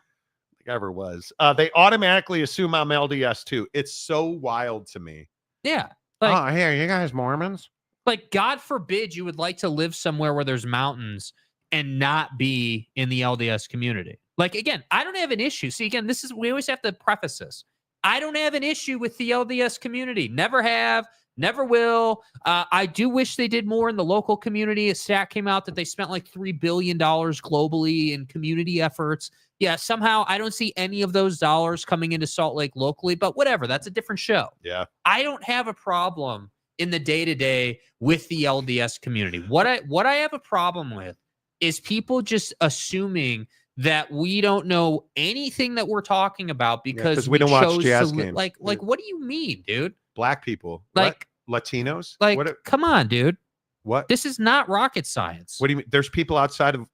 They automatically assume I'm LDS too. It's so wild to me. Yeah. Like, oh, here, you guys Mormons? Like, God forbid you would like to live somewhere where there's mountains and not be in the LDS community. Like, again, I don't have an issue. See, again, we always have to preface this. I don't have an issue with the LDS community. Never have, never will. I do wish they did more in the local community. A stat came out that they spent like $3 billion globally in community efforts. Yeah, somehow I don't see any of those dollars coming into Salt Lake locally, but whatever. That's a different show. Yeah. I don't have a problem in the day-to-day with the LDS community. What I have a problem with is people just assuming that we don't know anything that we're talking about because we don't watch chose jazz to games. Like, what do you mean, dude? Black people. Like what? Latinos? Like, what? Come on, dude. What? This is not rocket science. What do you mean? There's people outside of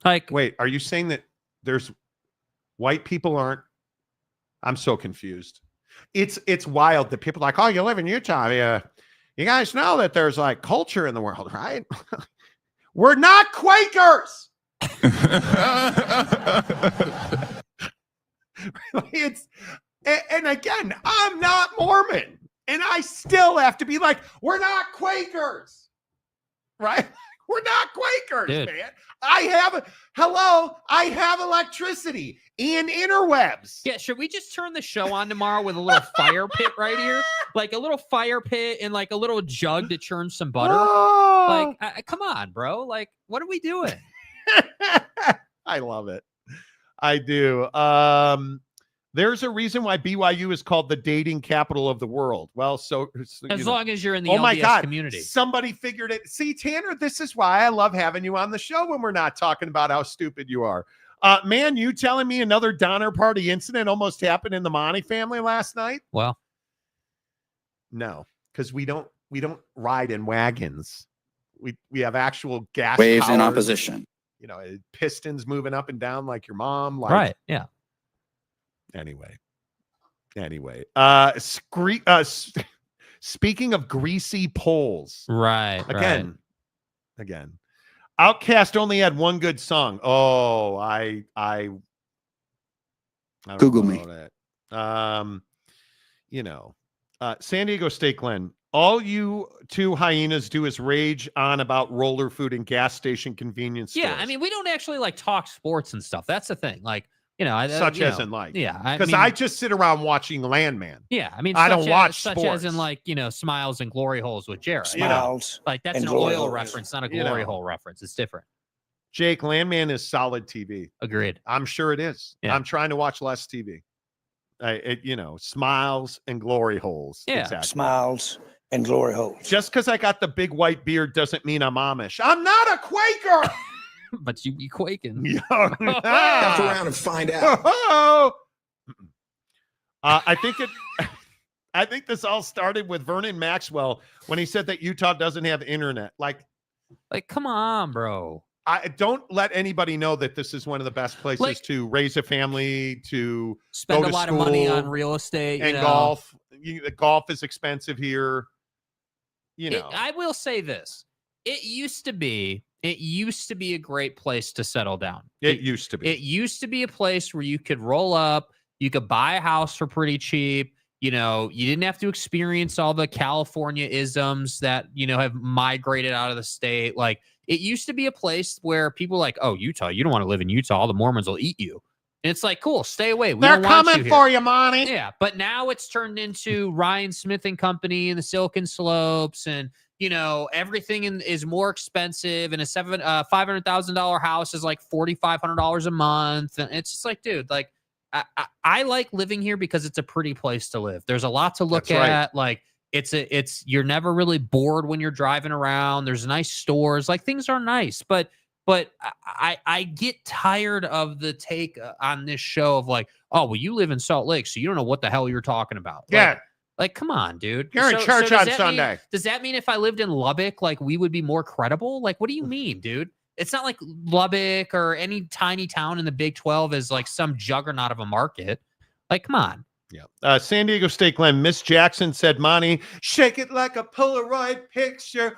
like. Wait, are you saying that there's white people aren't? I'm so confused. It's wild that people are like, oh, you live in Utah. Yeah. You guys know that there's like culture in the world, right? We're not Quakers. And again, I'm not Mormon, and I still have to be like, we're not Quakers, right? We're not Quakers, Dude. man. I have electricity and interwebs. Yeah, should we just turn the show on tomorrow with a little fire pit right here? Like a little fire pit and like a little jug to churn some butter? Oh. Like, come on, bro. Like, what are we doing? I love it. I do. There's a reason why BYU is called the dating capital of the world. Well, so as long as you're in the oh my LDS God, community. Somebody figured it. See, Tanner, this is why I love having you on the show when we're not talking about how stupid you are. Man, you telling me another Donner Party incident almost happened in the Monty family last night? Well, no, because we don't ride in wagons. We have actual gas waves in powered, opposition. You know, pistons moving up and down like your mom. Like, right? Yeah. Anyway, speaking of greasy polls, right? Again, Outkast only had one good song. Oh, I Google me. That. San Diego State Glen. All you two hyenas do is rage on about roller food and gas station convenience stores. Yeah, I mean, we don't actually like talk sports and stuff. That's the thing. Like, such as in like, yeah, because I just sit around watching Landman. Yeah, I mean, I don't watch such sports. as in like Smiles and Glory Holes with Jared. Smiles, like that's an oil reference, not a glory hole reference. It's different. Jake, Landman is solid TV. Agreed. I'm sure it is. Yeah. I'm trying to watch less TV. Smiles and Glory Holes. Yeah, exactly. Smiles and Glory Holes. Just because I got the big white beard doesn't mean I'm Amish. I'm not a Quaker. But you be quaking. Have around and find out. I think this all started with Vernon Maxwell when he said that Utah doesn't have internet. Like, come on, bro. I don't let anybody know that this is one of the best places to raise a family, to spend go to a lot school, of money on real estate and golf. The golf is expensive here. I will say this: it used to be a great place to settle down. It used to be. It used to be a place where you could roll up, you could buy a house for pretty cheap. You didn't have to experience all the California isms that, have migrated out of the state. Like, it used to be a place where people were like, oh, Utah, you don't want to live in Utah. All the Mormons will eat you. And it's like, cool, stay away. They're coming for you, Monty. Yeah, but now it's turned into Ryan Smith and Company and the Silicon Slopes, and everything is more expensive. And a $500,000 house is like $4,500 a month, and it's just like, dude, like I like living here because it's a pretty place to live. There's a lot to look at. Like you're never really bored when you're driving around. There's nice stores. Like things are nice, but I get tired of the take on this show of like, oh, well, you live in Salt Lake, so you don't know what the hell you're talking about. Yeah. Like, come on, dude. You're in church on Sunday. Does that mean if I lived in Lubbock, like we would be more credible? Like, what do you mean, dude? It's not like Lubbock or any tiny town in the Big 12 is like some juggernaut of a market. Like, come on. Yeah. San Diego State Glen, Miss Jackson said, Monty, shake it like a Polaroid picture.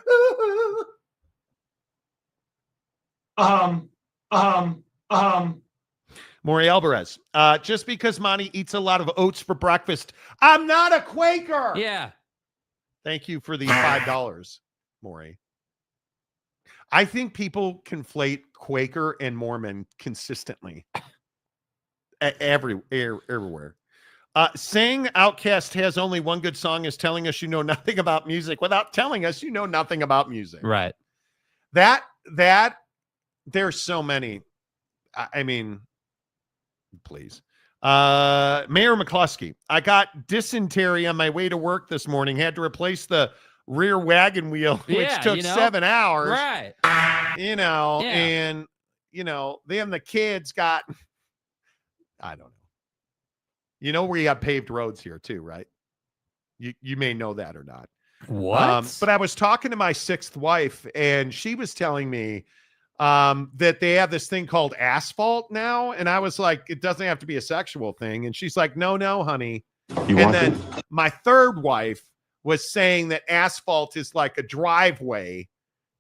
Maury Alvarez, just because Monty eats a lot of oats for breakfast, I'm not a Quaker. Yeah. Thank you for the $5, Maury. I think people conflate Quaker and Mormon consistently. Everywhere. Saying Outkast has only one good song is telling us you know nothing about music without telling us you know nothing about music. Right. That there's so many. I mean, please. Mayor McCluskey, I got dysentery on my way to work this morning. Had to replace the rear wagon wheel, which took 7 hours. Right. And then the kids got, I don't know. You know where you have paved roads here too, right? You may know that or not. What? But I was talking to my sixth wife, and she was telling me that they have this thing called asphalt now. And I was like, it doesn't have to be a sexual thing. And she's like, no, honey. Then my third wife was saying that asphalt is like a driveway.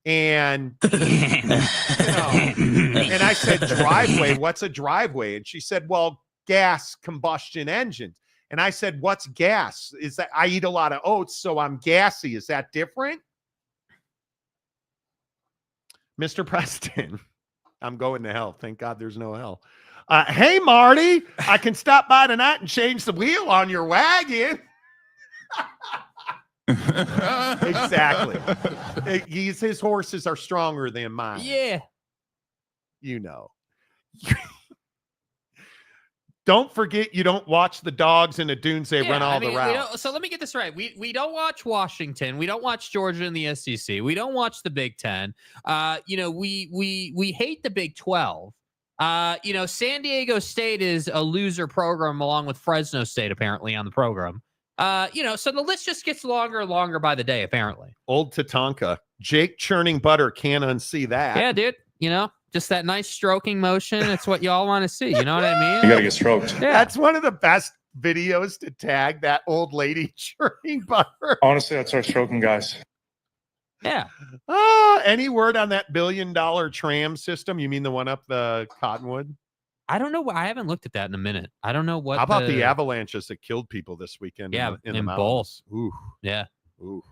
And, and I said, driveway, what's a driveway? And she said, well, gas combustion engines. And I said, what's gas? Is that I eat a lot of oats, so I'm gassy. Is that different? Mr. Preston, I'm going to hell. Thank God there's no hell. Hey, Marty, I can stop by tonight and change the wheel on your wagon. Exactly. His horses are stronger than mine. Yeah. Don't forget you don't watch the dogs in the dunes. They run all the routes. So let me get this right. We don't watch Washington. We don't watch Georgia in the SEC. We don't watch the Big Ten. We hate the Big 12. San Diego State is a loser program along with Fresno State apparently on the program. So the list just gets longer and longer by the day apparently. Old Tatanka. Jake churning butter, can't unsee that. Yeah, dude. Just that nice stroking motion. It's what y'all want to see. You know what I mean? You got to get stroked. Yeah. That's one of the best videos to tag, that old lady churning butter. Honestly, that's our stroking guys. Yeah. Any word on that $1 billion tram system? You mean the one up the Cottonwood? I don't know. I haven't looked at that in a minute. I don't know what. How about the avalanches that killed people this weekend? Yeah, in the mountains. Ooh. Yeah. Ooh.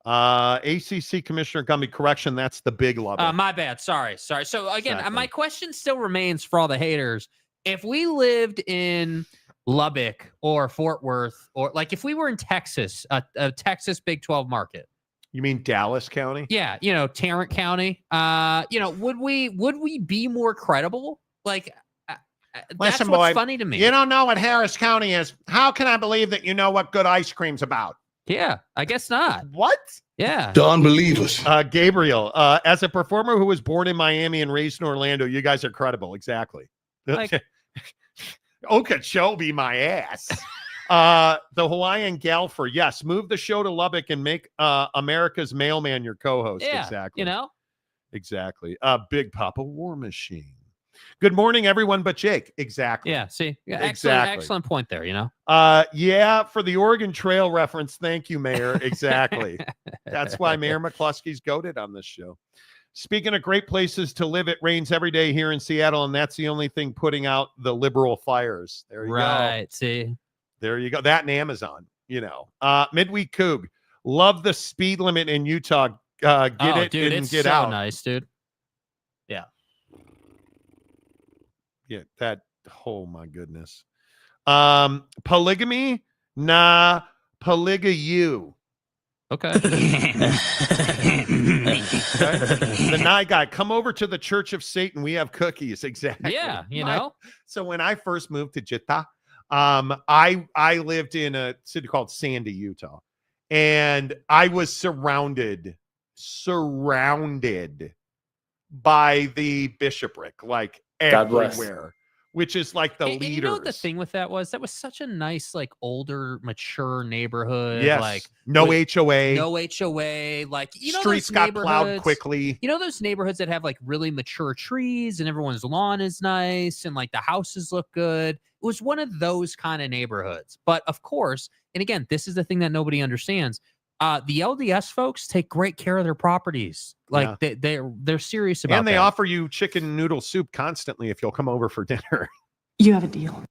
ACC Commissioner Gumby, correction, that's the big Lubbock. My bad. Sorry. So again, my question still remains for all the haters. If we lived in Lubbock or Fort Worth, or like if we were in Texas, a Texas Big 12 market. You mean Dallas County? Yeah, Tarrant County. Would we be more credible? Like, that's what's funny to me. You don't know what Harris County is. How can I believe that you know what good ice cream's about? Yeah, I guess not. What? Yeah. Don't believe us. Gabriel, as a performer who was born in Miami and raised in Orlando, you guys are credible. Exactly. Like, Okeechobee, my ass. The Hawaiian Galfer. Yes. Move the show to Lubbock and make America's Mailman your co-host. Yeah, exactly. Exactly. Big Papa War Machine. Good morning, everyone but Jake. Exactly. Yeah, see? Yeah, exactly. Excellent point there, Yeah, for the Oregon Trail reference, thank you, Mayor. Exactly. That's why Mayor McCluskey's goated on this show. Speaking of great places to live, it rains every day here in Seattle, and that's the only thing putting out the liberal fires. There you go. Right, see? There you go. That and Amazon, Midweek Coug. Love the speed limit in Utah. Get it dude, and it's get so out. Nice, dude. Yeah. Yeah, oh my goodness. Polygamy? Nah, polyga-you. Okay. The night guy, come over to the Church of Satan. We have cookies. Exactly. Yeah, So when I first moved to Jita, I lived in a city called Sandy, Utah, and I was surrounded by the bishopric, like everywhere, which is like the leaders. You know what the thing with that was? That was such a nice, like, older, mature neighborhood. Yes. Like no HOA. No HOA. Like, streets got plowed quickly. You know those neighborhoods that have like really mature trees and everyone's lawn is nice and like the houses look good. It was one of those kind of neighborhoods. But of course, and again, this is the thing that nobody understands. The LDS folks take great care of their properties. Like they're serious about it. And they offer you chicken noodle soup constantly if you'll come over for dinner. You have a deal.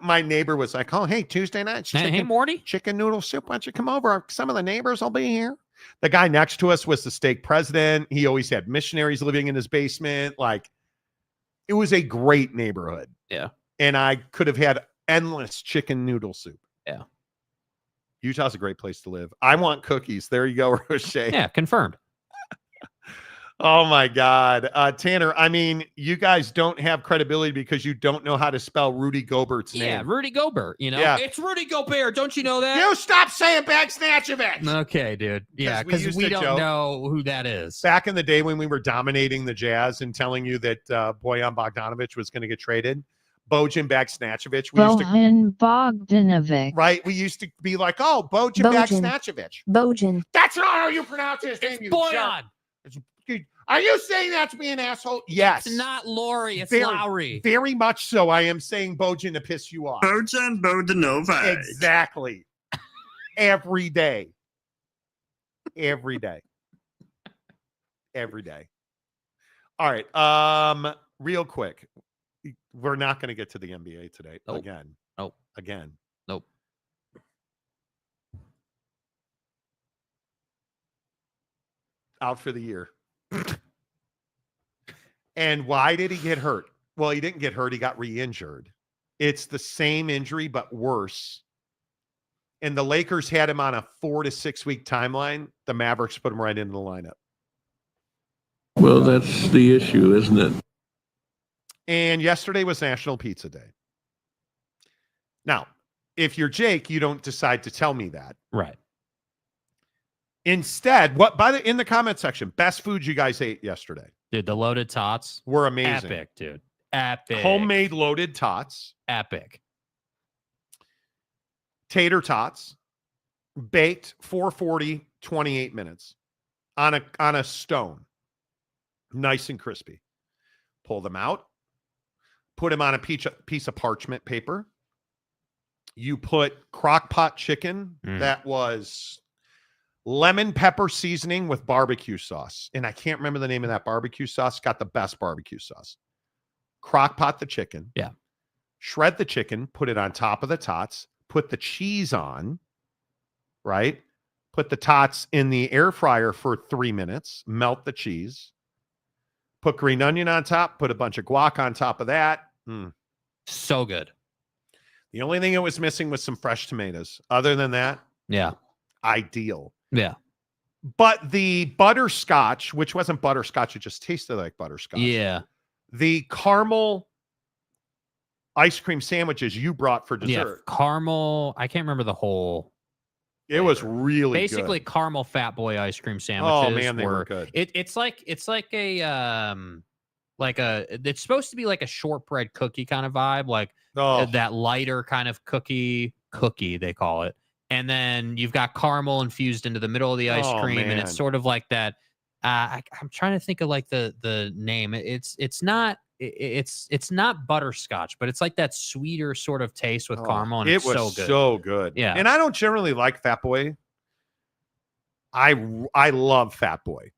My neighbor was like, "Oh, hey, Tuesday night, Hey, Morty, chicken noodle soup. Why don't you come over? Some of the neighbors will be here." The guy next to us was the stake president. He always had missionaries living in his basement. Like, it was a great neighborhood. Yeah. And I could have had endless chicken noodle soup. Yeah. Utah's a great place to live. I want cookies. There you go, Roche. Yeah, confirmed. Oh my God. Tanner, I mean, you guys don't have credibility because you don't know how to spell Rudy Gobert's name. Yeah, Rudy Gobert, Yeah. It's Rudy Gobert. Don't you know that? You stop saying Bagsnatchovich. Okay, dude. Yeah, because we don't know who that is. Back in the day when we were dominating the Jazz and telling you that Bojan Bogdanovic was going to get traded, Bojan Bagsnatchovich. Bojan Bogdanovic. Right? We used to be like, oh, Bojan Bagsnatchovich. Bojan. That's not how you pronounce his name, you Bojan. jerk. Are you saying that to be an asshole? Yes. It's not Lowry. It's very, Lowry. Very much so. I am saying Bojan to piss you off. Bojan Bogdanovic. Exactly. Every day. Every day. Every day. All right. Real quick. We're not going to get to the NBA today. Nope. Again. Nope. Again. Nope. Out for the year. And why did he get hurt? Well, he didn't get hurt. He got re-injured. It's the same injury, but worse. And the Lakers had him on a 4 to 6 week timeline. The Mavericks put him right into the lineup. Well, that's the issue, isn't it? And yesterday was National Pizza Day. Now, if you're Jake, you don't decide to tell me that. Right. Instead, in the comment section, best food you guys ate yesterday? Dude, the loaded tots were amazing. Epic, dude. Epic. Homemade loaded tots. Epic. Tater tots. Baked 440, 28 minutes on a stone. Nice and crispy. Pull them out. Put them on a piece of parchment paper. You put crock pot chicken that was lemon pepper seasoning with barbecue sauce. And I can't remember the name of that barbecue sauce. Got the best barbecue sauce. Crock pot the chicken. Yeah. Shred the chicken. Put it on top of the tots. Put the cheese on. Right? Put the tots in the air fryer for 3 minutes. Melt the cheese. Put green onion on top. Put a bunch of guac on top of that. So good. The only thing it was missing was some fresh tomatoes. Other than that, yeah, ideal. Yeah. But the butterscotch, which wasn't butterscotch, it just tasted like butterscotch. Yeah. The caramel ice cream sandwiches you brought for dessert. Yeah, caramel. I can't remember the whole. It was really basically good. Caramel Fat Boy ice cream sandwiches. Oh man, they were good. It's like it's supposed to be like a shortbread cookie kind of vibe, like that lighter kind of cookie they call it. And then you've got caramel infused into the middle of the ice cream, and it's sort of like that. I'm trying to think of like the name. It's not butterscotch, but it's like that sweeter sort of taste with caramel, and it's so good. So good. Yeah. And I don't generally like Fat Boy. I love Fat Boy.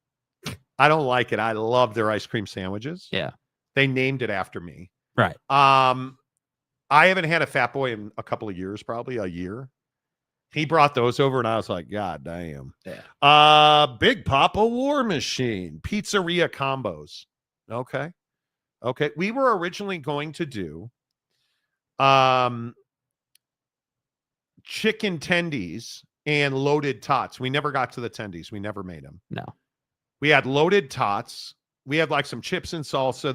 I don't like it. I love their ice cream sandwiches. Yeah. They named it after me. Right. I haven't had a Fat Boy in a couple of years, probably a year. He brought those over, and I was like, God damn. Yeah. Big Papa War Machine. Pizzeria combos. Okay. We were originally going to do chicken tendies and loaded tots. We never got to the tendies. We never made them. No. We had loaded tots. We had like some chips and salsa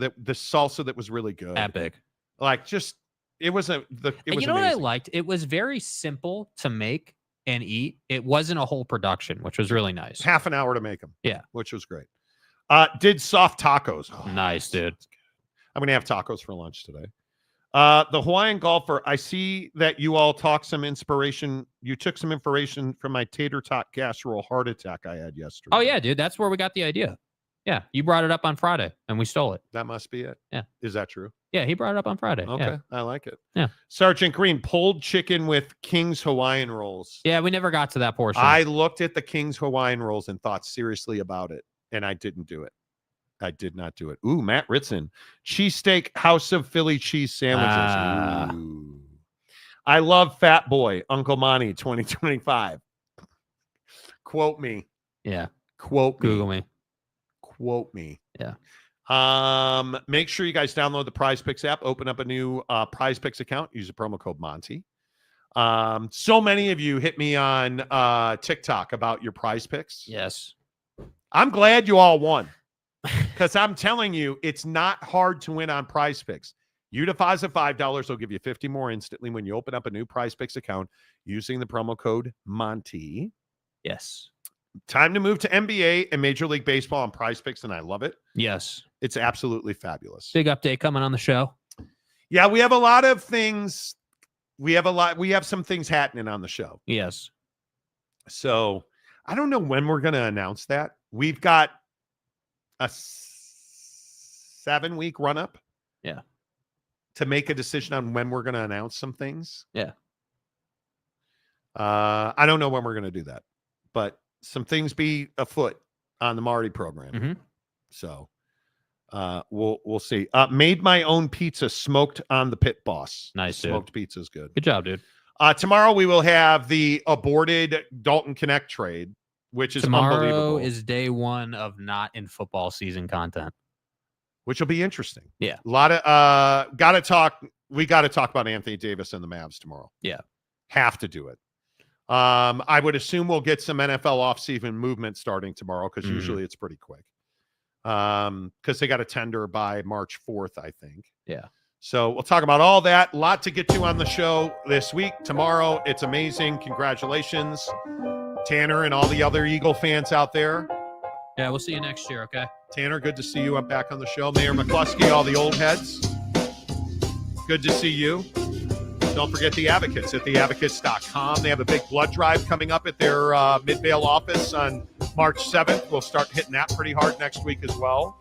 that was really good. Epic. Like just it was you know amazing. what I liked? It was very simple to make and eat. It wasn't a whole production, which was really nice. Half an hour to make them. Yeah. Which was great. Did soft tacos. Oh, nice, dude. I'm gonna have tacos for lunch today. The Hawaiian golfer. I see that you all talk some inspiration. You took some inspiration from my tater tot casserole heart attack I had yesterday. Oh yeah, dude. That's where we got the idea. Yeah, you brought it up on Friday, and we stole it. That must be it. Yeah. Is that true? Yeah, he brought it up on Friday. Okay, yeah. I like it. Yeah. Sergeant Green, pulled chicken with King's Hawaiian rolls. Yeah, we never got to that portion. I looked at the King's Hawaiian rolls and thought seriously about it, and I didn't do it. I did not do it. Ooh, Matt Ritson. Cheesesteak House of Philly cheese sandwiches. Ooh. I love Fat Boy, Uncle Monty 2025. Quote me. Yeah. Quote me. Google me. Quote me. Yeah. Make sure you guys download the Prize Picks app. Open up a new Prize Picks account. Use the promo code Monty. So many of you hit me on TikTok about your Prize Picks. Yes. I'm glad you all won because I'm telling you, it's not hard to win on Prize Picks. You deposit $5, will give you 50 more instantly when you open up a new Prize Picks account using the promo code Monty. Yes. Time to move to NBA and Major League Baseball on Prize Picks, and I love it. Yes. It's absolutely fabulous. Big update coming on the show. Yeah, we have a lot of things. We have some things happening on the show. Yes. So I don't know when we're going to announce that. We've got a 7-week run-up. Yeah. To make a decision on when we're going to announce some things. Yeah. I don't know when we're going to do that, but some things be afoot on the Marty program. Mm-hmm. So we'll see. Made my own pizza, smoked on the Pit Boss. Nice, dude. Smoked pizza is good. Good job, dude. Tomorrow we will have the aborted Dalton Connect trade, which is unbelievable. Tomorrow is day one of not in football season content, which will be interesting. Yeah. A lot of we got to talk about Anthony Davis and the Mavs tomorrow. Yeah. Have to do it. I would assume we'll get some NFL offseason movement starting tomorrow because usually it's pretty quick. Because they got a tender by March 4th, I think. Yeah. So we'll talk about all that. A lot to get to on the show this week. Tomorrow, it's amazing. Congratulations, Tanner and all the other Eagle fans out there. Yeah, we'll see you next year, okay? Tanner, good to see you. I'm back on the show. Mayor McCluskey, all the old heads. Good to see you. Don't forget the Advocates at theadvocates.com. They have a big blood drive coming up at their Midvale office on March 7th. We'll start hitting that pretty hard next week as well.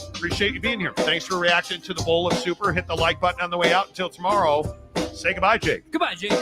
Appreciate you being here. Thanks for reacting to the Bowl of Super. Hit the like button on the way out. Until tomorrow, say goodbye, Jake. Goodbye, Jake.